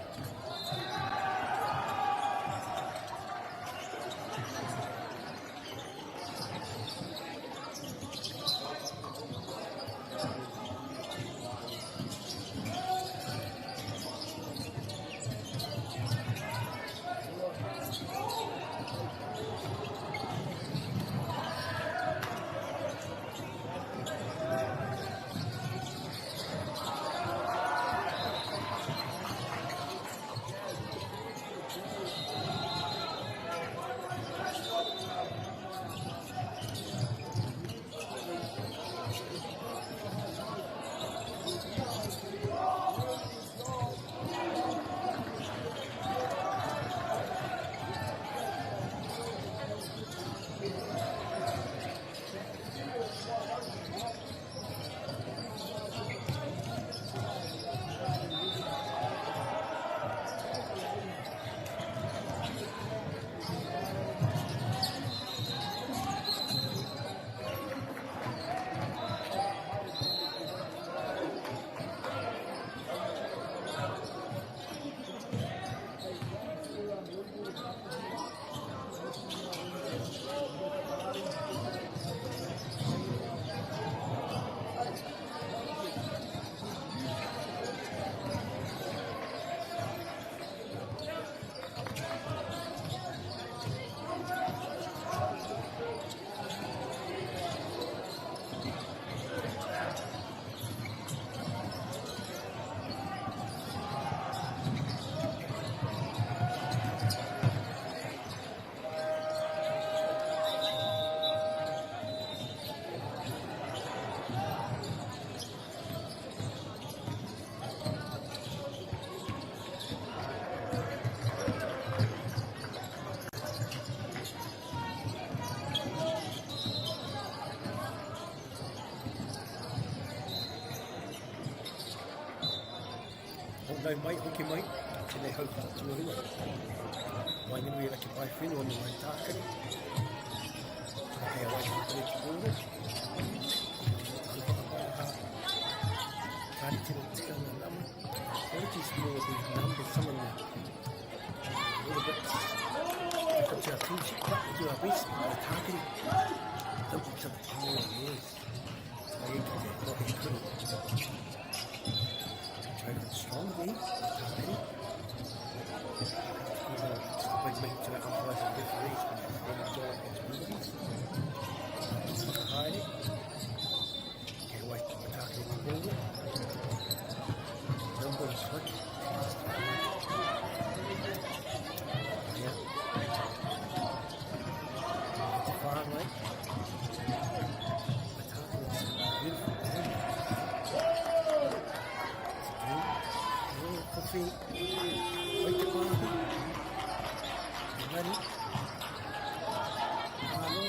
Nau mai, hoki mai, tēnei hau tuarua. Mai ninu I raki pai whenua no mai tākari. Hei awai ki kore ki kōro. Hau whakapaha. Kāri tino tika ngā nama. Apologies for the number some of them. A little bit. Come to our team sheet, but we do our best. Mai tākari. Don't put something more, yes. Mai eka te kore ki kore. Strong game, okay. But make sure I'm going to differentiate hide it. Get away from the target over. Number 20. Yeah. At the far right. The target is beautiful. Coffee, wait the bar, ready? Hello,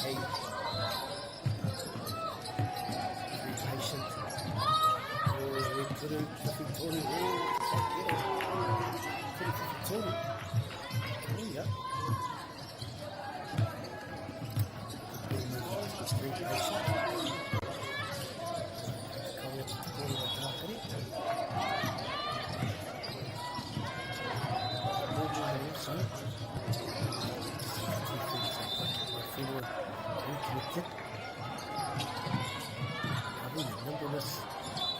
Hey. Patient. Oh, Tony. Tony. Oh, yeah. Very patient. Coming up to Tony Watanabe. Moving on inside. Feeling reconnected. Numberless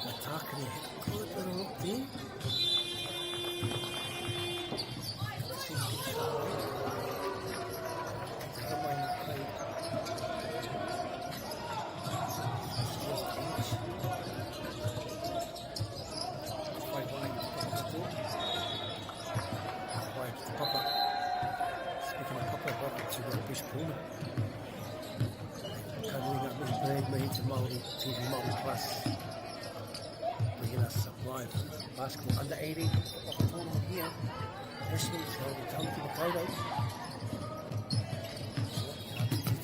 attacking good little team. Speaking of Papa, welcome to the Bush Puma. Covering up with Bird Made to Māori TV Māori Plus. Hina Supply Basketball Under 18 tournament here. Ashman's held in Tamaki Makaurau.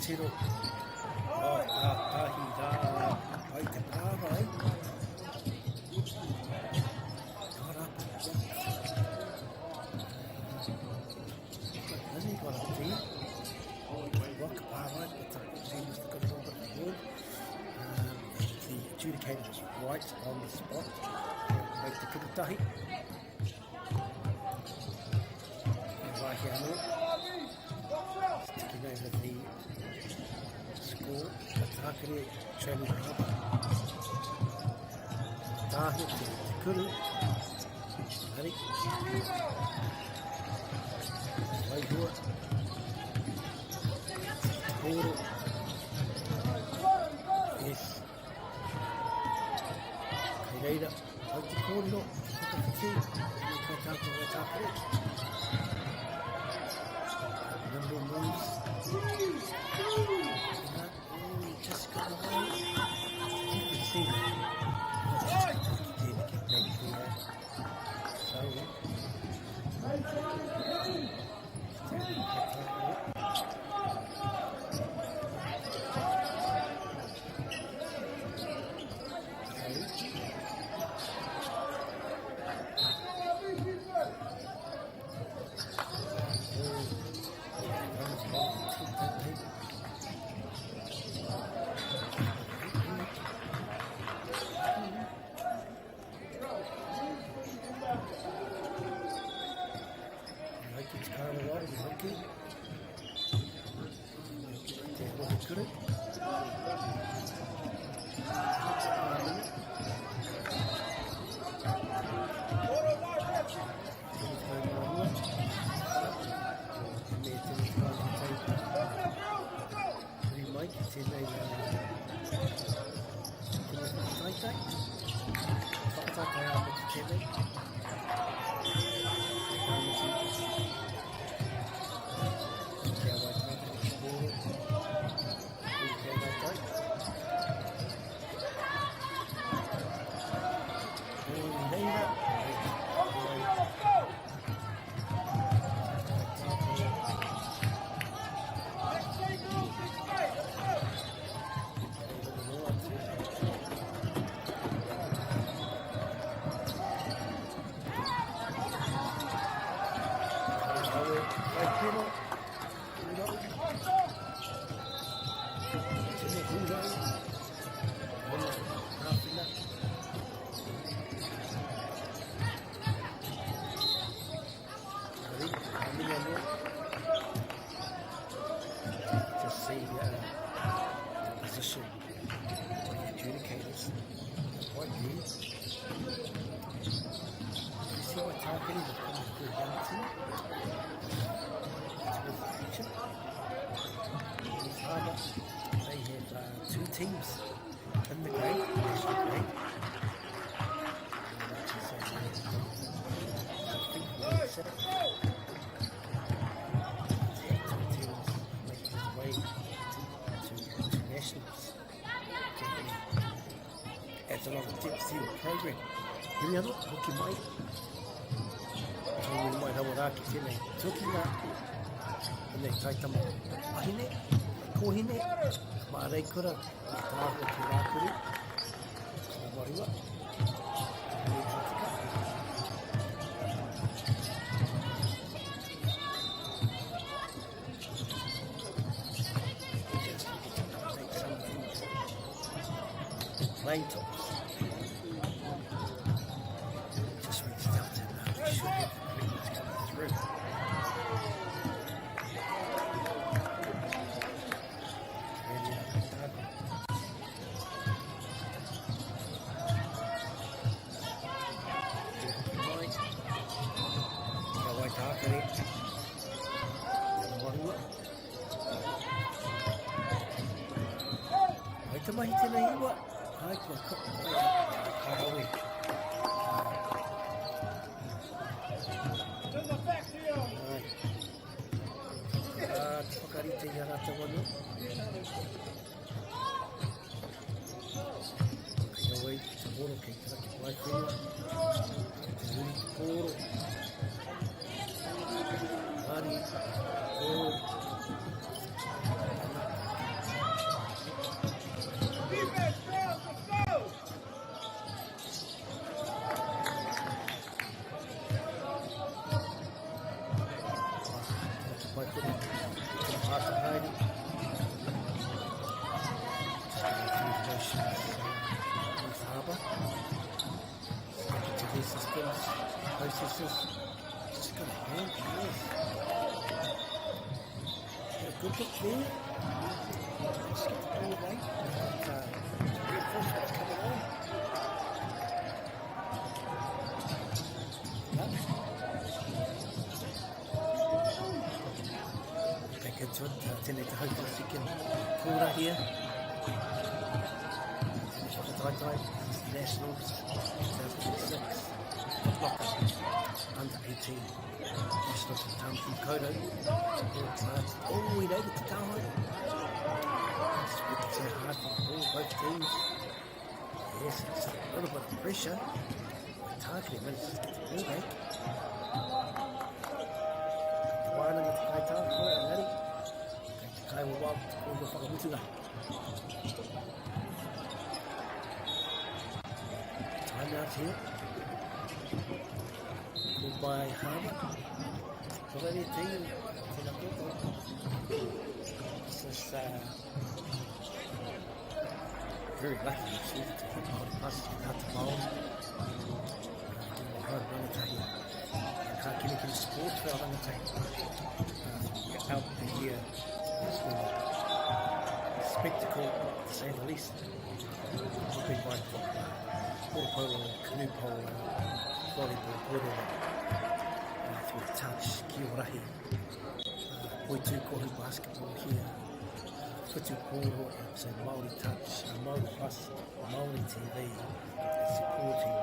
Tiro. Oh, tahi rā. Ai te pārai. Hasn't he got a team? Rock pārai, but the team was the good one, but the board. The adjudicator was right on the spot. Make the kiputahi. And right here, sticking over the score. Takere trailing rubber. Tahi te kuru. Hari. Waihua. Koro. Yes. Kareira. Hau te kōrero. Whakawhiti. Kai tātou e tāpere. Number of moves. Just got away. You can see that. Teams in the grade, national grade. I think one set up. Two teams making its way to nationals. Adds a lot of depth to the program. Here we are, Hoki Mai. Tōngi mai rawara ki tēnei tukinga. Tēnei kaitama ahine, kohine, mārei kura. Tāhu ki rākuri, ka wariwa, me katika. Just to update some things. Plain tops. Just reached out and we should have agreements coming through. Mahi tēnei iwa, hai kua karawe. Te whakarite i a rata wanu. Kia wei, te horo kei taraki pai whenua. IT systems, processes. Just got a hand, yes. Got a good look there. Let's get the ball away. Reinforcements coming on. Back into it. Tēnei te hopefully if you can kōra here. Whakataitai, Nationals, 2006. Whaka, under 18. Nationals in town from Kodo. Oh, we made it to Tahoe. It's worked so hard for both teams. Yes, it's a little bit of pressure. Targeting managed to get the ball back. Wairangi te kaitau, koe angari. Kei te kai wa wau, te koe wa whakamutunga. Time out here. Called by Harbour. Whakari te iu, tēnā kōtō. This is very lucky actually to hit Māori passes without the ball. Hard rangatahi. Ka kini sport for rangatahi. Out the year has been a spectacle, to say the least. Big bike water polo, canoe polo, volleyball, whatever. Through the touch, kiwarahi. Poitu kohu basketball here. Futu polo, so Māori touch, Māori plus, Māori TV, supporting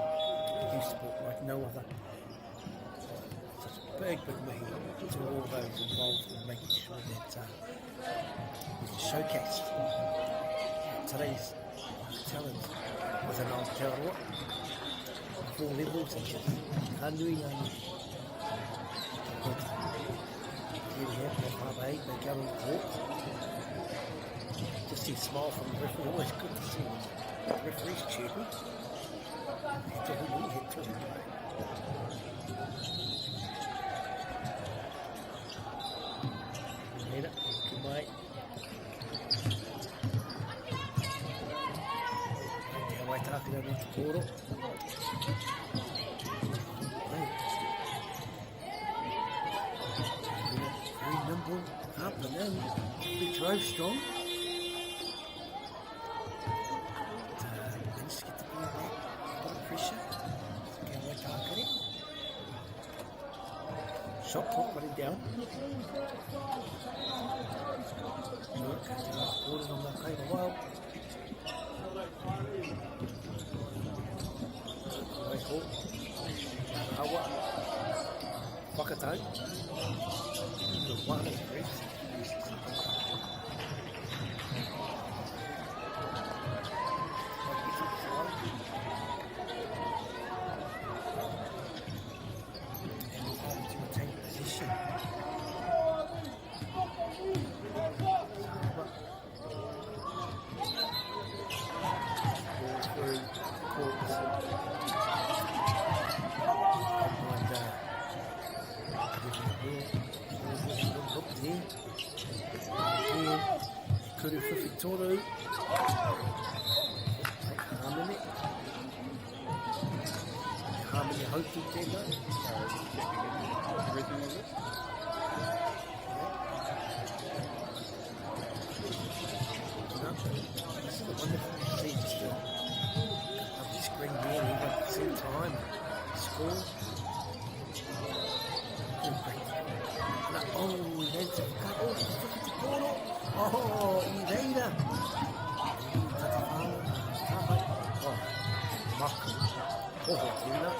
youth sport like no other. Such a big mihi to all those involved in making sure that we can showcase today's talent with an Aotearoa. 4 levels and just Hanui and here we have the 5'8", they go on the court. Just see a smile from the referee, always good to see him. The referee's cheering. He's a good hit to him. Made it, good mate. Te hawai tāwhira no te kōro. Very nimble, up and in. He drove strong. Managed to get the ball back. A lot of pressure. Can't wait to look at it. Shot clock running down. Look, Gordon on that play a while. Nice ball. Awa. Whakatau. The one is great. Kuru Whiwhi Toru. Harmony. Harmony Hautu tēnā. Everything is it? This is a wonderful to see just a lovely screen there and at the same time score. Oh, he went to Karo. Oh, Ireira. Oh, Maka. Oh, Tina.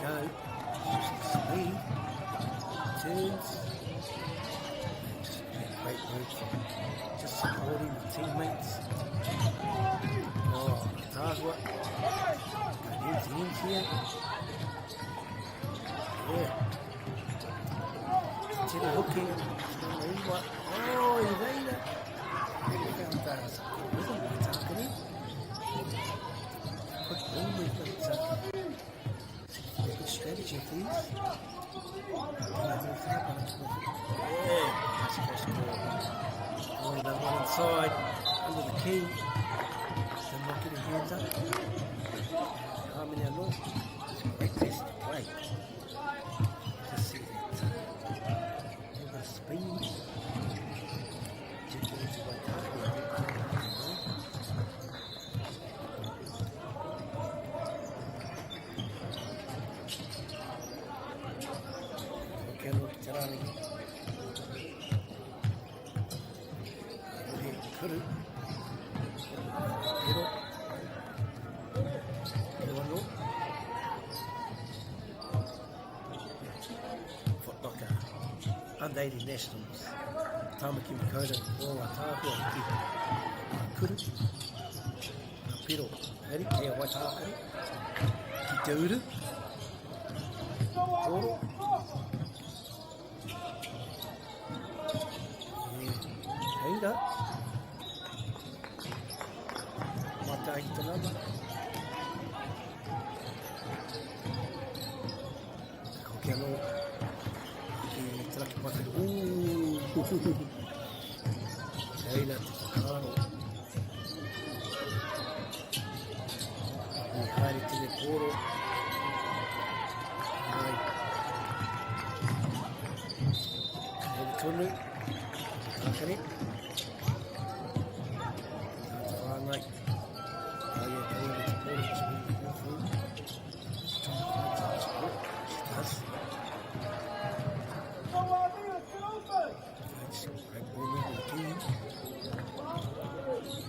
There you go. Speed. Turns. Just a great move from just supporting the teammates. Oh, Tazwa. Got hands here. Yeah. To the hooking. Oh, Ireira. Really found that as a good rhythm by Takani. Quick ball movement. A good strategy, please. Yeah, nice cross ball. Going that one inside. Under the key. Still not getting hands up. Harmony Kararigi. Kuru. Pero. Pero. Footlocker. Under-80 Nationals. Tamaki Makoto. O Ataku. Kuru. Pero. Heri. Kea Waitaka. Ki te uru. Toro. Ainda. Mata i te lama. Ko ke ano. Ki te laki pakari. Eina te whakaro. I haere tine koro. Ai. Eina tonu. Takare. Whangai. Ai e kare te koro. She does. Great ball movement again.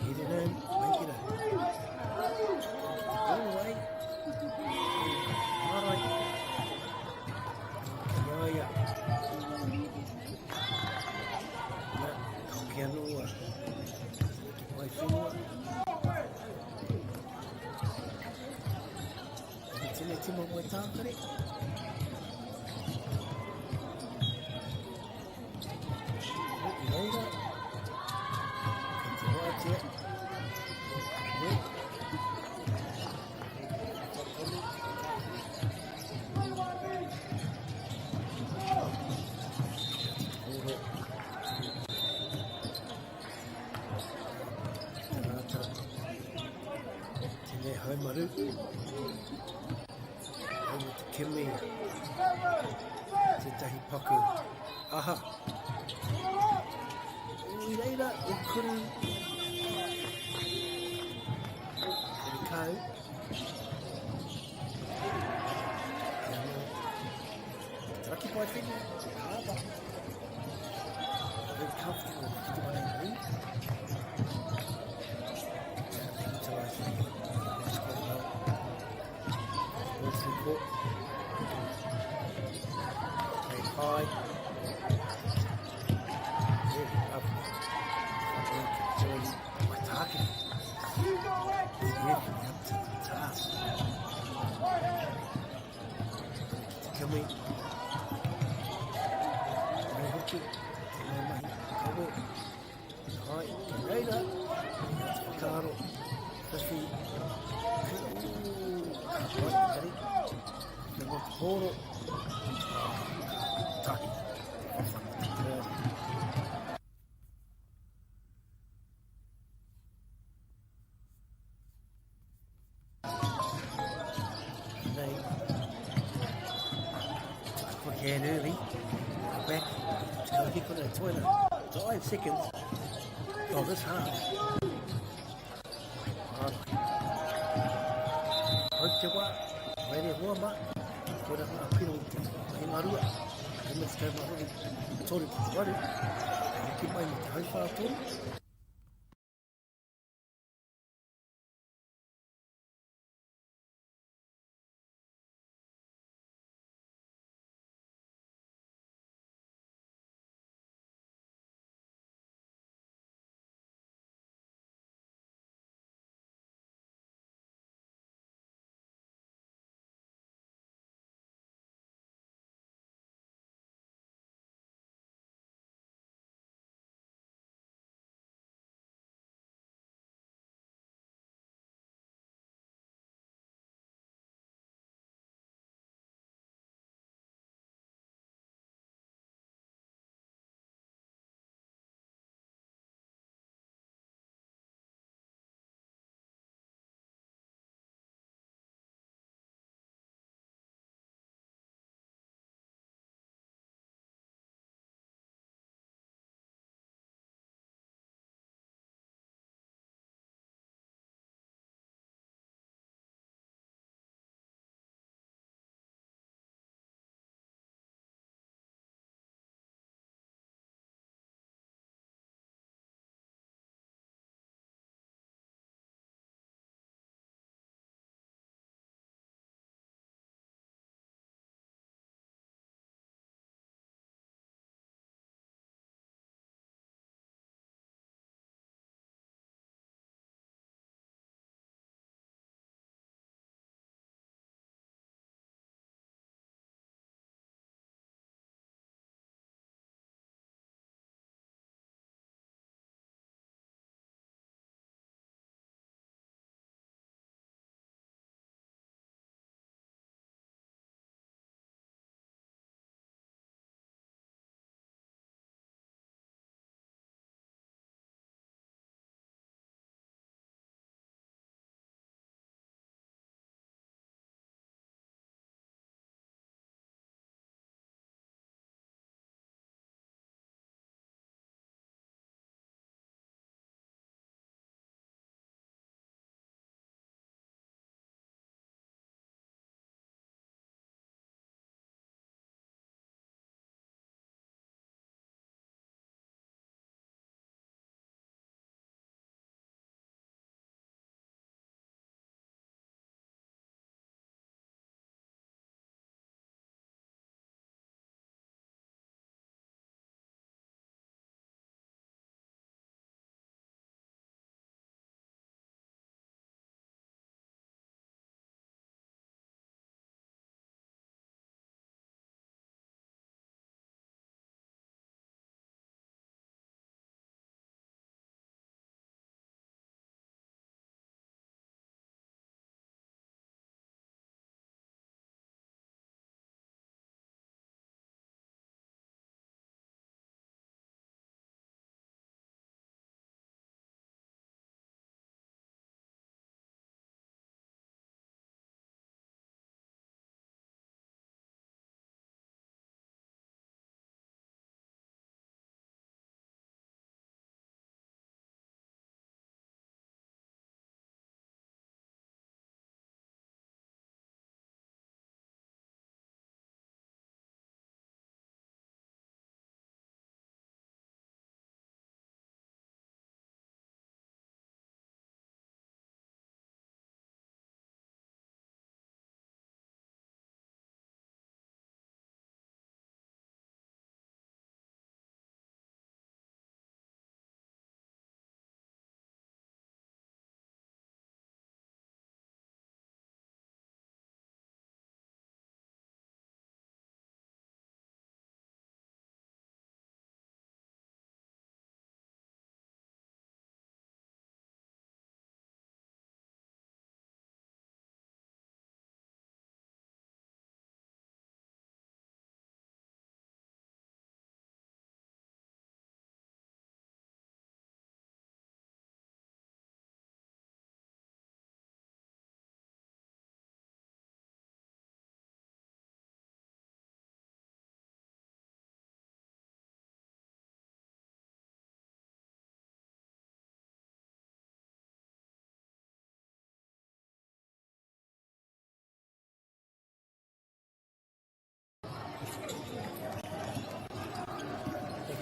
Get it in. Make it in. All the way. All right. Kaya. Kaya no. Vai finua. Tine timo mo tākare. Iraira. Te wātia. Tine haumaru. Haumu te kimi. Te tahi paku. Aha. Iraira, o kuru. Kuri kau. Taraki pai whini. Hāpa. Very comfortable. Ki te mana i. Very high. Very lovely. Enjoy my target. Really up to the task. Come in. Very hooky. Come in. High. Later. That's Wakaro. Tashi. Kari. Namo Toro. Tahi. Again early. Back. Just go kick on the toilet. 5 seconds. Oh, this half. Hope te wā. Waere hoa ma. Kora ma apiro i te. Mai marua. Hema te kai marua. Toru ki te waru. Ki mai me te hauwha toru.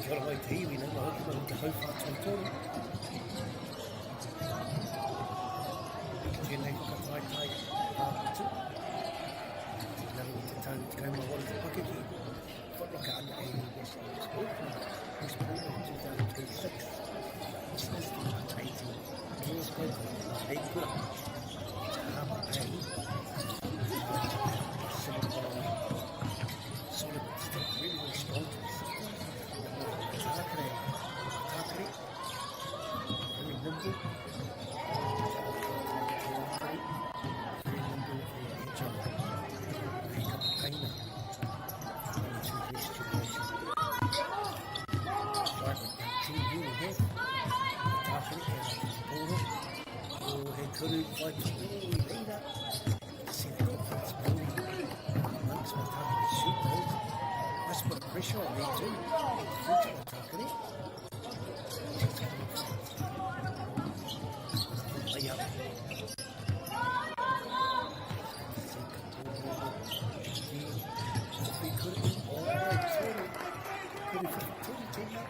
Kia ora mai te iwi, nā, hoki mai te hauwha tōtoro. Ki tēnei whakataitai āpatu. Nā o te tāu te kaima wara te pake ki whatraka ana e West Auckland, West Auckland 2026. Which is the 18 King's Court, Big Kura. Te hama ai. Solid, still really, really strong to the system. Tākare, very nimble. Very nimble, very agile. Very kapakaina. Running through the situation. Vibrant team you will have. Tākare, pōro. O he kuru, whai tōru, leira. See the confidence building. Amongst my Tākare shoot those. Let's put pressure on me too. Future my Tākare. Lay up. If we could be all right, totally. Could we totally take that?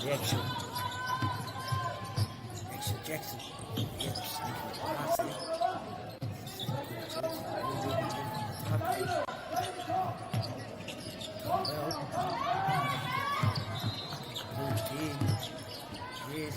Jackson. Jackson. Yes, sneaking past it. Yes.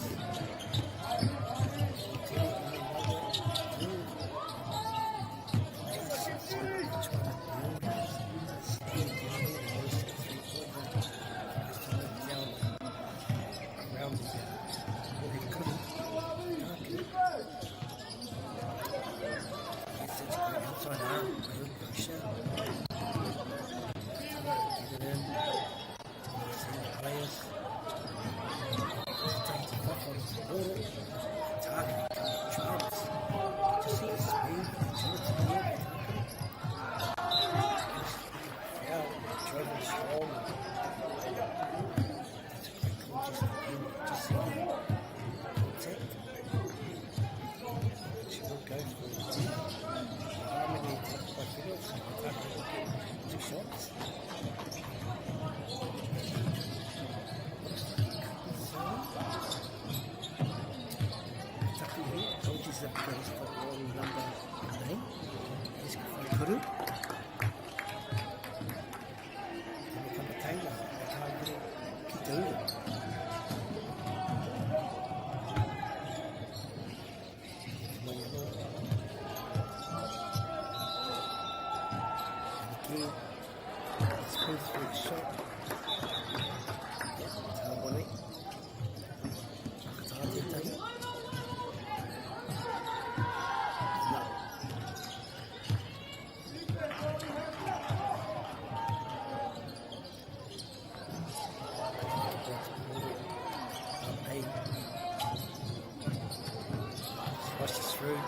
Through.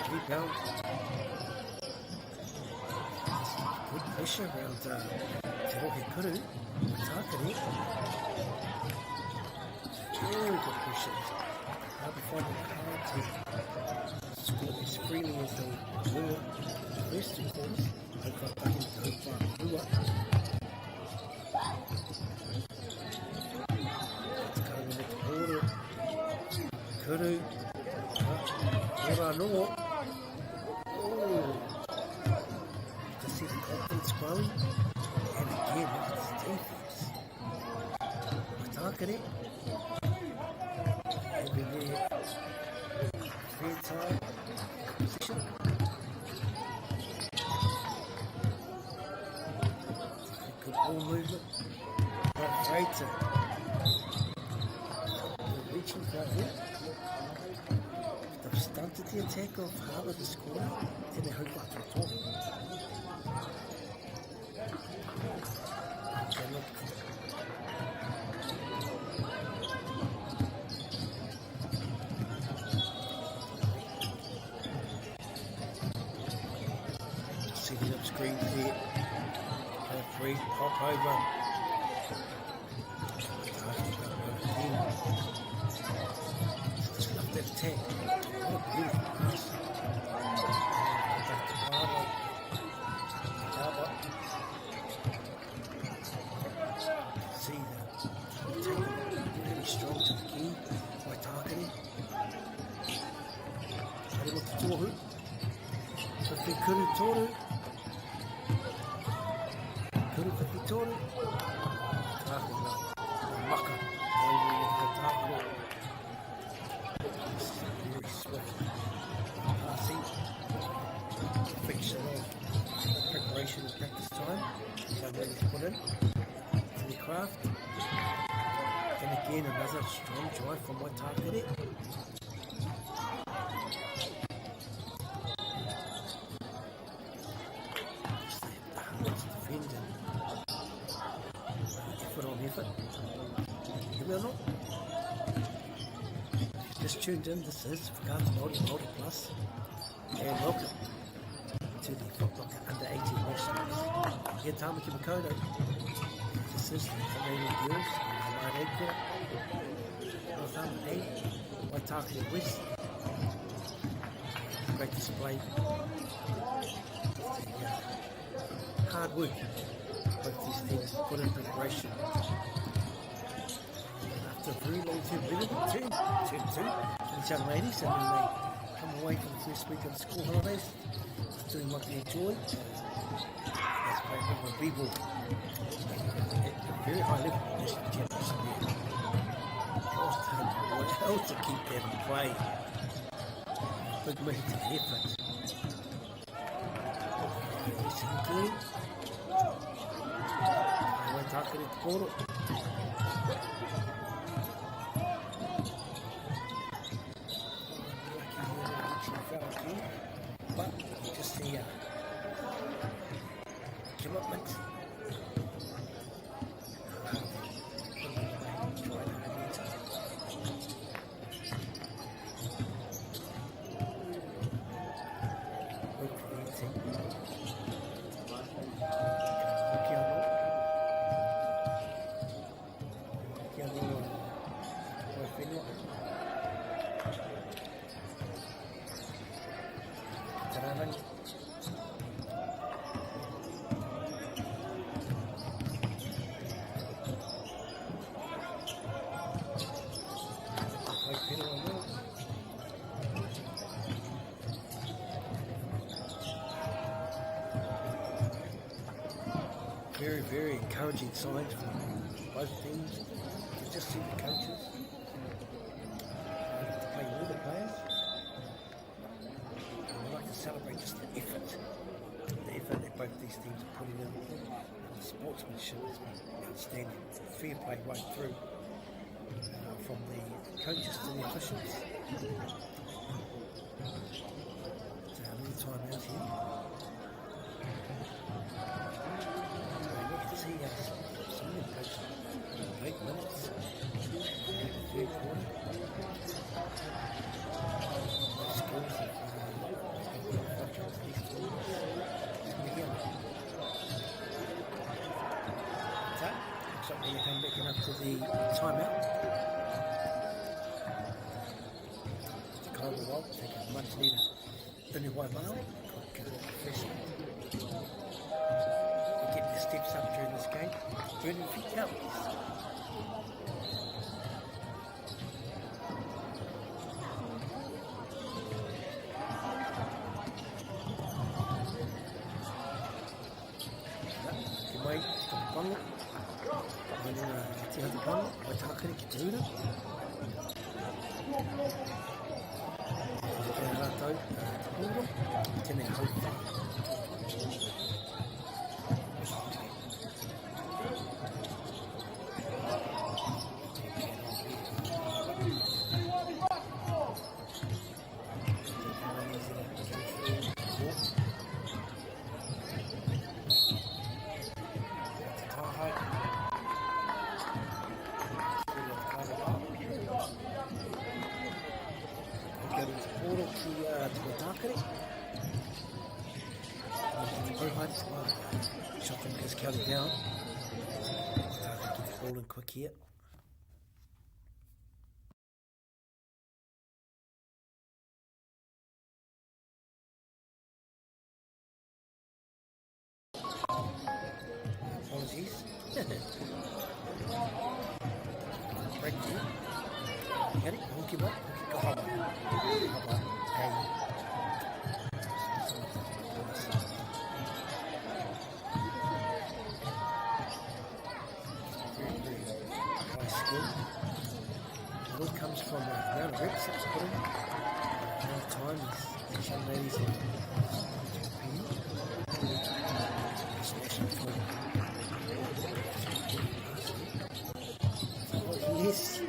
Keep going. Good pressure around Te Rohe Kuru. Tākare. Very good pressure. Hard to find it hard to score as freely as they were in the first two quarters. They got back into the Rua. It's coming with the border. Kuru. Ora noa. Oh. To see the confidence growing. And again, look at his defense. Tākare. their fair time position. Good ball movement. Not afraid to reaching for it. They've stunted the attack of Harbour this quarter, and they hope after a talk. Setting up screens here. Free pop over. Just love that attack. What a beautiful pass. Back to Barber. Barber. See that. Taking it really strong to the key by targeting. Harimo to Tohu. But they couldn't Toru. Kuru Kapitoru. Maka. Very swift. Passing. Perfection of preparation and practice time. So ready to put in. To the craft. And again another strong drive from my target. Just tuned in, this is Whakaata Māori Plus, and welcome to the Footlocker Under 18 Nationals. Here Tamaki Makoto, this is the Canadian Girls, Hawaii Edgar, Northumberland 8, Waitaki West. Great display. The hard work both these teams put in preparation. A very long term, really good turn two, and these young ladies, and when they come away from the first week of the school holidays, doing what they enjoy. That's great number of people at a very high level of national championship here. What else to keep that in play? Big military effort. Second turn. We're talking at the corner. But just the commitment. Very, very encouraging signs from both teams. You just see the coaches to play all the players. And I like to celebrate just the effort that both these teams are putting in. The sportsmanship has been outstanding. Fair play right through from the coaches to the officials. So a little time out here. See some of the coaches 8 minutes in the third quarter. The scores have fluctuated these two. Again. So, looks like they're coming back up to the timeout. The Kaiwa Wild taking much needed Tunu Waimao. Freshman. Get the steps up during this game, burning fatalities. Wait, Pango. Then Te Hatu Pango, Waitakere ki te ura. Shotgun gets counted down. Get the ball in quick here. Apologies. Break here. Get it? Don't give up. Go home. Hey. It comes from around the ribs, that's put in. Another time, these young ladies are yes,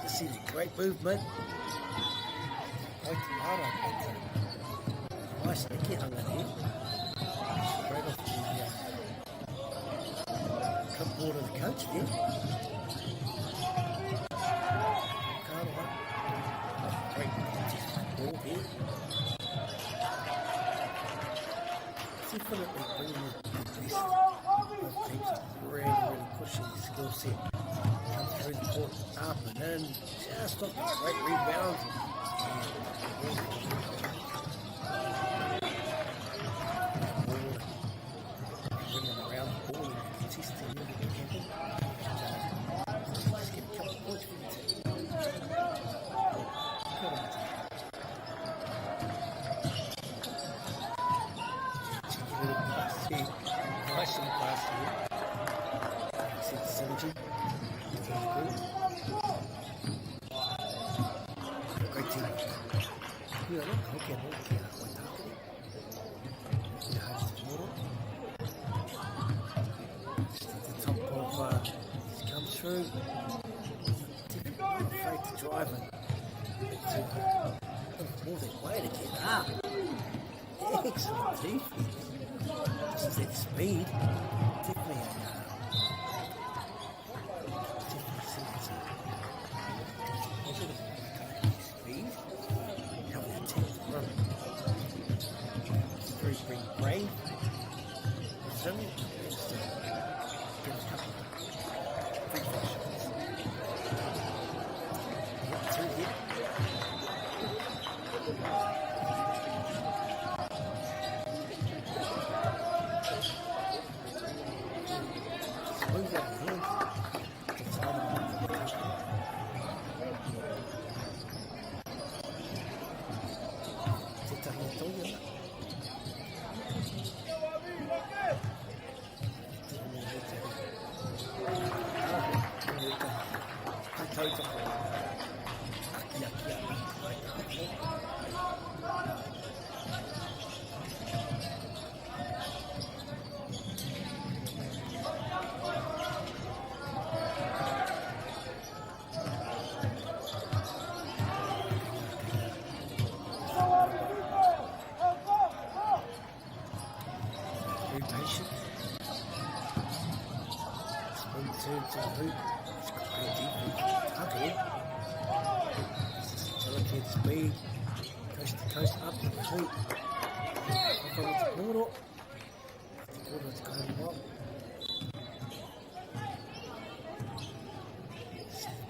this is a great movement. Quite hard, I think. Nice Nicky hung in here. Straight off the clipboard of the coach there. Definitely bringing the best of teams, really pushing the skill set. Come through the court, up and in, just off the great rebound. Bringing around the ball and consisting in the camping. Just get a couple of points for the team. Nice in the class here. See the synergy. Great team. Yeah, look, okay, just at the top of he's come through. Not afraid to drive it. More their way to get up. Excellent defense. This is at speed. Definitely speed. How the attempt to run. It's very brave. Resilient. Give a couple of free shots. Yep, two hit. Speed, coast to coast, up to the feet. Off on the corner. The corner is going well.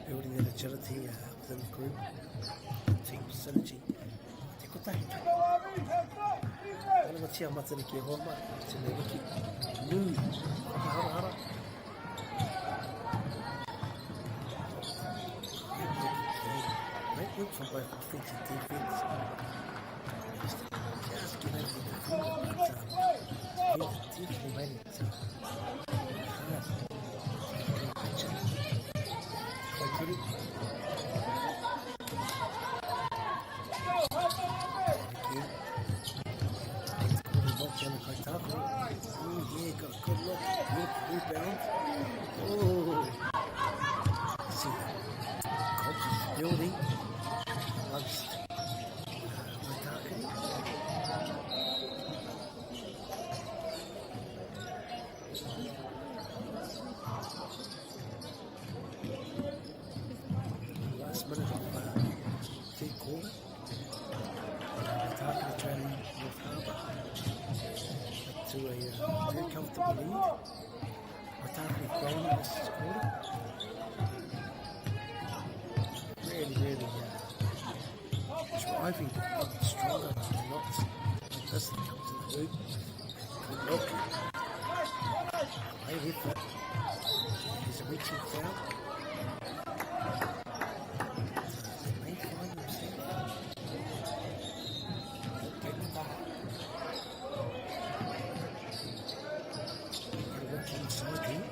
Building that agility within the group. Team synergy. Te kotahi. Ana matia matane ki hoa mai. Te me wiki. Nui. Hara hara. Great work from both offense and defense. Just get over the field, but he's definitely made it hard. Quite pretty. rebound. Oh. Let's see. Cobbs is building. Loves Waitaki. Last minute of third quarter. Waitaki trailing North Harbour to a very comfortable lead. Waitaki grown in this quarter. Really driving to get stronger than not. It doesn't come to the hoop. Good look. Great effort. He's a reaching foul. They may find themselves getting the ball. They're working inside here.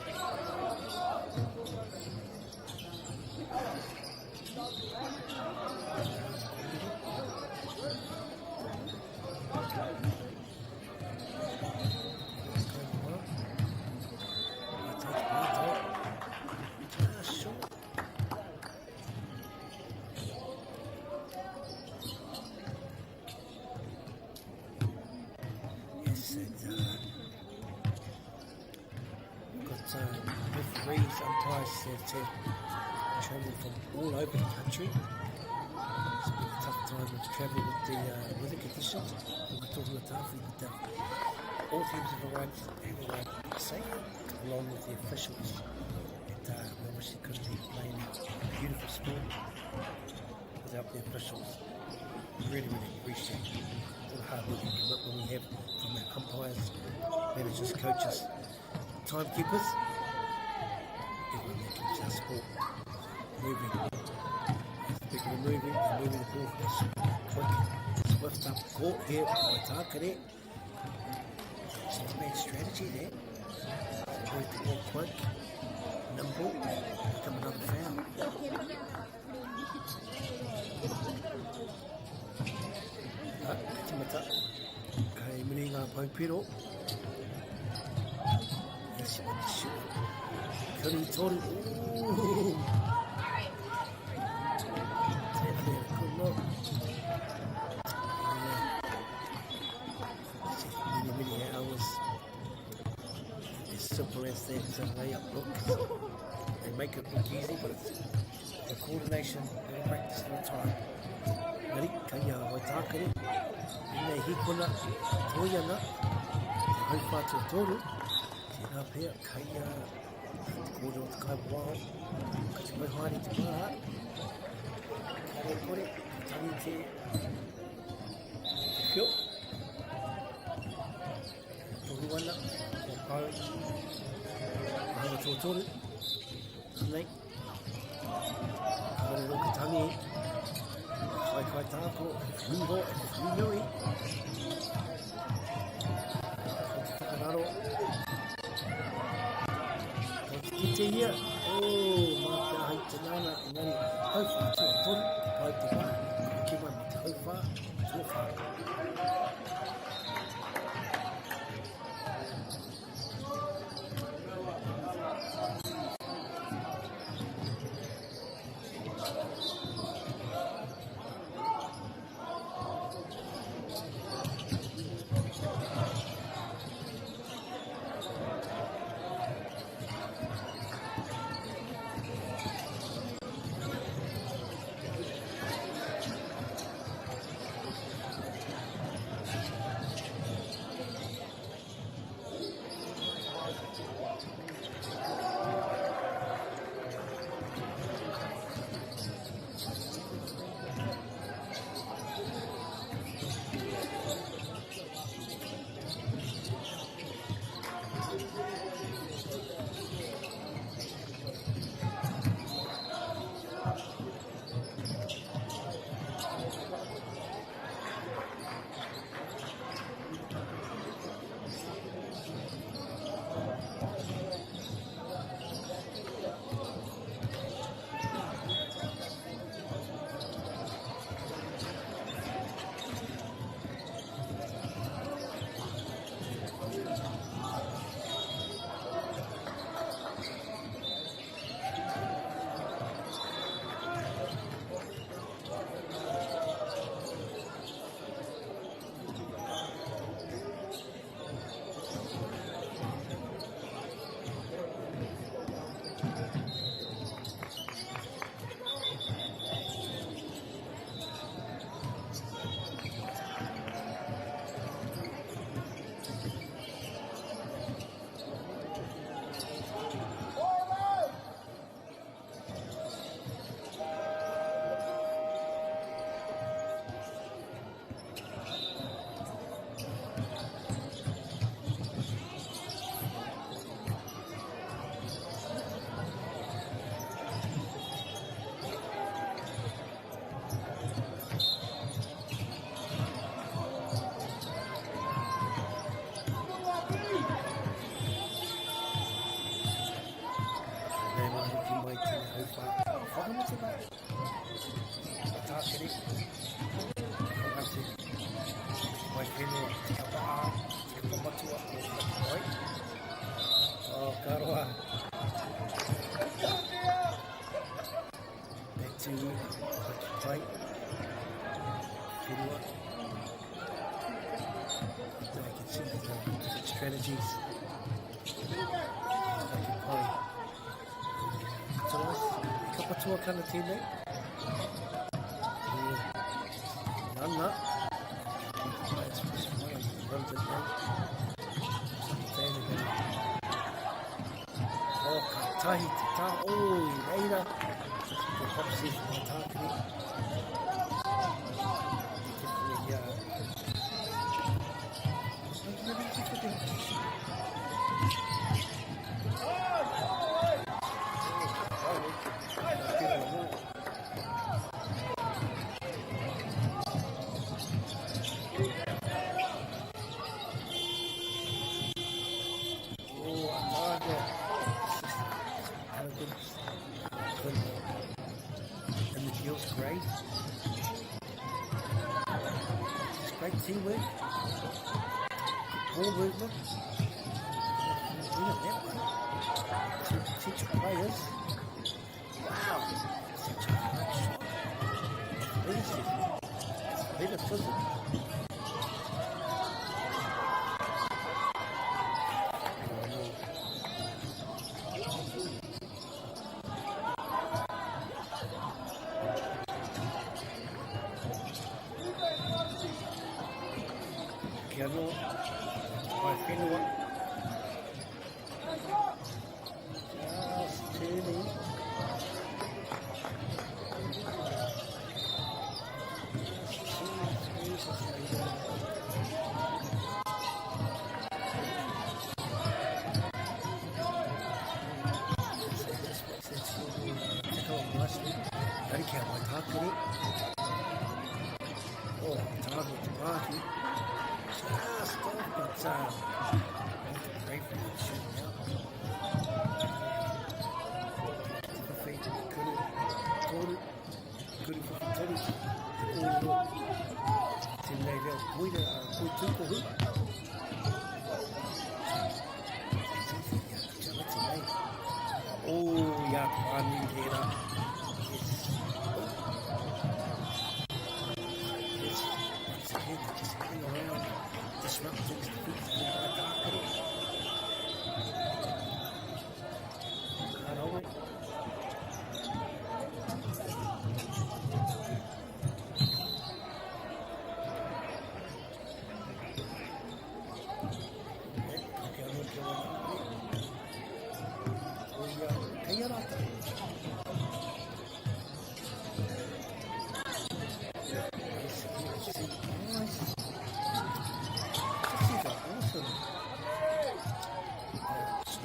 Referees, umpires to travel from all over the country. It's been a tough time to travel with the weather conditions. We're talking about Tafi, but all teams have arrived safe, along with the officials. And we obviously couldn't be playing a beautiful sport without the officials. Really appreciate all the hard work and commitment we have from our umpires, managers, coaches, timekeepers. Everyone that keeps our sport moving. Speaking of moving, they're moving the ball quick, swift up court here by Takare. Some nice strategy there. So move the ball quick, nimble, become another foul. Katimata, kai mini ngā paupiro. Yes, you want to shoot. Kuri Tori. Ooh. Good look. Many hours. As simple as that, it's a layup look. They make it look easy, but it's the coordination, they practice all the time. Nari, kaya Waitakere. Nei hikona, toiana. Te hauwhātua toru. Tēnā pēr, kaya kōrero te kai wao. Ka te mai haere te mā. Kare kore, tangi te whio. Tohu ana, o pau. Hanga tō toru. Nei. Kōrero ka tangi. Kai tāko, whiho, whihoi. Ko te whakararo. Ki te hia, mā pia hai te nana, engari, hauwha tua toru, pau te wā, ki mai me te hauwha, tua wha. Karoa. Back to play. Whenua. I can see the different strategies. I can play. So Kapatua kind of teammate. Nana. Runs it now. Oh, Tahi Tata. Oh, Reina. The hop season on Takini. Great. It's great teamwork. Ball movement. To teach players. Wow. Such a hard shot. Leadership. Leadership. Piano, by Whenua. Just turning. Oh, target to Marky. Just off, but great for that shooting out. Couldn't Tony. Tim Level, Poida, Poituko. Oh, yeah, Kwani Lera. Yes. Once again, just hang around. Disrupting the feet of Can't hold it.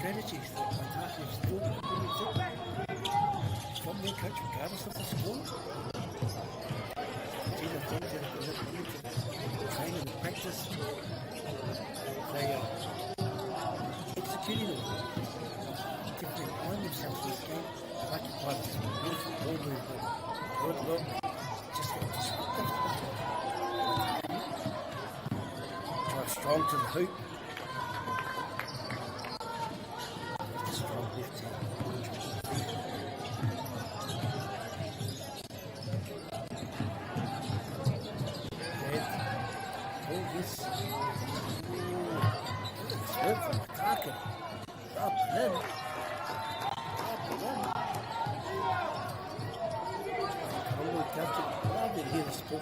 Strategies that Waitaki have still from their coach, regardless of the score. These are things that have been looking into training and practice. They are executing them. Typically find themselves in this game. Like you find this beautiful ball movement, good look, just disruptive. Drive strong to the hoop.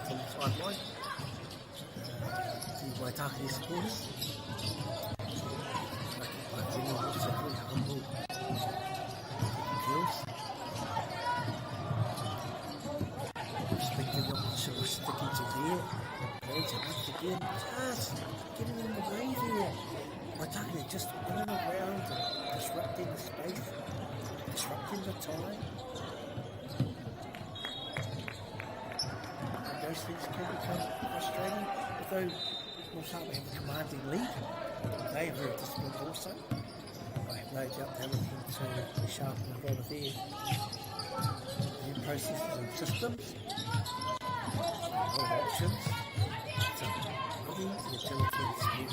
From the sideline, the Waitaki supporters. Humble kills. Respecting the opposition, we're sticking to there. Legs and once again, just getting in the way there. Waitaki just running around and disrupting the space, disrupting the time. Those things can become frustrating, although Mosabe have a commanding lead. They are very disciplined also. I have no doubt they're looking to sharpen a lot of their new processes and systems. A lot of options. So, looking the agility and speed.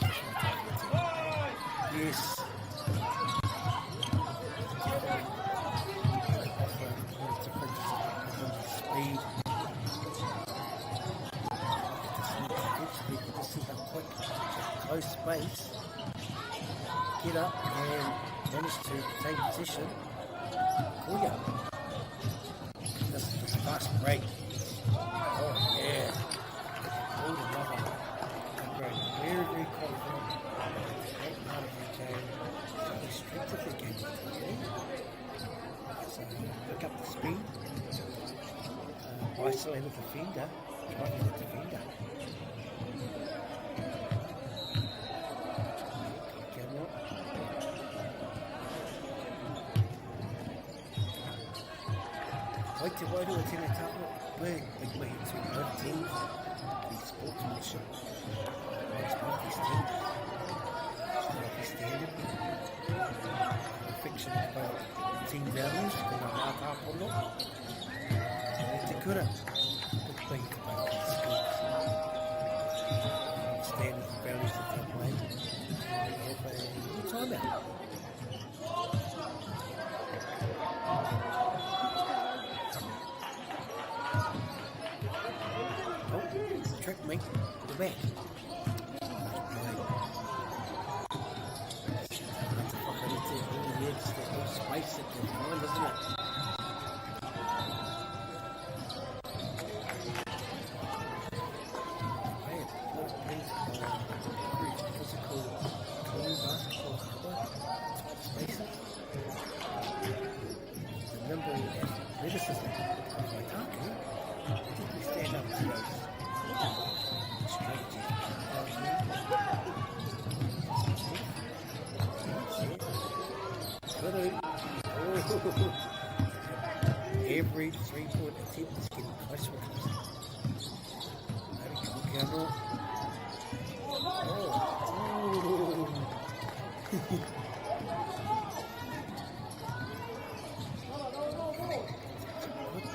Yes. pace, get up and manage to take position. Koya. This fast break. Oh yeah. Oh, another. Very, very confident. Great part of the game. The strength of the game. So pick up the speed. Isolate the defender. Driving the defender. Wait to why do it in a top big way to both teams. The sportsmanship. It's both these teams. It's standard. Fiction about team values. Going to mark up or not. It's a good way about these schools. Standard values that they play. Have a good time out. Trick me, the back. Spice it to find, doesn't it? Physical, clean basketball type spaces. The nimble athleticism of Waitaki didn't stand up to those. Every 3-point attempt is getting closer and closer.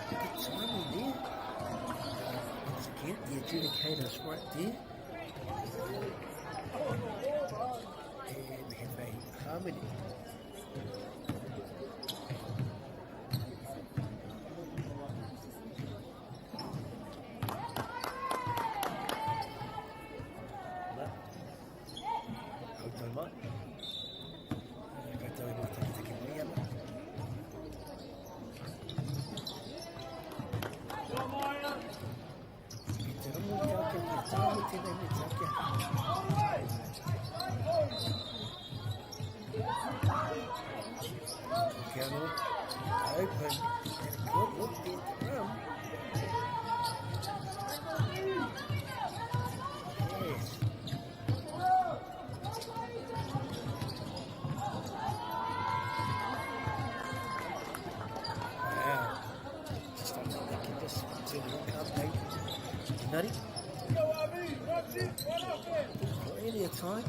Good timing there. Once again, the adjudicator's right there. And we have a harmony. Nutty. Plenty of time.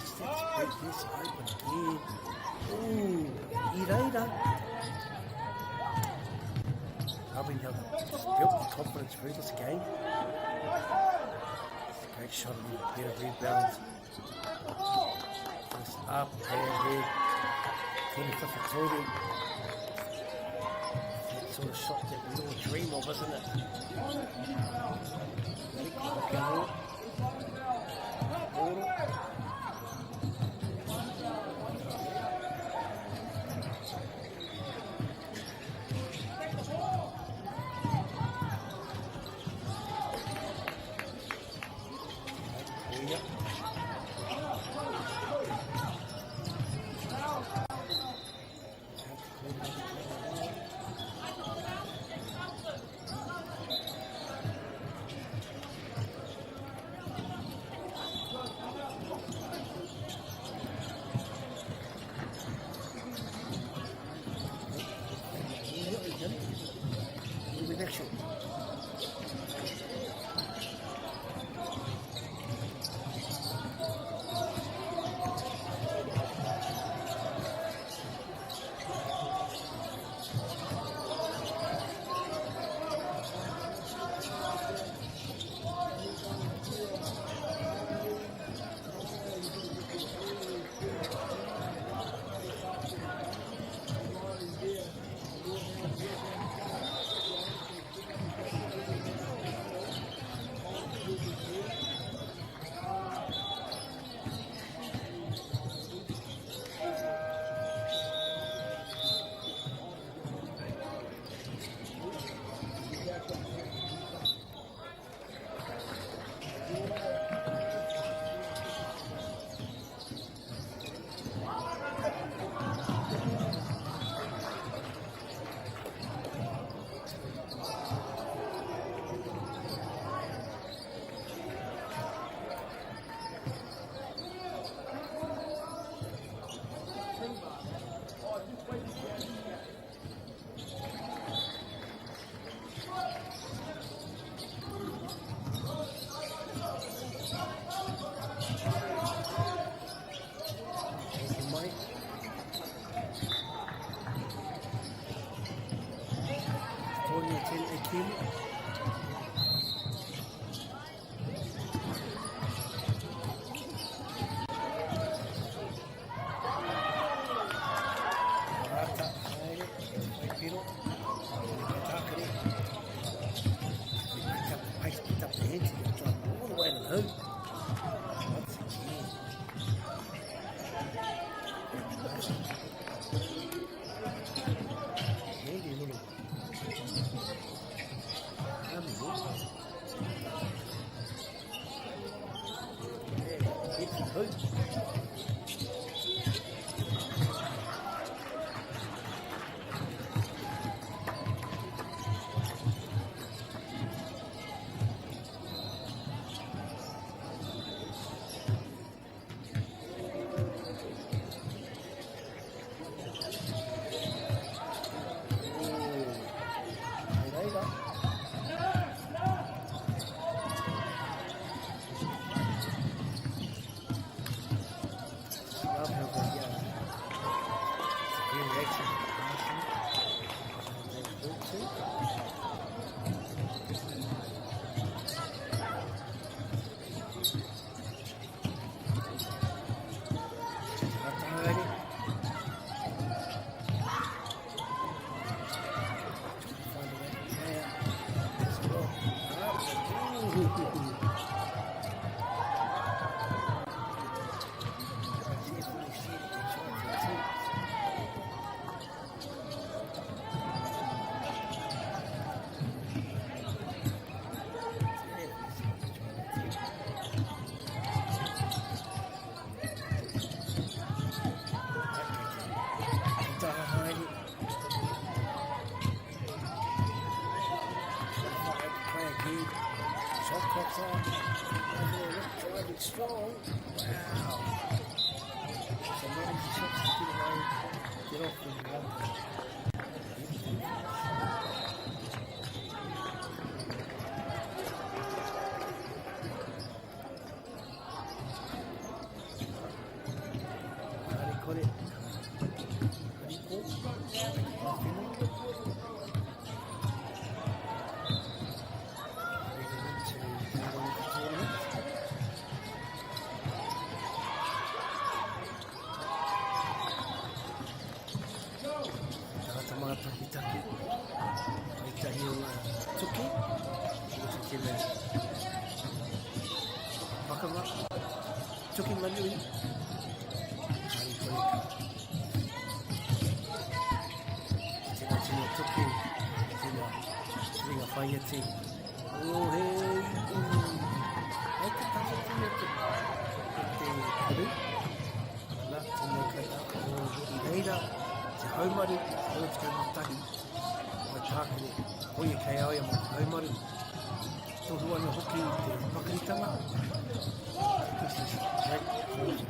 Just break this open again. Ooh, Iraida. I mean, just built the confidence through this game. It's a great shot of the pair of rebounds. Just up and here. 25 for Toby. Sort of shot that we all dream of, isn't it? Whanga nui. Ari koe ka. Tēnā tēnā toke, tēnā ringa whaia te. O hei, ai ka tawa tēnā te karu. Nā, tēnā kata o i reira, te haumaru, o te matahi. O tākere, hoi kei aia mo haumaru. Tohu ana hoki te whakaritanga. This is great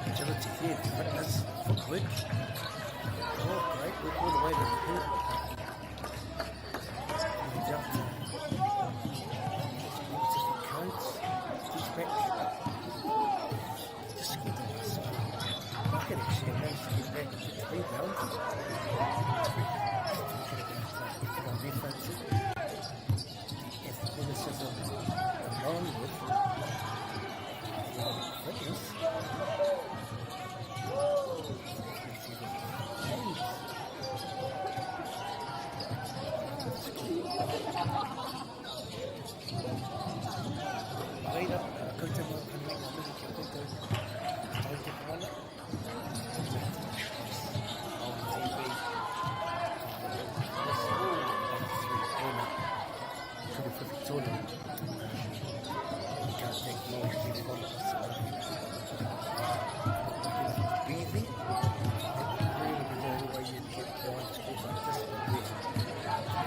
agility here. That's footwork. Oh, great. We're all the way to the hill. We jumped different codes. He's back. Just get the last bucket actually. I managed to get back and get 3 rounds. Talking about references. Athleticism along with fitness. Right up, koutou mo kanui ngā mihi kia koutou tau te whana. On TV. Kuru whiwhi tōna. You can't take more if you want to. Breathing. Really the only way you get down to go like this one here.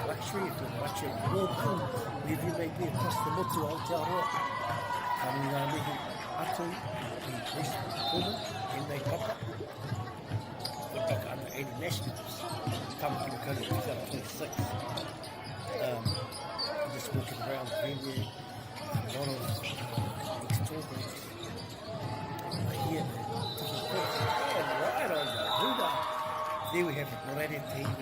Luxury, if you're luxury, walk in, wherever you may be across the motu Aotearoa. Kami ngā mihi atu i West Auckland, Henry Papa. Paka under 80 nationals. Tamaki Makari 2026. Just walking around the venue, a lot of ex-talkers. I hear different things. Oh, right on the huda. There we have it, Morelia TV.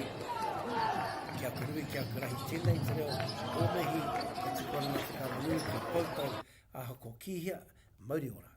Kia kurui, kia kurahi tēnei te reo. O mihi, e te kona te karanui, ka koutou, aho ko kihia, mauri ora.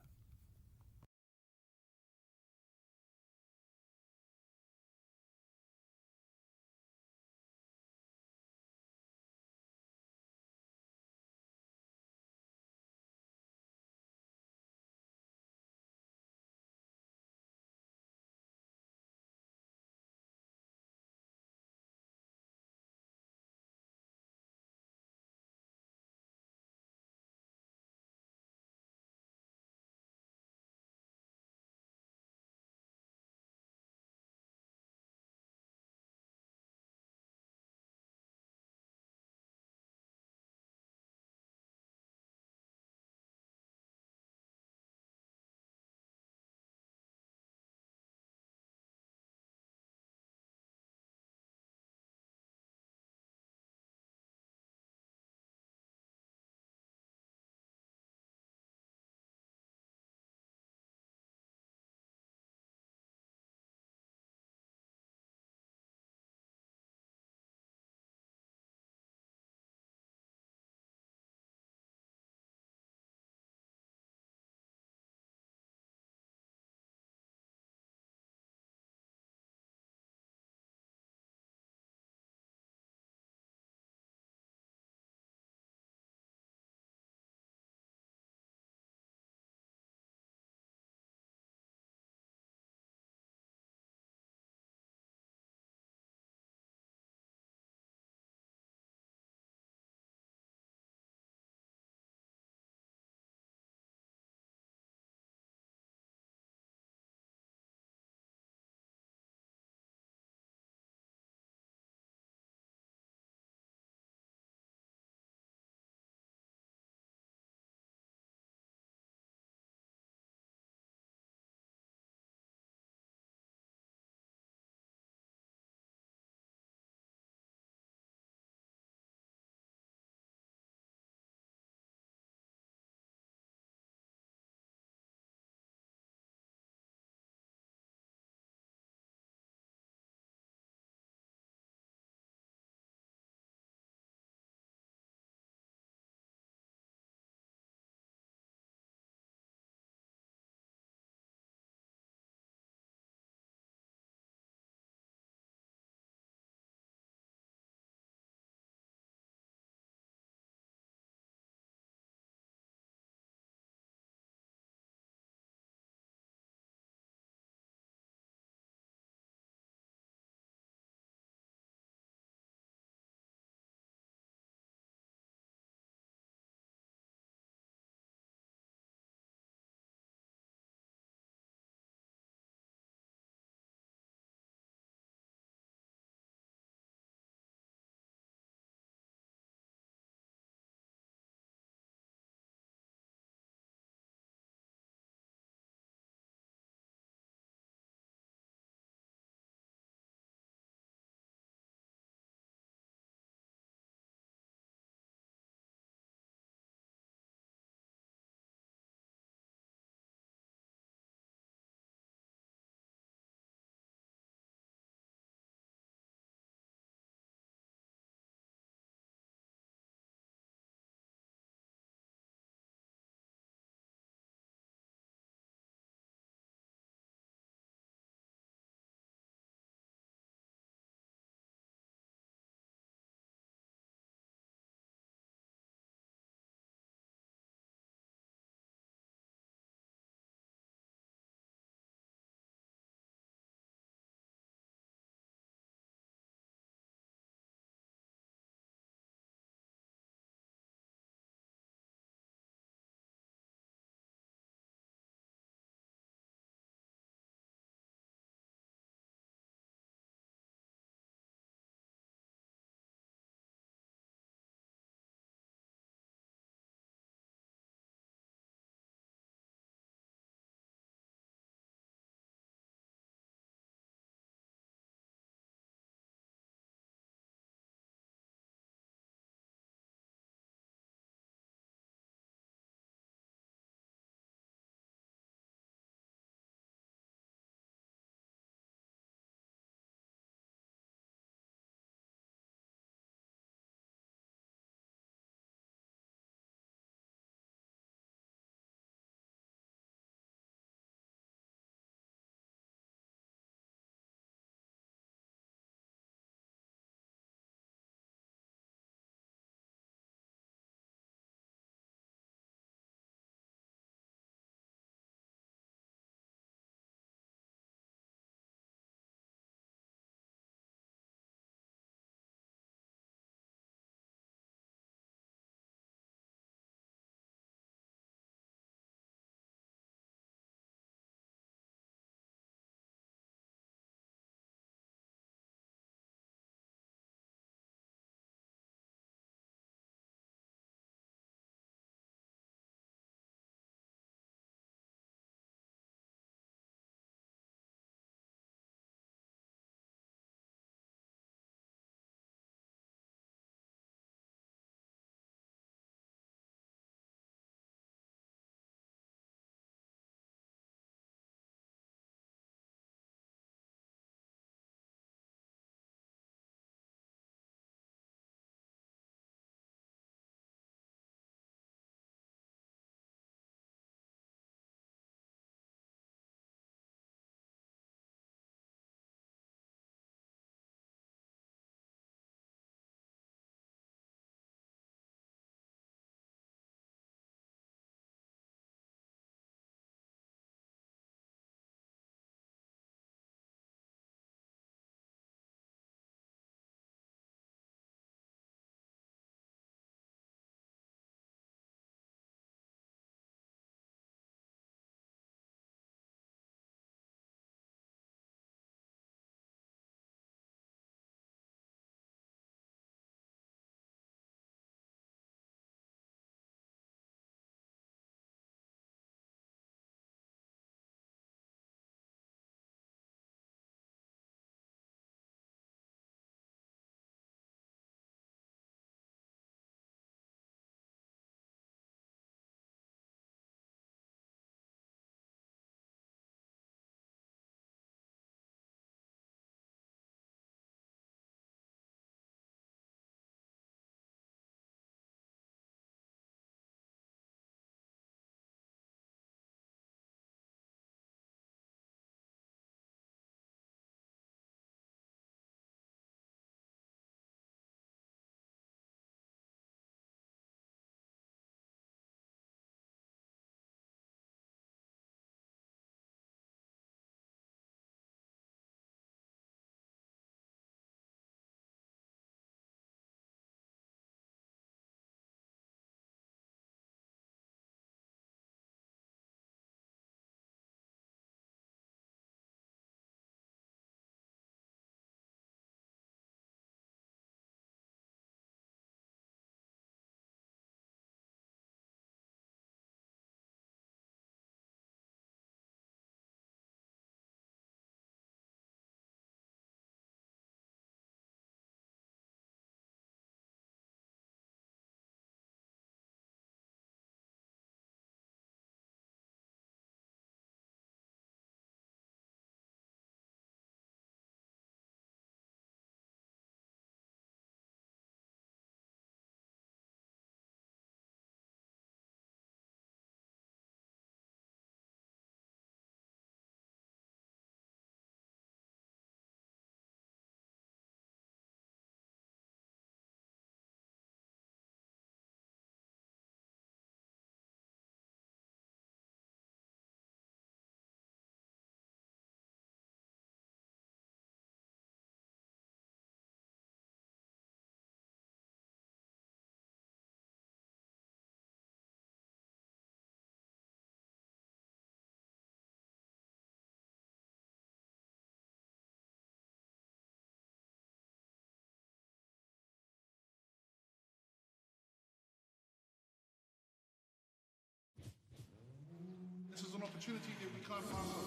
opportunity that we can't pass up.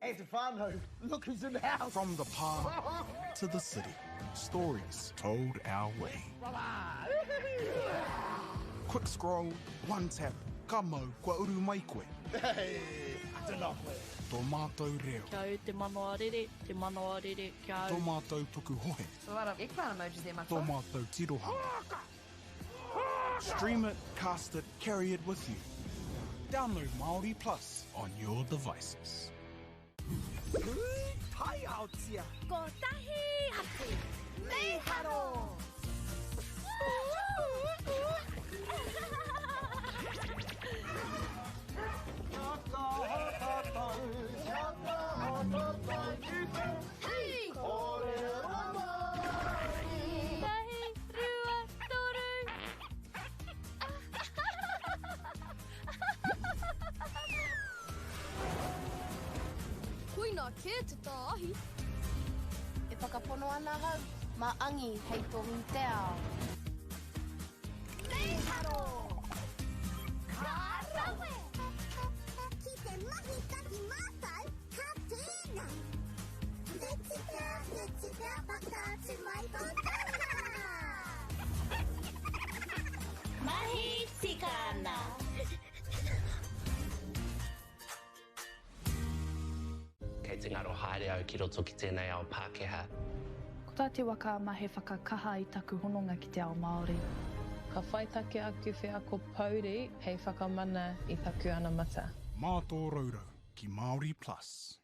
Estefano, look who's in the house. From the park to the city, stories told our way. Quick scroll, one tap, ka mau kua uru mai koe. Hey, I don't know. Tō mātou reo. Kia au te mano arere, kia au. Tō mātou tuku hohe. So a lot of eggplant emojis there, my Tō mātou tirohanga. Stream it, cast it, carry it with you. Download Māori Plus on your devices. Hi out here. Ko tahi atu. Me haro. Hei! Tahi, rua, toru. Kuina ke te tāhi. E whakapono ana hau, ma angi hei tohu te ao. Nei haro! Ka rawe! Ki te mahi taki mātai, ka tēnā. Letika, whakaatu mai tōtana. Mahi tika ana. Kei te ngaro haere au ki roto ki tēnei ao Pākehā. Ko tā te waka ma he whakakaha i taku hononga ki te ao Māori. Ka whaitake aku whea ko Pauri hei whakamana i taku ana mata. Mā tō raurau ki Māori Plus.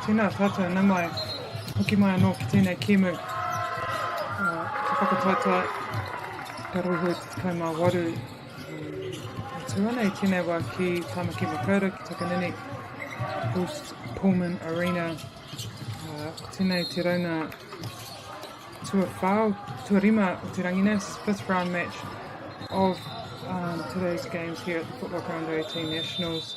tēnā tātou nā mai, hoki mai anō ki tēnei kēmu, ka whakataita, ka roihoi te tekau mā waru, tuana I tēnei wā ki Tamaki Makaurau, ki Takanini, Bruce Pullman Arena, tēnei te rauna tuarima o te rangina, 5th round match of today's games here at the Foot Locker Under 18 Nationals.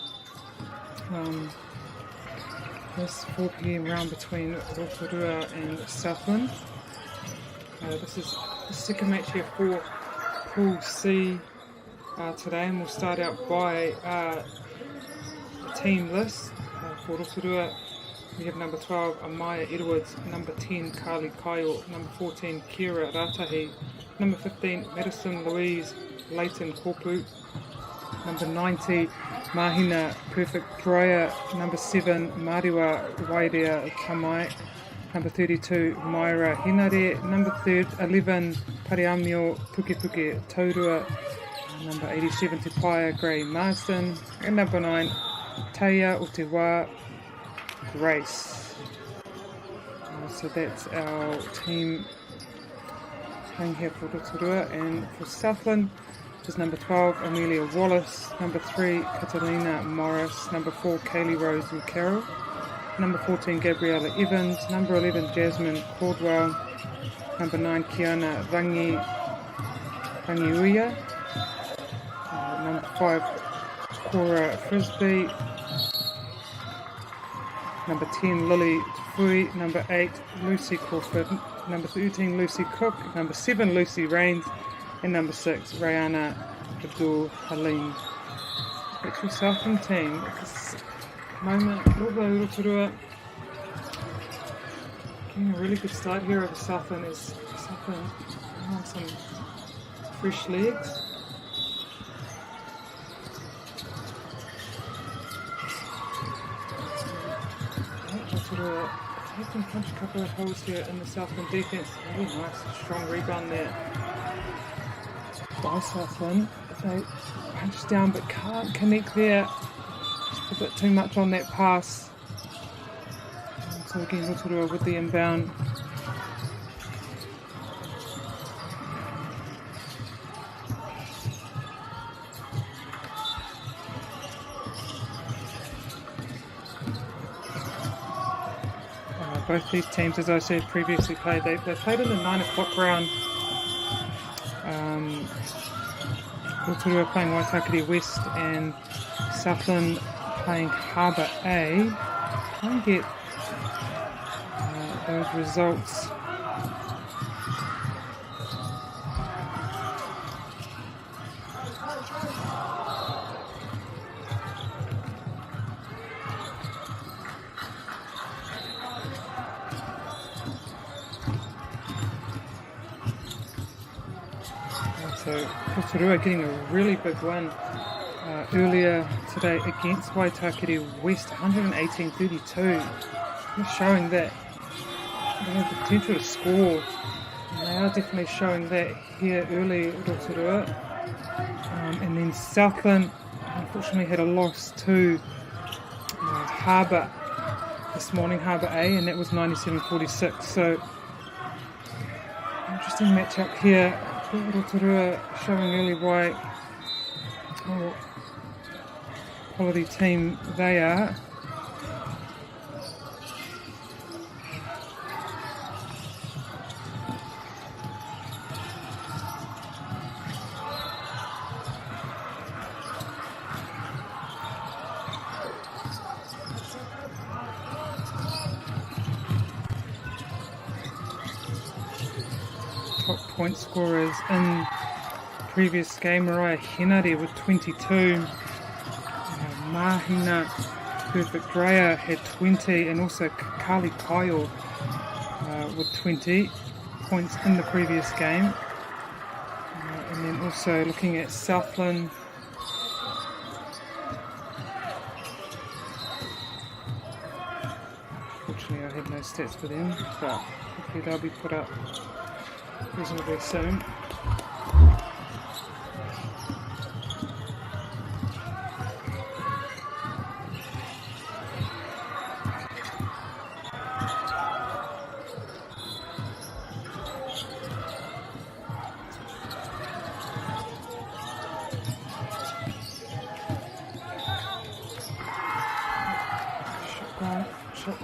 This 4 p.m. round between Rotorua and Southland. This is the second match here for Pool C today, and we'll start out by the team list. For Rotorua, we have number 12, Amaya Edwards, number 10, Carly Kyle, number 14, Kira Ratahi, number 15, Madison Louise Leighton Kopu, number 90, Mahina Perfect Dryer, number 7, Mariwa Wairea Kamai, number 32, Myra Hinare, number 11, Pariamio Pukepuke Taurua, number 87, Tupaya Gray Marsden, and number 9, Taya Utewa Grace. So that's our team playing here for Rotorua, and for Southland is number 12, Amelia Wallace, number 3, Catalina Morris, number 4, Kaylee Rose Carroll, number 14, Gabriella Evans, number 11, Jasmine Caldwell, number 9, Kiana Rangiuia, number 5, Cora Frisbee, number 10, Lily Tafui, number 8, Lucy Crawford, number 13, Lucy Cook, number 7, Lucy Rains, and number 6, Rayana Abdul Halim. Back to Southland team at this moment. Rotorua getting a really good start here over Southland as Southland on some fresh legs. Rotorua can punch a couple of holes here in the Southland defence. Really nice, strong rebound there by Southland. They punch down but can't connect there. Just a bit too much on that pass. So again, Rotorua with the inbound. Both these teams, as I said previously, they played in the 9 o'clock round. Rotorua playing Waitakere West and Southland playing Harbour A. Try and get those results. So Rotorua getting a really big win earlier today against Waitakere West, 118-32. Just showing that they have the potential to score. And they are definitely showing that here early, Rotorua. And then Southland unfortunately had a loss to Harbour this morning, Harbour A, and that was 97-46. So interesting matchup here. Rotorua showing early why quality team they are. Top point scorers in previous game, Mariah Henare with 22, Mahina Perfect Raya had 20, and also Carly Kyle with 20 points in the previous game. And then also looking at Southland, unfortunately I had no stats for them, but hopefully they'll be put up reasonably soon.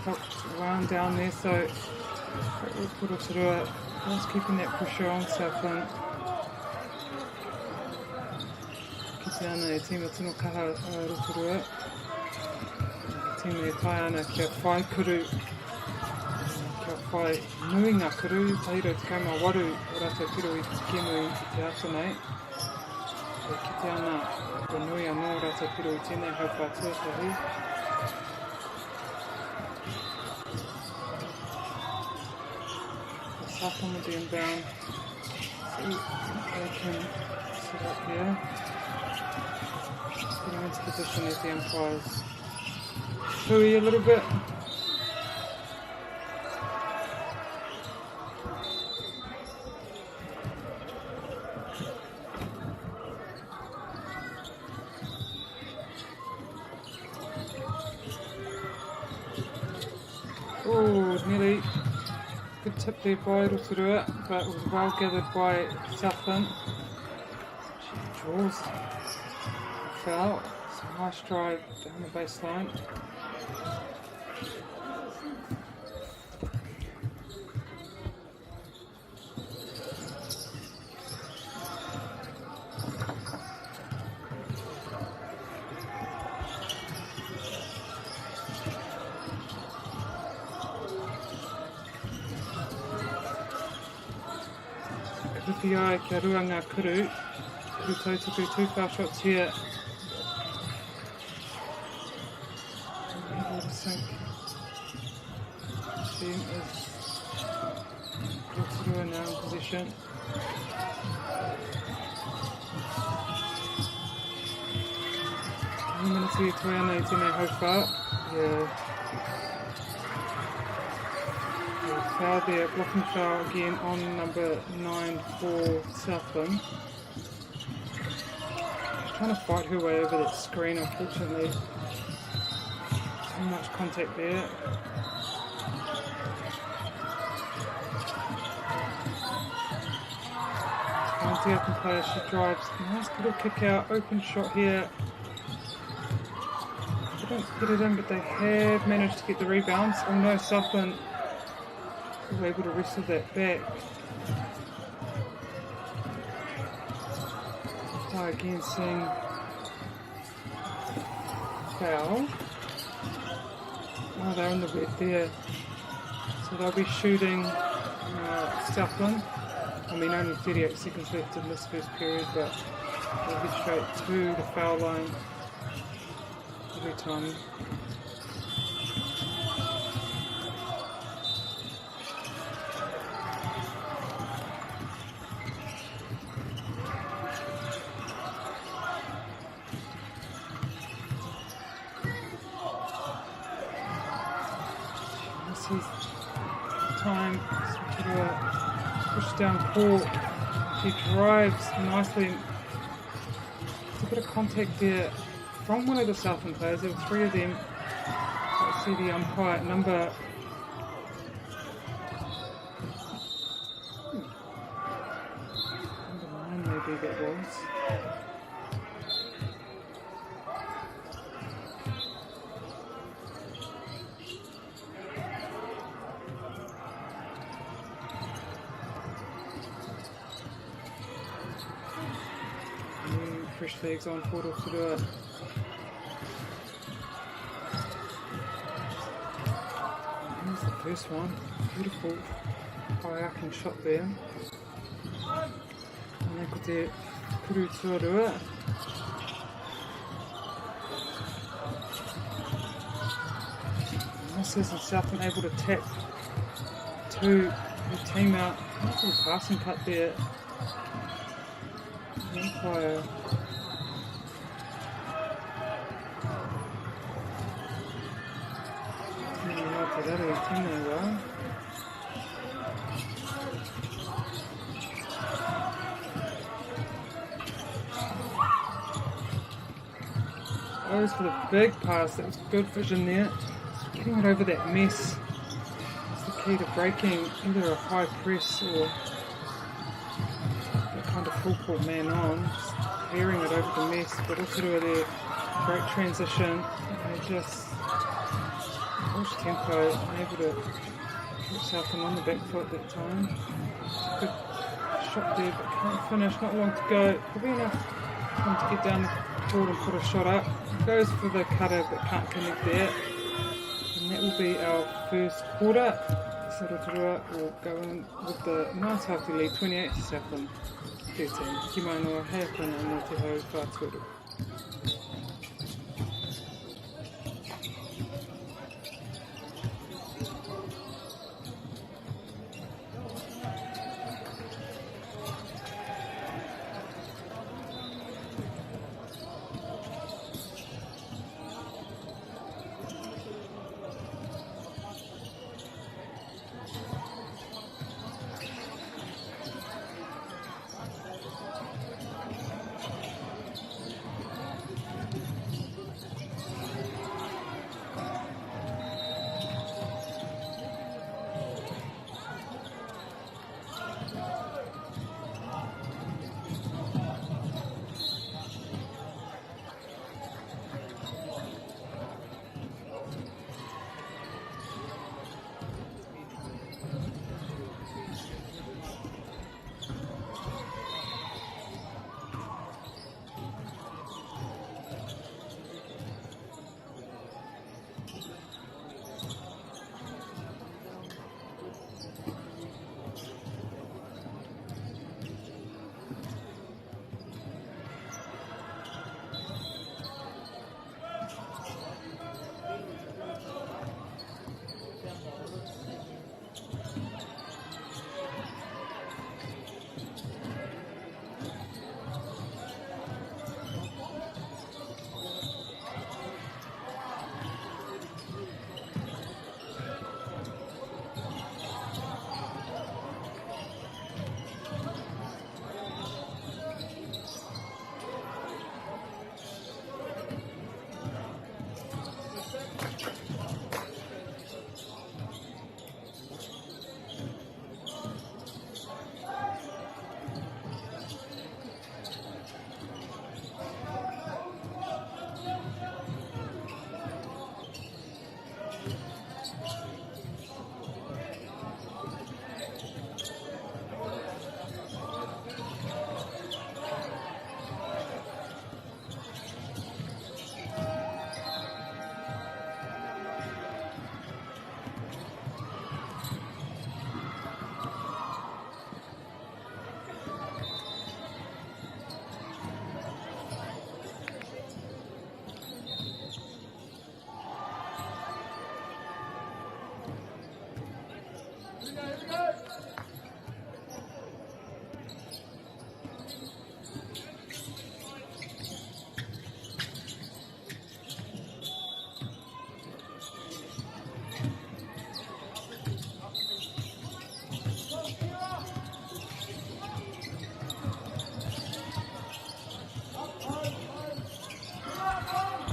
helped wound down there, so great work for Rotorua. Just keeping that pressure on Southland. Ki te ana e tīma tino kaha Rotorua. Tīma e tai ana kia whai kuru. Kia whai nui ngā kuru. Tahiro te kaima waru o rātou piro i te kemu i te ato nei. E ki te ana ko nui anō o rātou piro i tēnei hau tuatahi. Southland will be inbound. See if they can sit up here. Getting into position as the umpires hooey a little bit. Oh, nearly. Good tip there by Rotorua, but it was well gathered by Southland. She draws the foul. It's a nice drive down the baseline. Ai kia rua ngā kuru. Kuru tautaku, 2 foul shots here. Able to sink. Team is Rotorua now in position. Minutes here, toi ana I tēnei hauwha. Yeah. Foul there, blocking foul again on number 9 for Southland. She's trying to fight her way over that screen, unfortunately. Too much contact there. Finds the open player, she drives. Nice little kick out, open shot here. They don't get it in, but they have managed to get the rebounds. Oh no, Southland were able to wrestle that back. Try again, seeing foul. Oh, they're in the wet there. So they'll be shooting Southland. I mean, only 38 seconds left in this first period, but they'll get straight to the foul line every time. Time, push down court. She drives nicely. There's a bit of contact there from one of the Southland players. There were 3 of them. Let's see the umpire number. Number 9 maybe that was. Fresh legs on Portal to do it. Here's the first one. Beautiful high arcing shot there. And ko te kuru tuarua. Misses and Southland able to tap to the team out. Nice little passing cut there. The umpire goes for the big pass. That was good vision there. Getting it over that mess. That's the key to breaking either a high press or that kind of full court man on. Just clearing it over the mess, but also there, great transition. They just push tempo, able to keep Southland on the back foot that time. Good shot there, but can't finish, not long to go. Probably enough for him to get down the court and put a shot up. Goes for the cutter but can't connect there. And that will be our first quarter. So Rotorua will go in with the nice healthy lead, 28 to Southland 13. Ki mai noa, hei akona no te hau whātuaru.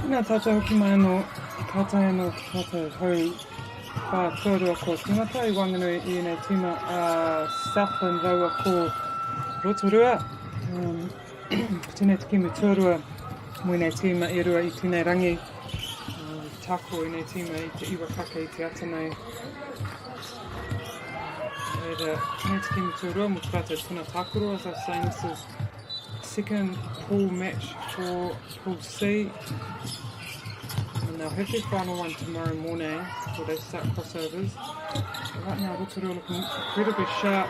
Nā tātou hoki mai anō, tātai anō ki tātou hau whātuarua ko tīmata I wanganui I nei tīma Southland raua ko Rotorua. Tēnei te kimu tuarua mo nei tīma I rua I tēnei rangi. Tāko I nei tīma I te iwakaka I te atanei. Tēnei te kimu tuarua mo tātou tuna tākoro. As I was saying, this is second pool match for Pool C. And they'll have their final one tomorrow morning before they start crossovers. But right now, Rotorua looking incredibly sharp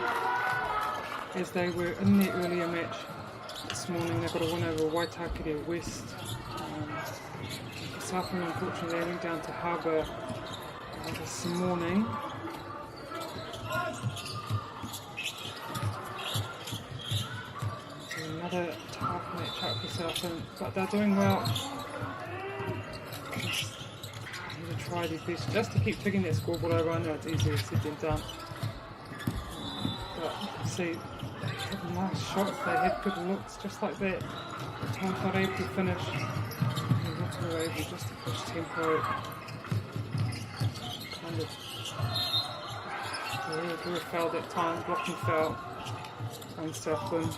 as they were in their earlier match this morning. They got a win over Waitakere West. Southland, unfortunately, they went down to Harbour this morning. Another tough match up for Southland, but they're doing well. I'm going to try their best just to keep ticking that scoreboard over. I know it's easier said than done. But you can see they had nice shots, they had good looks, just like that. The time's not able to finish. They're not too able just to push tempo. Kind of do a foul that time, blocking foul on Southland.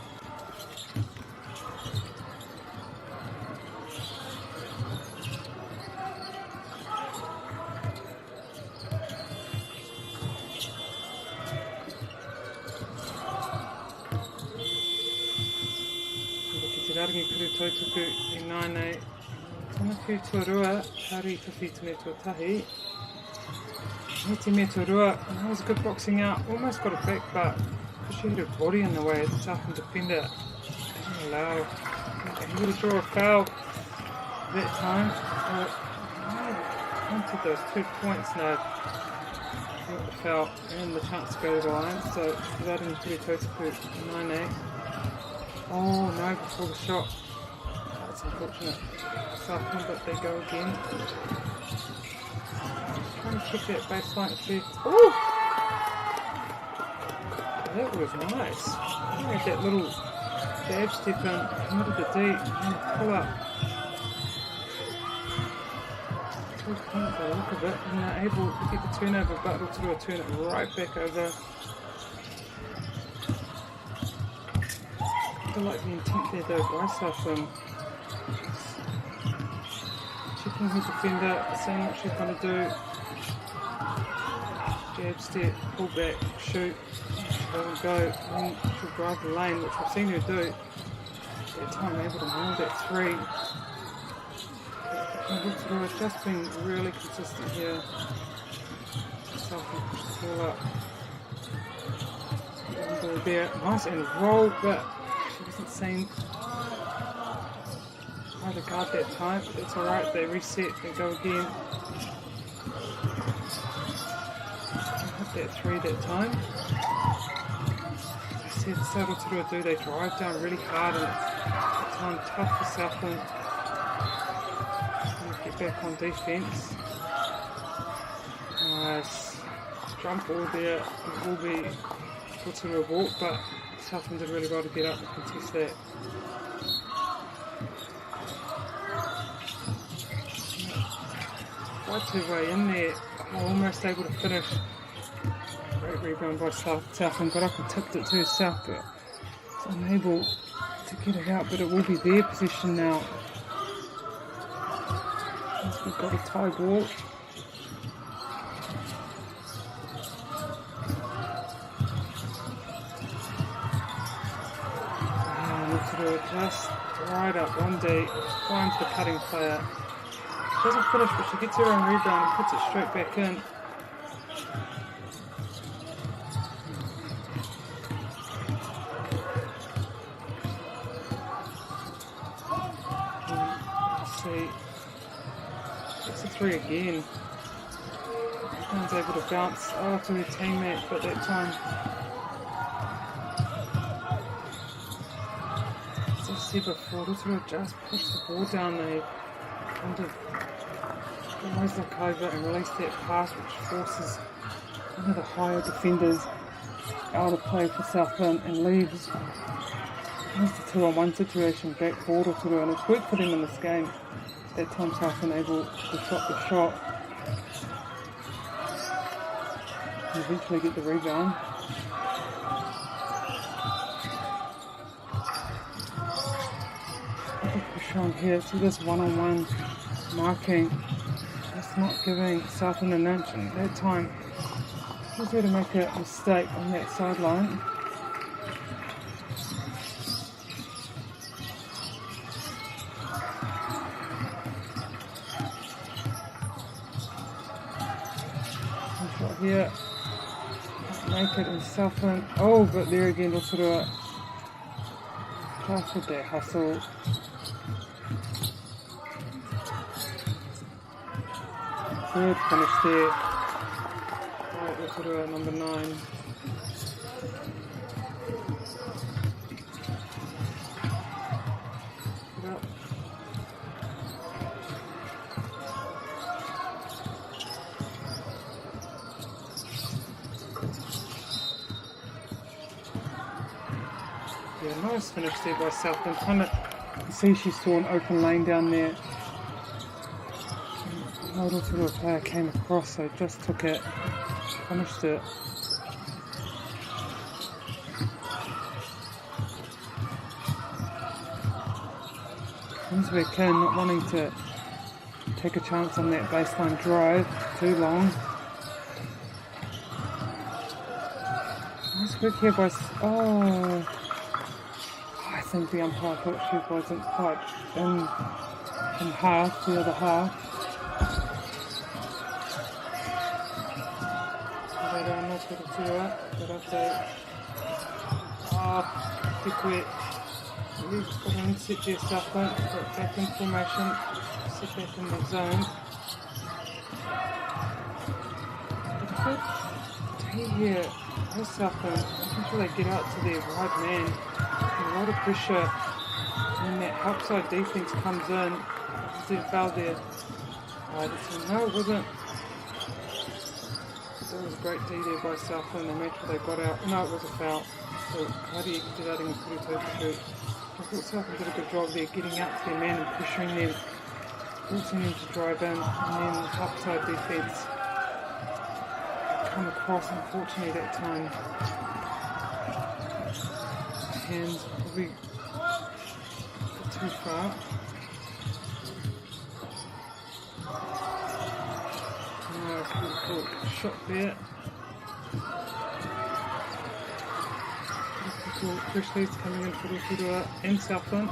tiri tautuku I Nainei. Tōna whiu tuarua, Hari Tuwhi Tune Tuatahi. Hiti me tuarua, that was a good boxing out. Almost got it back, but because she hit her body in the way of the Southern defender. Didn't allow. He would have drawn a foul that time. Wanted those 2 points now. Got the foul and the chance to go to the line. So that in Tiri Tautuku 9-8. Oh no, before the shot. That's unfortunate. Southland, but they go again. Trying to kick that baseline left. Oh! That was nice. He had that little jab step in, committed the D, and pull up. 2 points by the look of it, and they're able to get the turnover, but Rotorua turn it right back over. I like the intent there though by Southland. Checking her defender, seeing what she's going to do. Jab step, pull back, shoot. She'll go, and she'll drive the lane, which we've seen her do. That time able to nail that 3. Rotorua has just been really consistent here. Southland pushes the ball up. Ball there, nice and roll, but she wasn't seen. Try to guard that time, but it's alright, they reset, they go again. Hit that 3 that time. I said so Rotorua do, they drive down really hard and that time tough for Southland. Get back on defence. Nice. Jump ball there, it will be Rotorua walk, but Southland did really well to get up and contest that. Quite two-way in there, almost able to finish. Great rebound by Southland, got up and tipped it to herself, but it's unable to get it out, but it will be their possession now. As we've got a tie ball. Just right up, 1D, finds the cutting player. Doesn't finish, but she gets her own rebound and puts it straight back in. Let's see. It's a 3 again. One's able to bounce to her teammate, but that time before Rotorua just pushed the ball down, they kind of almost look over and release that pass, which forces one of the higher defenders out of play for Southland and leaves the 2-on-1 situation back for Rotorua, and it's worked for them in this game. That time Southland able to stop the shot and eventually get the rebound. On here, so this one-on-one marking just not giving Southland an inch, and at that time he was there to make a mistake on that sideline. Shot here, make it in Southland. Oh, but there again, Rotorua just with that hustle. Third finish there. Right, Rotorua number 9. Yep. Yeah, nice finish there by Southland. Kind of see she saw an open lane down there. Rotorua player came across, so just took it, finished it. Brunswick Ken not wanting to take a chance on that baseline drive too long. Nice work here by... Oh, I think the umpire thought she wasn't quite in half, the other half. Te koe. You've got to set yourself up, get back in formation, sit back in the zone. Here, this Southland, until they get out to their wide man, a lot of pressure, and that outside defence comes in. Is there a foul there? No, it wasn't. That was a great D there by Southland. They made sure they got out. No, it was a foul. So, Kairi te daring kuru tautuku. I thought Southland did a good job there, getting out to their man and pressuring them, forcing them to drive in, and then the outside defence come across, unfortunately, that time. Hands probably too far. Nice, good shot there. Difficult push leads coming in for Rotorua and Southland.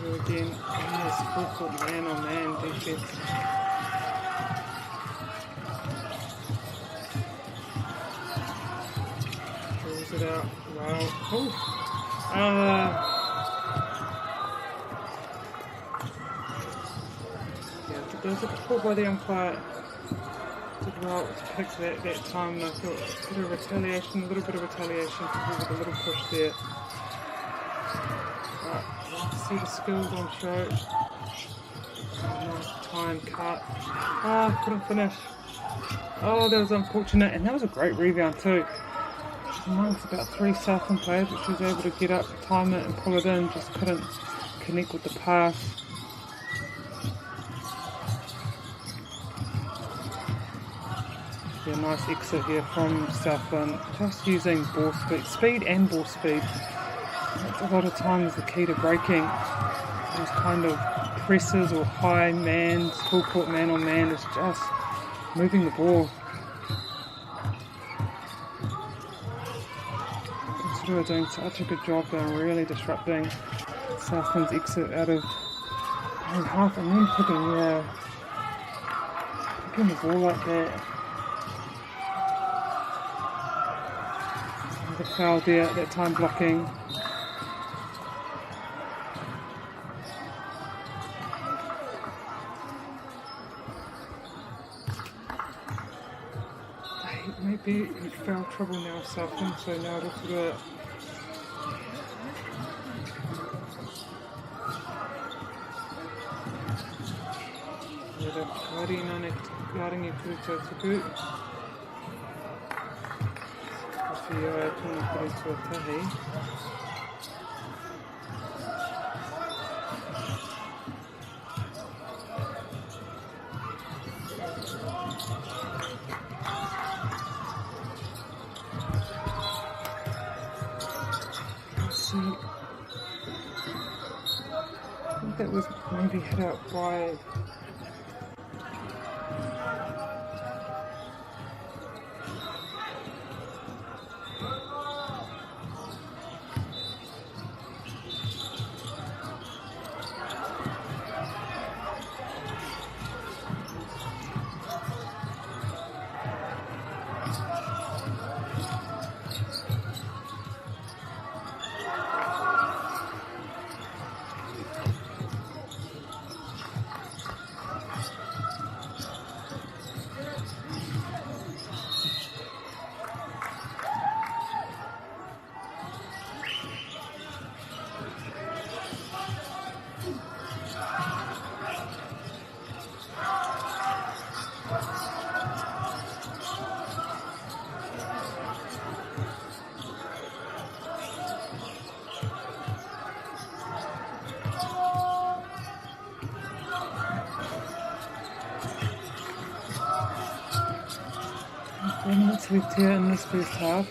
Again, yes, full man-on-man defense. Pulls it out. Wow. Oh. Yeah, there was a call by the umpire. Did well to pick that time, and I thought a bit of retaliation, a little bit of retaliation, with a little push there. See the skills on show. Nice time cut. Couldn't finish. Oh, that was unfortunate, and that was a great rebound too. Amongst about 3 Southland players, which was able to get up, time it, and pull it in. Just couldn't connect with the pass. Yeah, nice exit here from Southland. Just using ball speed and ball speed. A lot of times the key to breaking those kind of presses or high man, full court man on man is just moving the ball. Rotorua doing such a good job there, really disrupting Southland's exit out of half, and then picking the ball like that. The foul there at that time, blocking. Maybe in foul trouble now, Southland, so now Rotorua Kairi nane karingi kuru tautuku. Whia tonu kuru tuatahi. I think that was maybe hit out by minutes left here in this first half.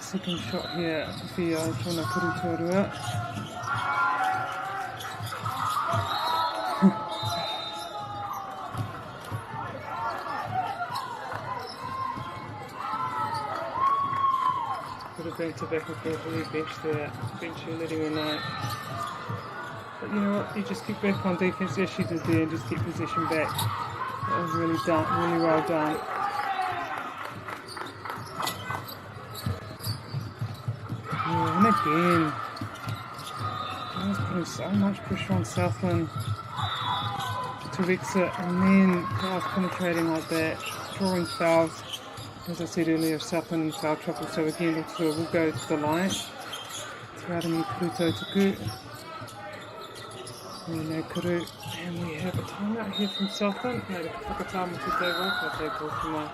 Second shot here, Whia tonu kuru tuarua. Could have been tobacco for a really bench there, eventually letting her know. But you know what, you just get back on defense as she did there and just get possession back. That was really well done. Yeah, and again, I was putting so much pressure on Southland to exit, and then I was penetrating like that, drawing fouls. As I said earlier, Southland in foul trouble, so again Rotorua will go to the line. Te Arangi Kuruto Tuku. No Kuru, and we have a timeout here from Southland. No, the whakatama te te waka te kōwhima.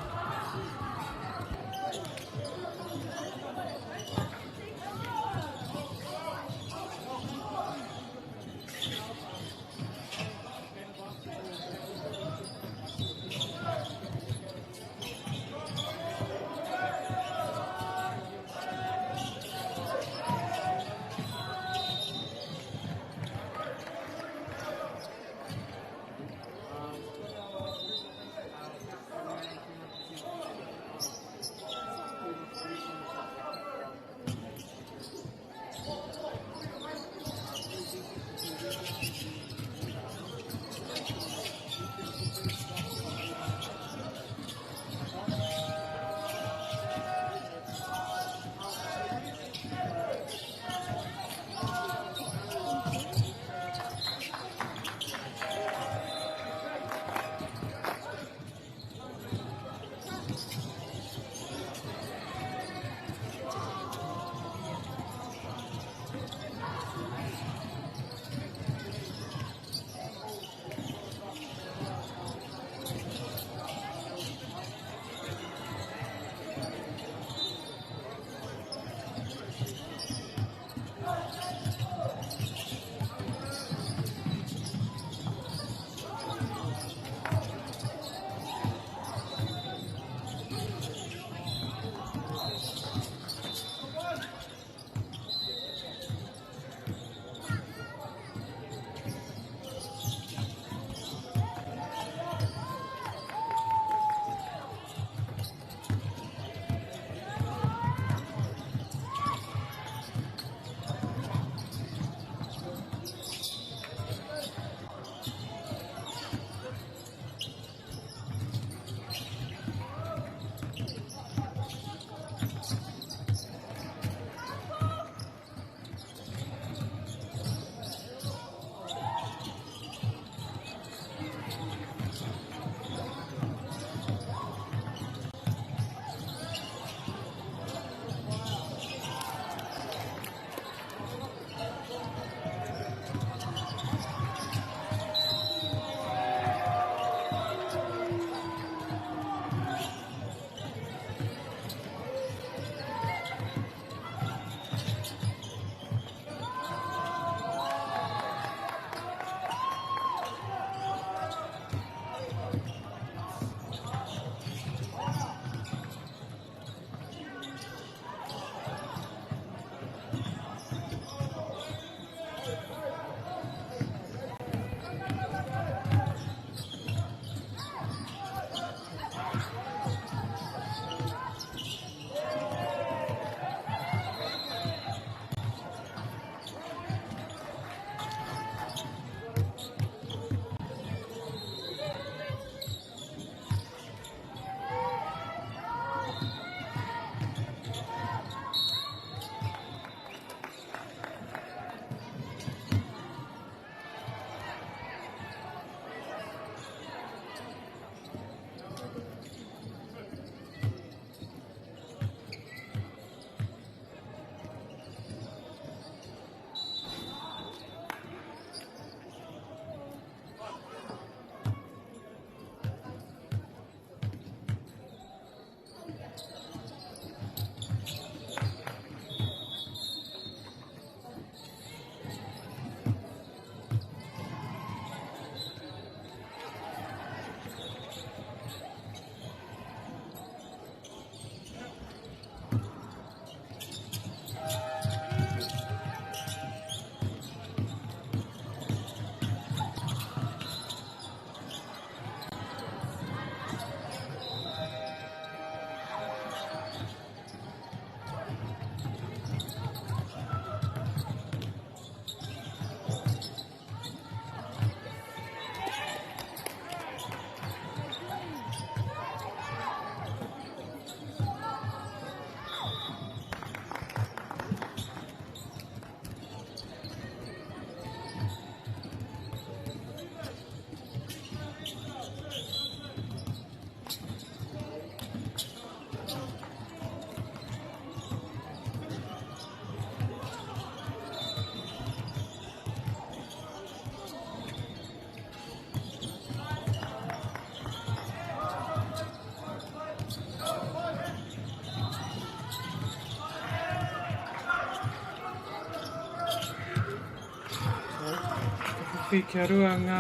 Whiwhi kia rua ngā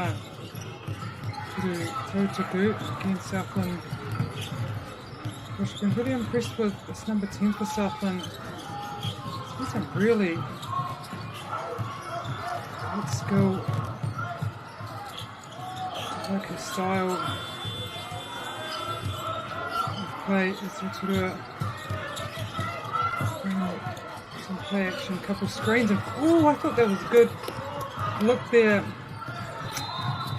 turu tautuku against Southland. Gosh, I've been really impressed with this number 10 for Southland. It's been some really good skill. I like his style of play as Rotorua. Some play action, couple screens, and oh, I thought that was good. Look there,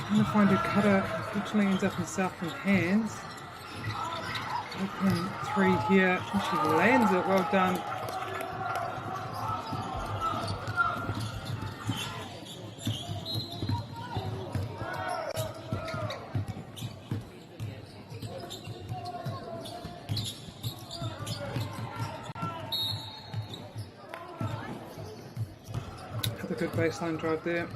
trying to find a cutter. Unfortunately, ends up in Southland hands. Open 3 here, and she lands it. Well done. Another good baseline drive there.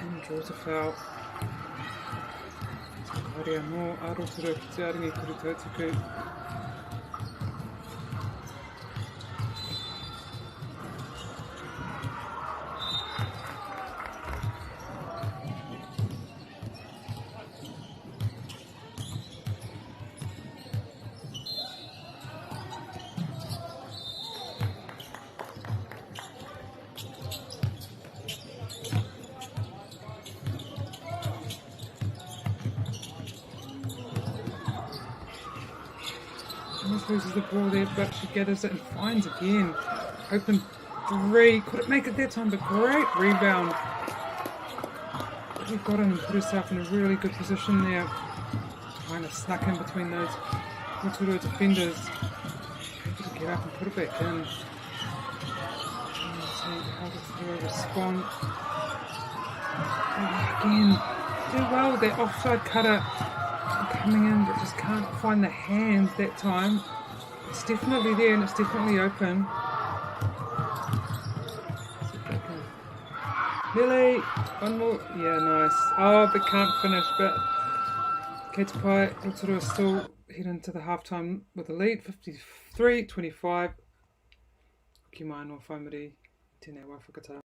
And draws a foul. Karia no Arotora ki te aringi kuru tautuku. Almost loses the ball there, but she gathers it and finds again. Open 3, couldn't make it that time, but great rebound. She got in and put herself in a really good position there. Kind of snuck in between those Rotorua defenders. Able to get up and put it back in. Let's see how Rotorua respond. Oh, again, do well with that offside cutter. Coming in, but just can't find the hands that time. It's definitely there and it's definitely open. Nearly, one more, yeah, nice. Oh, but can't finish, but Keitai Rotorua still head into the halftime with a lead, 53-25. Ki mai no whaimari, tēnei wā whakatau.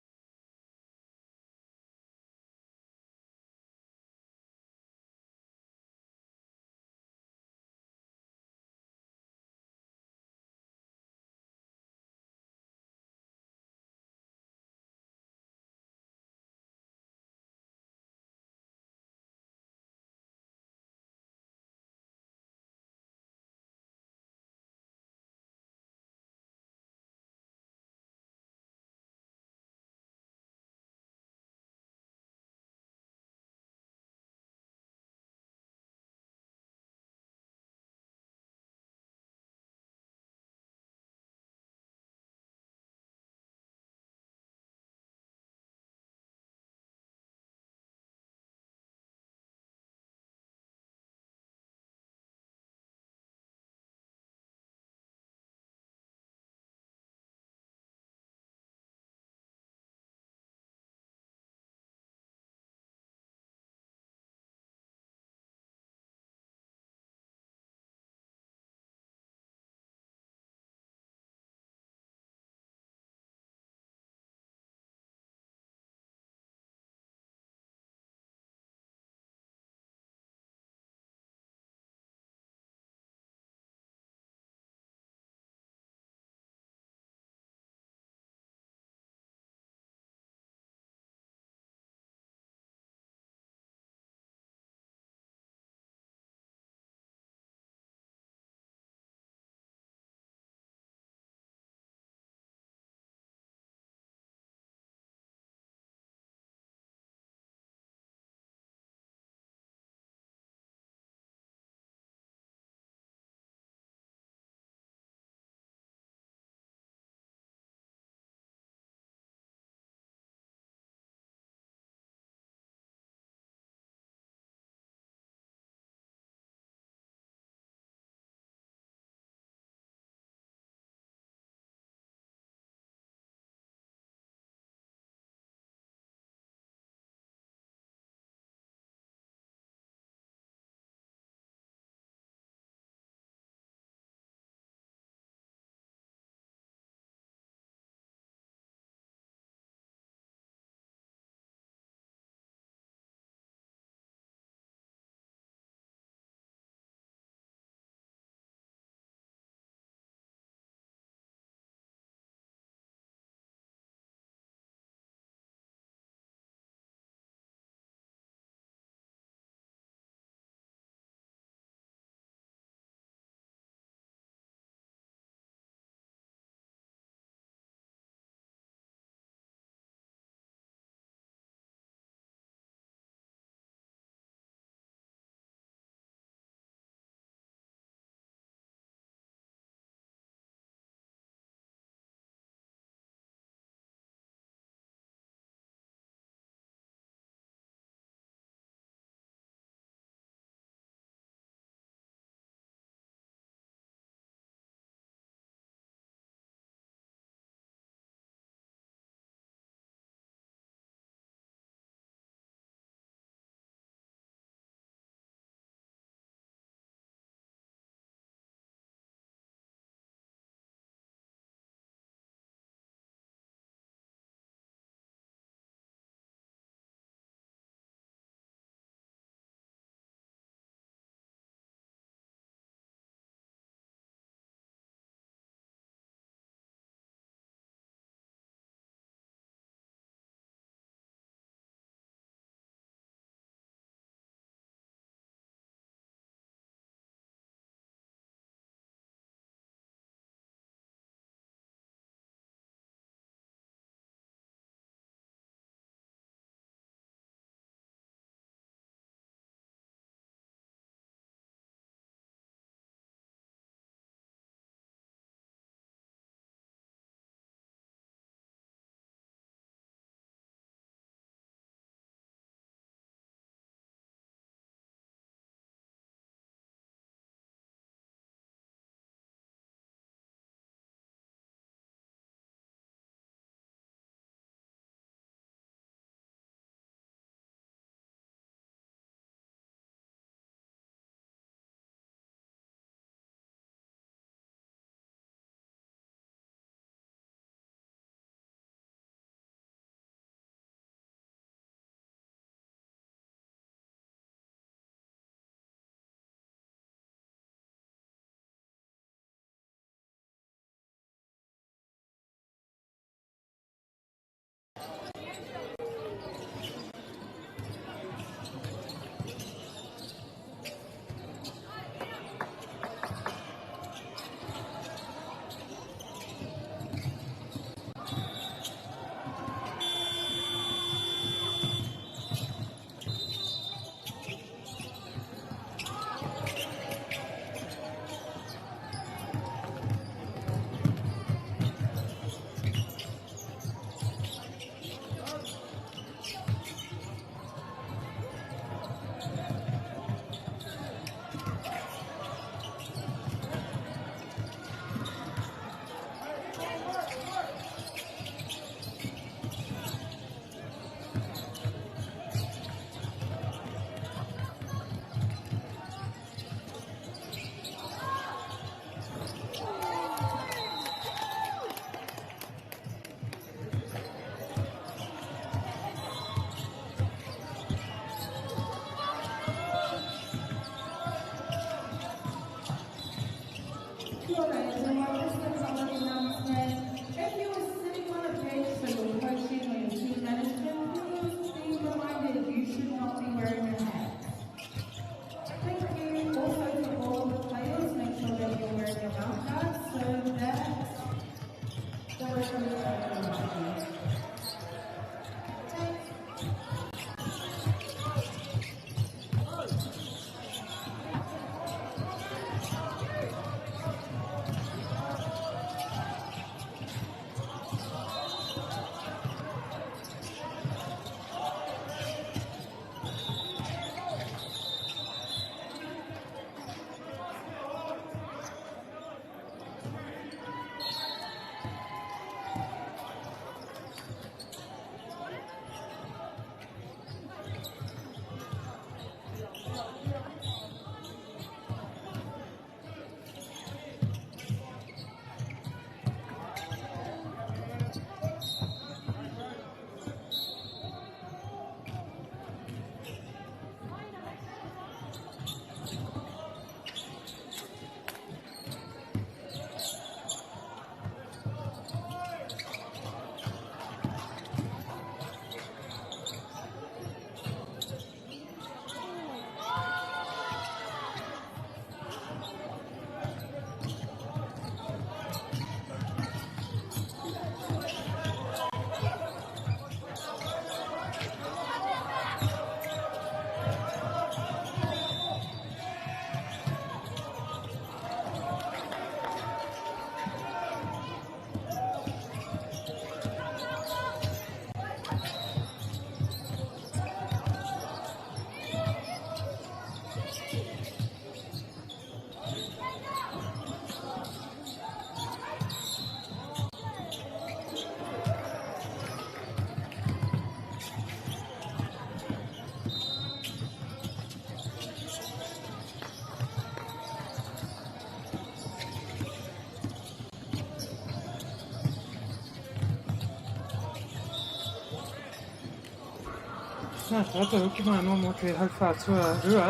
Nā tātou hoki mai no mō te hauwhātua rua.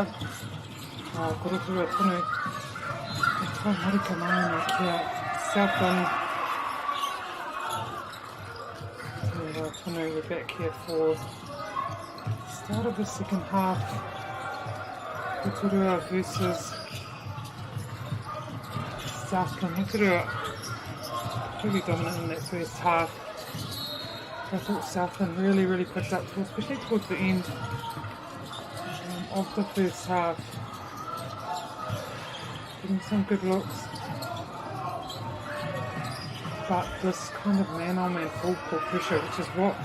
Korotu rua tonu. E tō marika mai ana kia Southland. Tonu, we're back here for the start of the second half. Rotorua versus Southland. Rotorua really dominant in that first half. I thought Southland really picked up, especially towards the end of the first half. Getting some good looks. But this kind of man-on-man full court pressure, which is what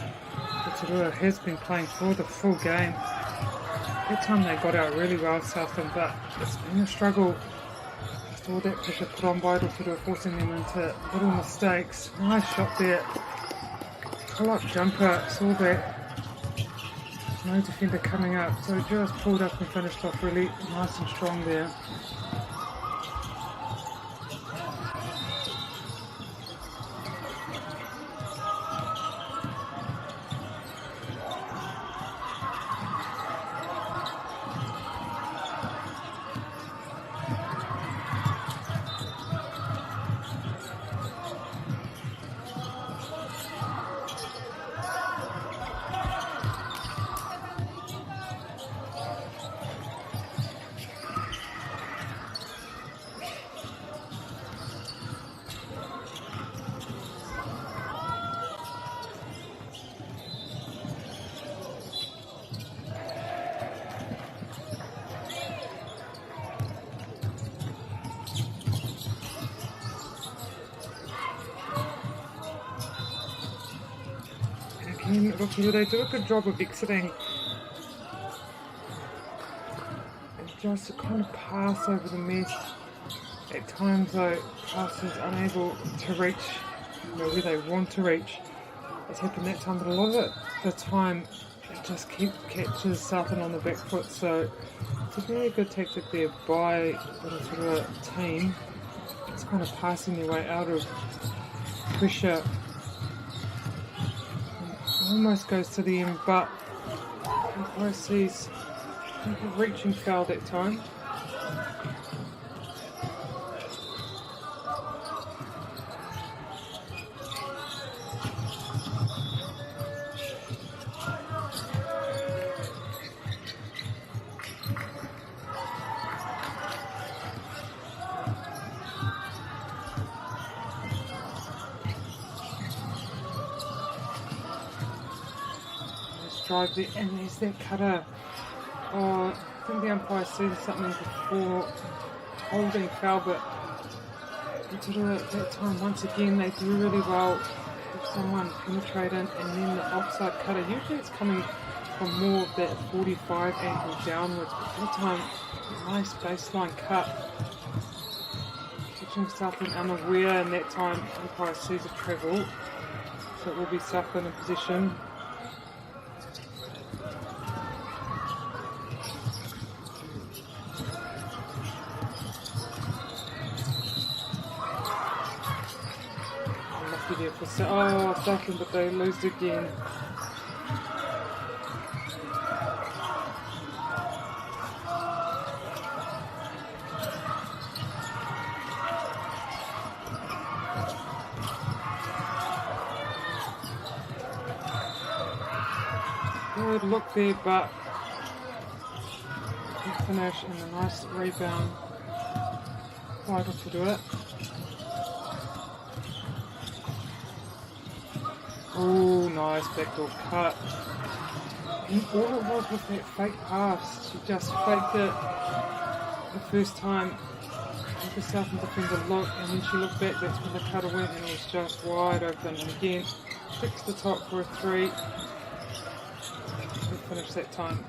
Rotorua has been playing for the full game. That time they got out really well, Southland, but it's been a struggle. Just all that pressure put on by Rotorua, forcing them into little mistakes. Nice shot there. Pull-up jumper, saw that. No defender coming up, so just pulled up and finished off really nice and strong there. Rotorua, they do a good job of exiting and just kind of pass over the mess. At times though, passers unable to reach where they want to reach. It's happened that time, but a lot of the time it just catches Southland on the back foot, so it's a very good tactic there by the Rotorua team. It's kind of passing their way out of pressure. Almost goes to the end, but I sees a reaching foul that time. drive there, and there's that cutter. Oh, I think the umpire seen something before holding foul, but Rotorua at that time, once again, they do really well if someone penetrating, and then the offside cutter. Usually it's coming from more of that 45 angle downwards, but that time, nice baseline cut. Catching Southland unaware, and that time umpire sees a travel, so it will be Southland in position. Lucky there for Southland, but they lose again. Good look there, but good finish and a nice rebound. Vital to do it. Oh, nice backdoor cut. And all it was that fake pass. She just faked it the first time. The Southland defender looked, and when she looked back, that's when the cutter went, and it was just wide open. And again, fixed the top for a three. Finish that time.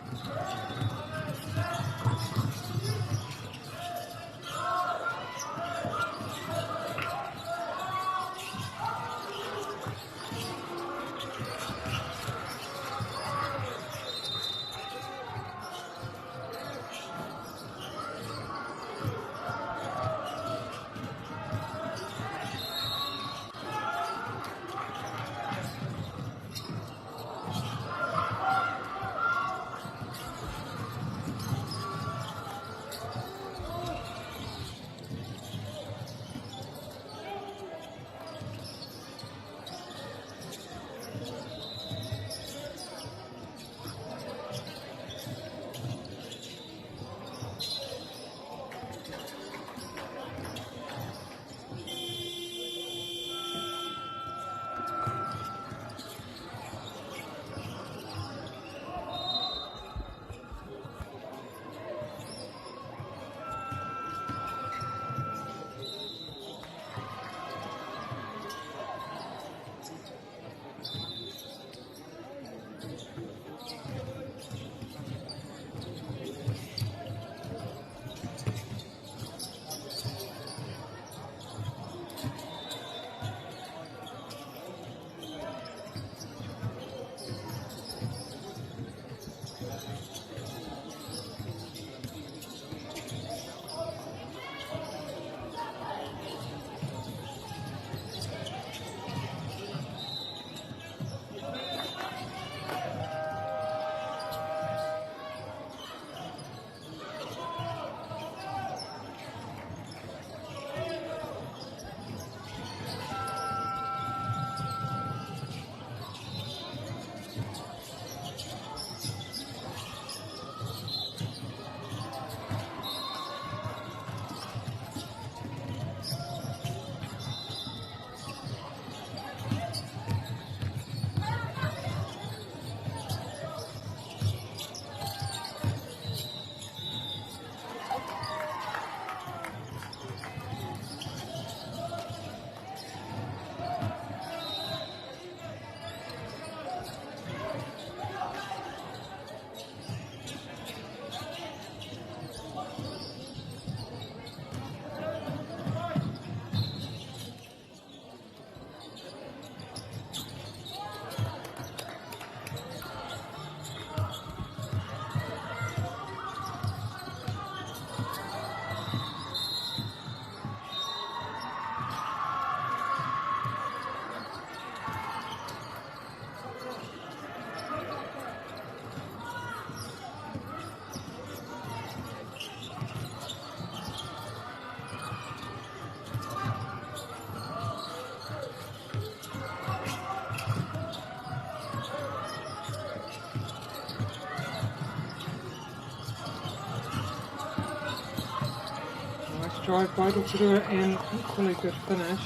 Drive vital to do it, and equally good finish.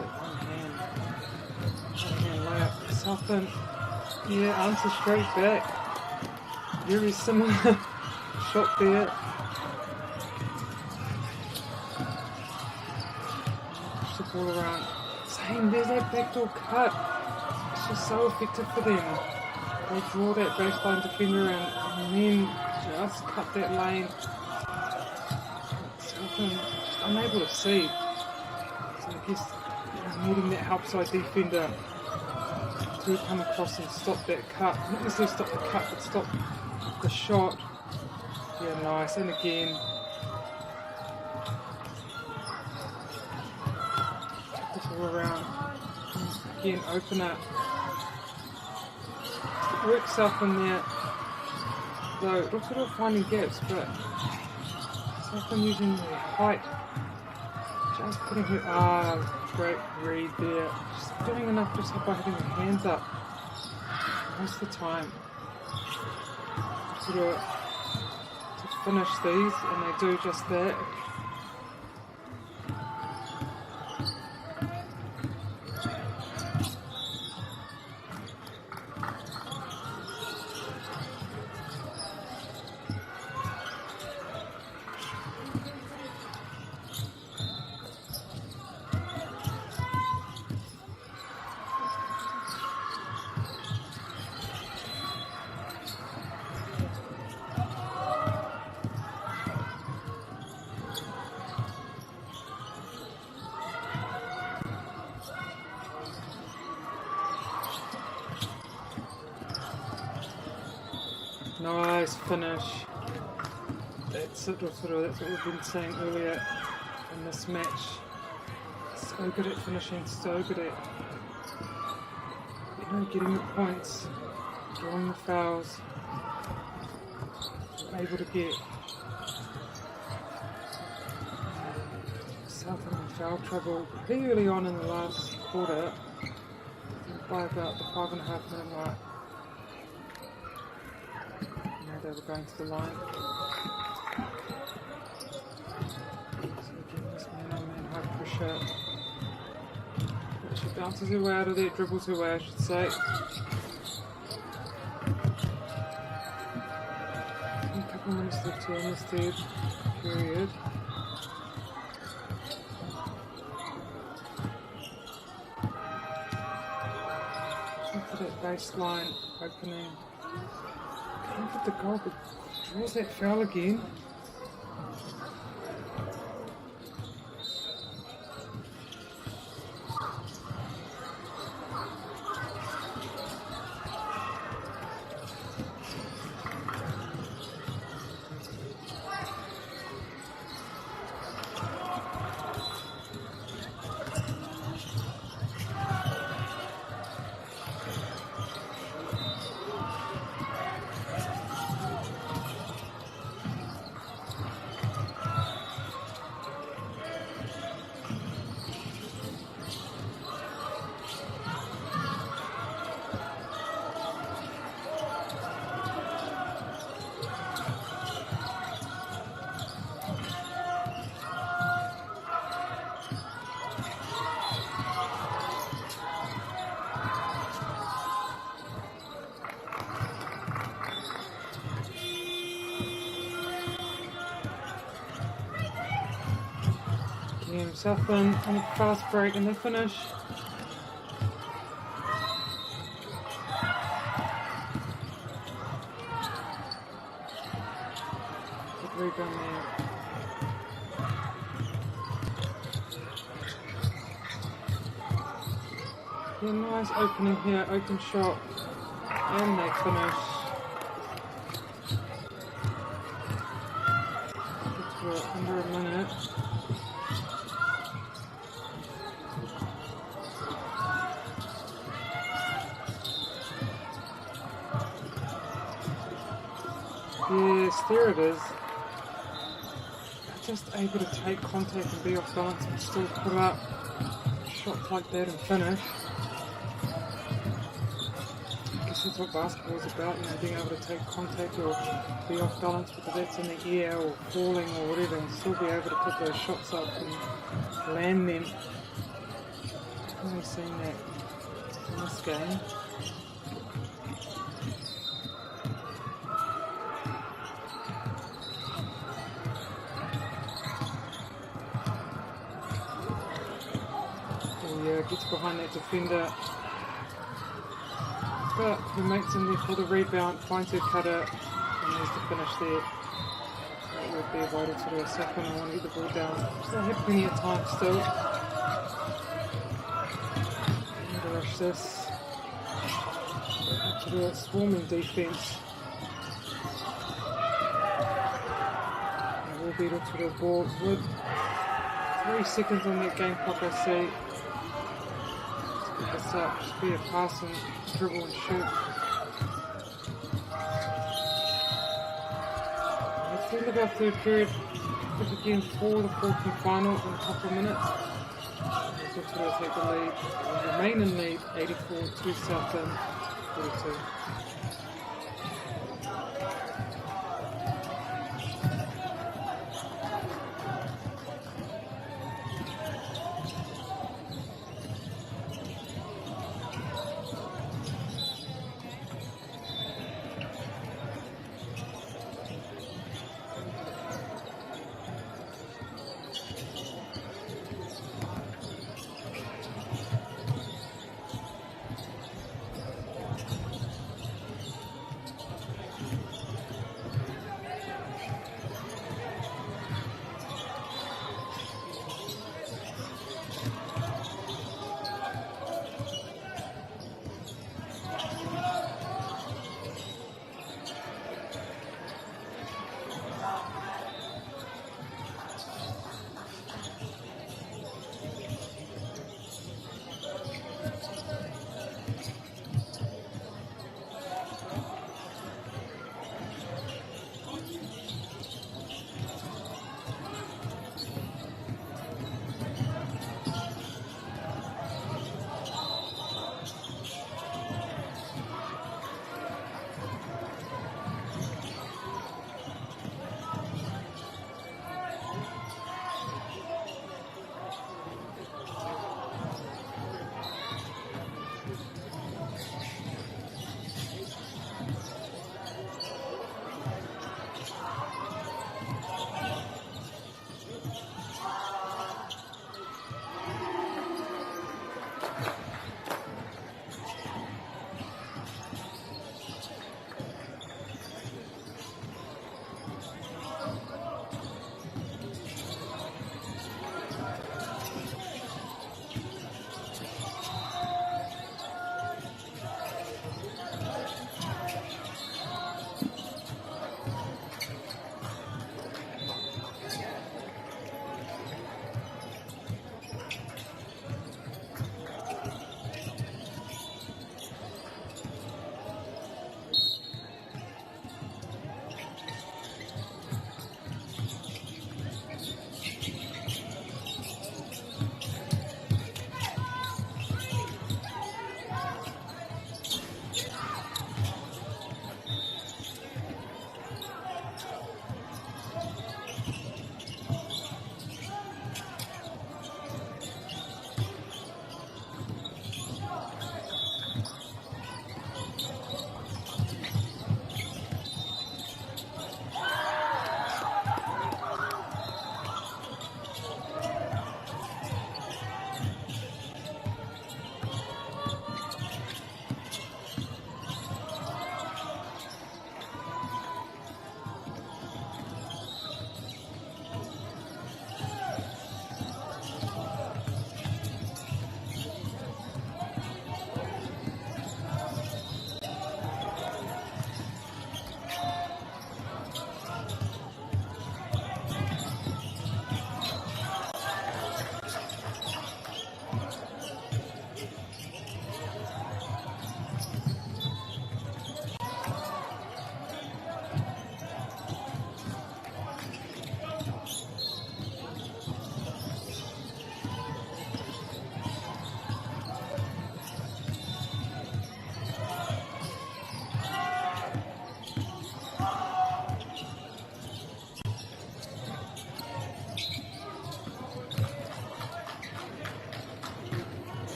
One hand layup. Southland Yeah, answer straight back. Very similar shot there. Push the ball around. Same, there's that backdoor cut. It's just so effective for them. They draw that baseline defender and then just cut that lane. Southern just unable to see. So I guess needing that help side defender to come across and stop that cut. Not necessarily stop the cut, but stop the shot. Yeah, nice. And again, check the ball around. And again, open it. Works up in there. Though, Rotorua finding gaps, but Southern using their height. Just putting her, great read there. Just doing enough just by having her hands up. Most of the time. Sort of to finish these, and they do just that. Nice finish. That's it, that's what we've been saying earlier in this match. So good at finishing, so good at getting the points, drawing the fouls, able to get Southern in foul trouble pretty early on in the last quarter, by about the 5.5 minute mark. They were going to the line. So again, this man-on-man high pressure. She bounces her way out of there, dribbles her way, I should say. A couple of minutes left here in this third period. Look for that baseline opening. Can't get the goal, but draws that foul again. Southern on a fast break and they finish. Good rebound there. Yeah, nice opening here, open shot, and they finish. Get to under a minute. Yes, there it is. Just able to take contact and be off balance and still put up shots like that and finish. I guess that's what basketball is about, being able to take contact or be off balance, whether that's in the air or falling or whatever, and still be able to put those shots up and land them. I've only seen that in this game. gets behind that defender. But her mate's in there for the rebound, finds her cutter, and there's the finish there. That would be vital to do a second. I want to get the ball down. So I have plenty of time still. Need to rush this. To do a swarming defense. And we'll beat it to the ball with 3 seconds on that game clock, I see. Let's get this up. Just be a pass and dribble and shoot. Let's end of our third period. We'll begin for the fourth and final in a couple of minutes. We'll take the lead. We'll remain in lead, 84 to Southend, 42.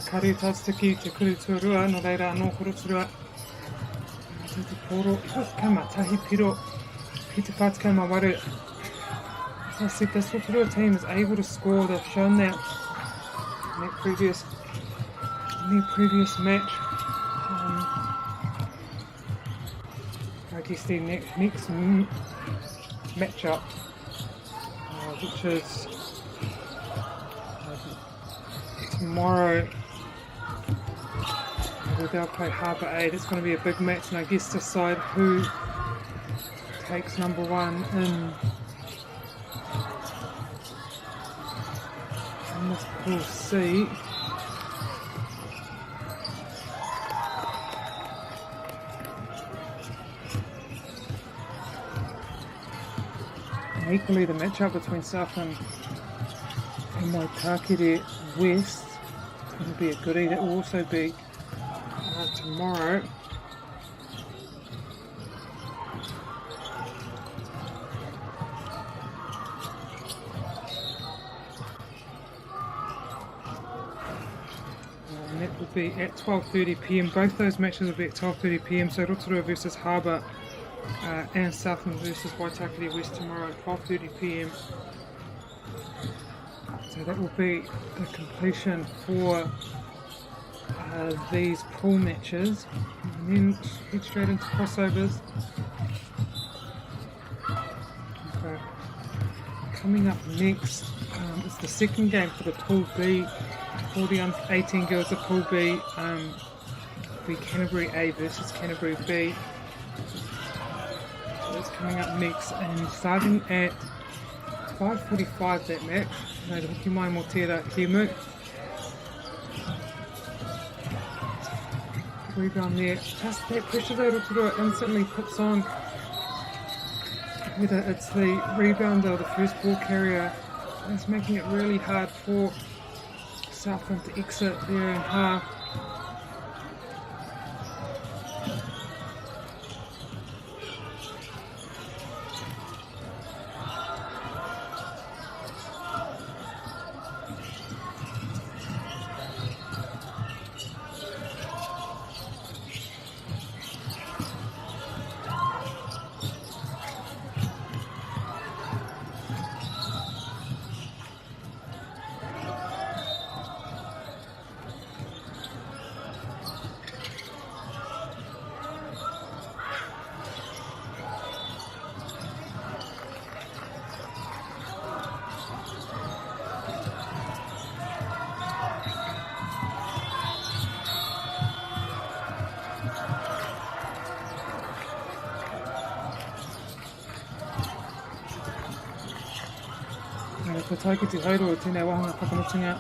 Kari Tatsuki te kuru tuarua, no reira anō koroturua. Te te poro, kama tahi piro, ki te whātika mawaru. As I said, this Rotorua team is able to score. They've shown that in their previous match. I guess their next matchup, which is tomorrow, they'll play Harbour 8. It's going to be a big match, and I guess decide who takes number one in this pool C. And equally, the matchup between Southland and Waitakere West is going to be a goodie. That will also be tomorrow. And that will be at 12:30 p.m. Both those matches will be at 12:30 p.m. So Rotorua versus Harbour and Southland versus Waitakere West tomorrow at 12:30 p.m. So that will be the completion for these pool matches, and then head straight into crossovers. Okay. Coming up next is the second game for the Pool B. For the under-18 girls of Pool B, be Canterbury A versus Canterbury B. So that's coming up next, and starting at 5:45 that match. No, the Hoki Mai Mō Tērā Kemu. Rebound there. Just that pressure though, Rotorua instantly puts on. Whether it's the rebounder or the first ball carrier, it's making it really hard for Southland to exit there in half. Ko taiki te hairo o tēnei wahanga whakamutinga.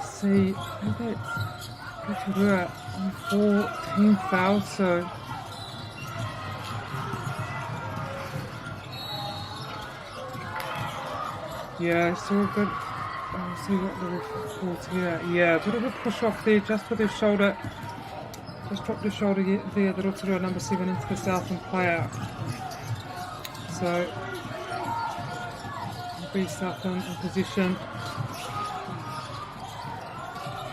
See, I think that's Rotorua on 14 fouls, so yeah, so good. I'll see what the reports here. Yeah, a bit of a push off there, just with his shoulder. Just dropped his shoulder there, the Rotorua number 7 into the Southland player. So Southland in position.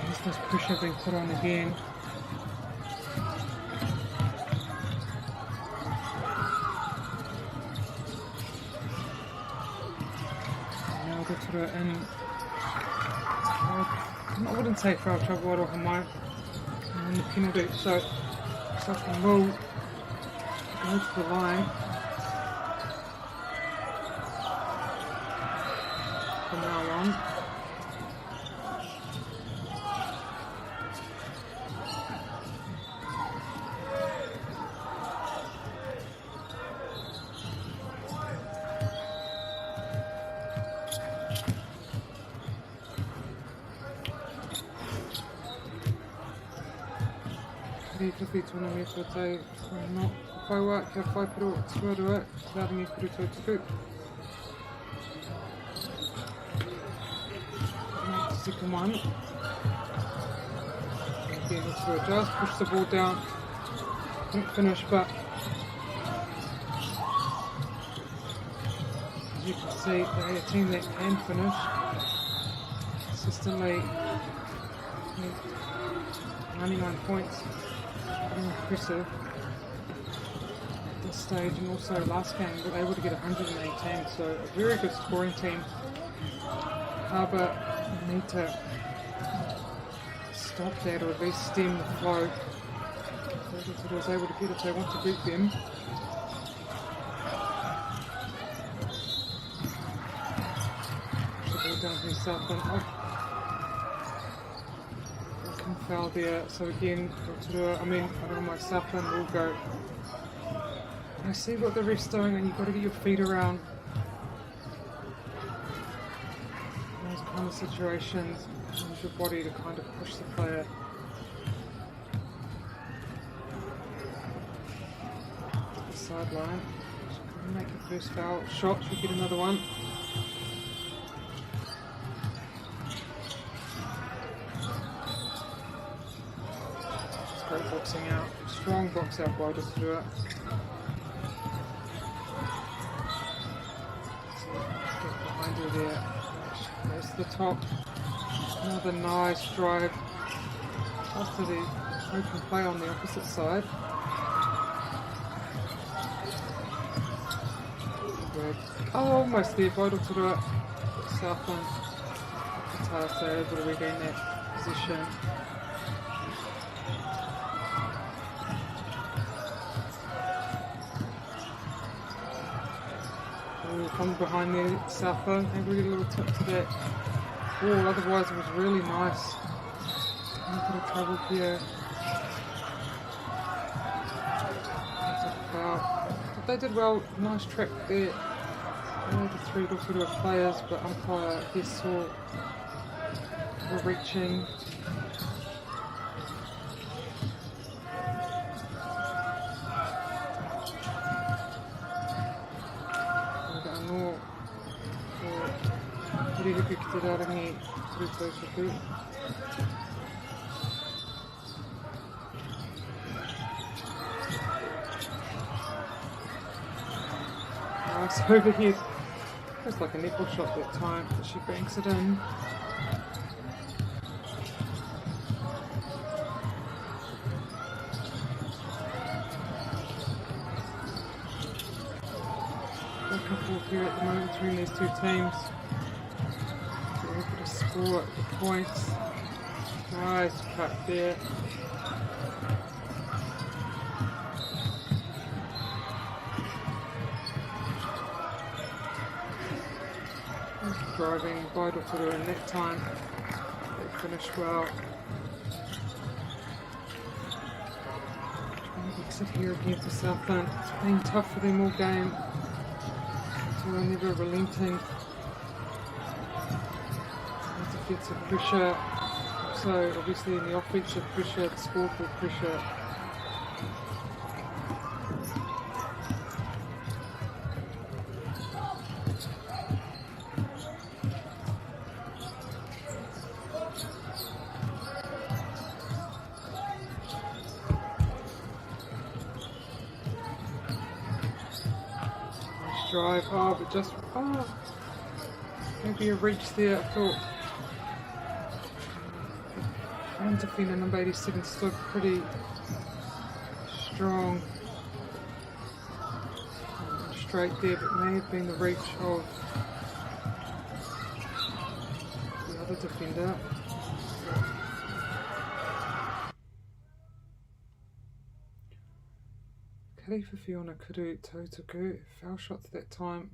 There's this pressure being put on again. Now Rotorua in. I wouldn't say foul trouble at all, in the penalty, so Southland will go to the line. From now on. Rīwhawhi tōna mea so tai no whauā kia whaipiro tuarua Vladimir Kurutotuku. Second one. Again, Rotorua just push the ball down. Couldn't finish, but as you can see, they're a team that can finish. consistently. 99 points. Very impressive at this stage, and also last game we were able to get 118, so a very good scoring team. Harbour need to stop that or at least stem the flow. He was able to get it, so I want to beat them. Down here, Southland. Broken foul there. So again, I don't know, my Southland will go. I see what the ref's doing, and you've got to get your feet around those kind of situations. Use your body to kind of push the player. To the sideline. Make your first foul shot, should get another one. Great boxing out, strong box out by Rotorua. Get behind her there. Goes to the top. Another nice drive after the open play on the opposite side. Good. Oh, almost there by Rotorua. Southland. Katase able to regain that position. From behind there, Southland, able to get a little tip to that ball, otherwise it was really nice. A bit of trouble here. That's a foul. But they did well, nice track there. The three Rotorua players, but umpire he saw were reaching. Nice overhead. Looks like a netball shot that time, but she banks it in. Back and forth here at the moment between these two teams. They're able to score the points. Nice cut there. Driving by Rotorua in that time. They finished well. Trying to exit here again for Southland. It's been tough for them all game. Rotorua never relenting. Defensive pressure. So obviously in the offensive pressure, the scoreboard pressure. Drive, oh, but just, maybe a reach there, I thought. And defender number 87 stood pretty strong. Straight there, but may have been the reach of the other defender. Khalifa Fiona Kuru Tautuku, foul shots that time.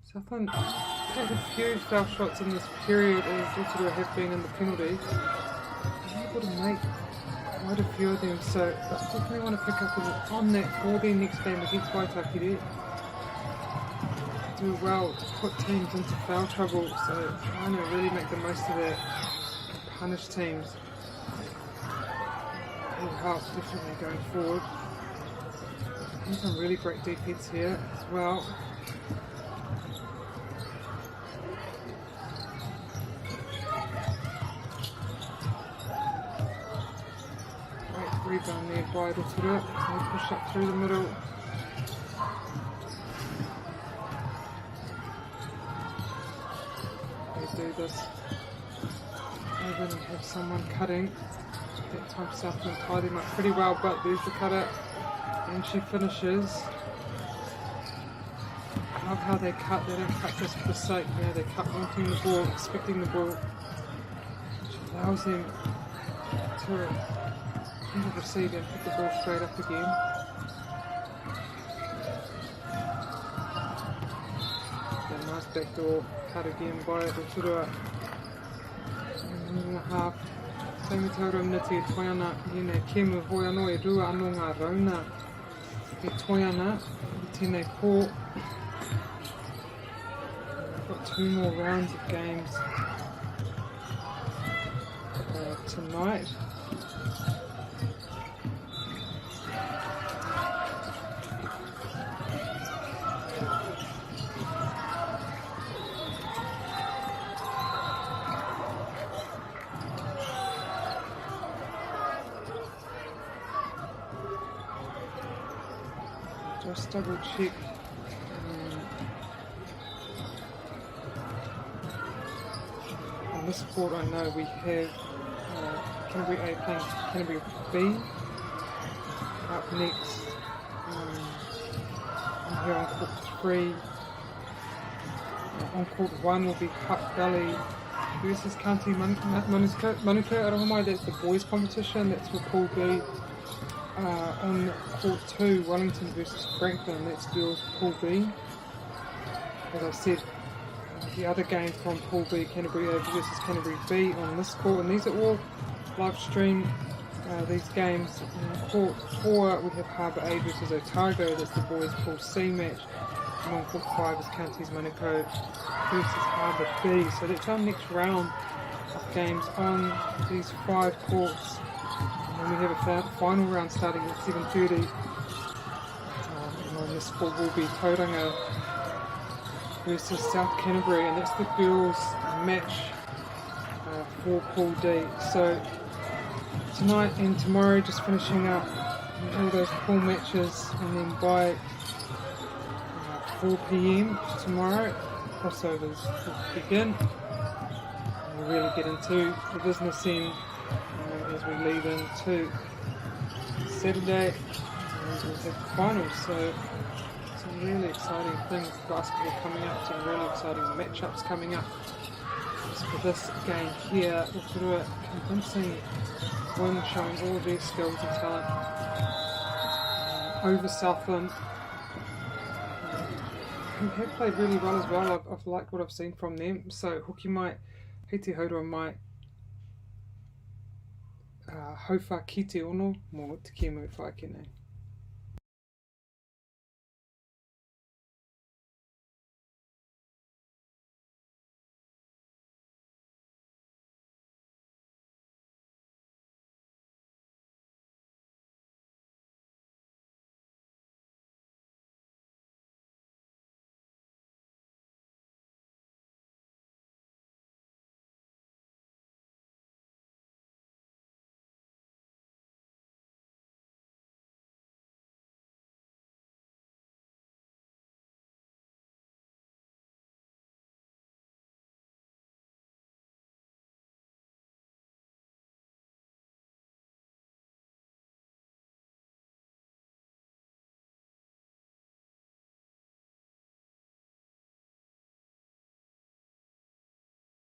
Southland had a few foul shots in this period as Rotorua have been in the penalty. They're able to make quite a few of them, so I definitely want to pick up on that for their next game against Waitaki there. Do well to put teams into foul trouble, so trying to really make the most of that, punish teams. Will help definitely going forward. Some really great defense here as well. Great rebound there by Rotorua. They push up through the middle. They do this over and have someone cutting. That time Southland tied him up pretty well, but there's the cutter, and she finishes. I love how they cut. They don't cut just for the sake. You know, they cut wanting the ball, expecting the ball, which allows them to receive and put the ball straight up again. A nice backdoor cut again by Rotorua. 1.5. Taumataura Mniti e toi ana i nei kemu hoi anō e rua anō ngā rauna e toi ana i tēnei pō. We've got 2 more rounds of games tonight. Just double check. On this board I know we have Canterbury A playing Canterbury B up next. And here on court 3. On court 1 will be Hutt Valley versus County Manuka Arahomai. That's the boys competition, that's for Pool B. On court 2, Wellington versus Franklin, that's girls Pool B. As I said, the other game from Pool B, Canterbury A versus Canterbury B on this court, and these are all live streamed, these games. In court 4 we have Harbour A versus Otago, that's the boys Pool C match, and on court 5 is Counties Manukau versus Harbour B. So that's our next round of games on these 5 courts. And we have a final round starting at 7:30. And on this court will be Tauranga versus South Canterbury, and that's the girls' match for Pool D. So tonight and tomorrow, just finishing up all those pool matches, and then by 4 PM tomorrow, crossovers will begin. And we'll really get into the business end as we lead into Saturday, and we'll have the finals. So some really exciting things, basketball coming up, some really exciting matchups coming up. Just for this game here, Rotorua convincing win, showing all of their skills and talent over Southland, who have played really well as well. I've liked what I've seen from them. So hoki mai, hei te haurua mai, hauwha ki te ono mō te kēmu whaakene.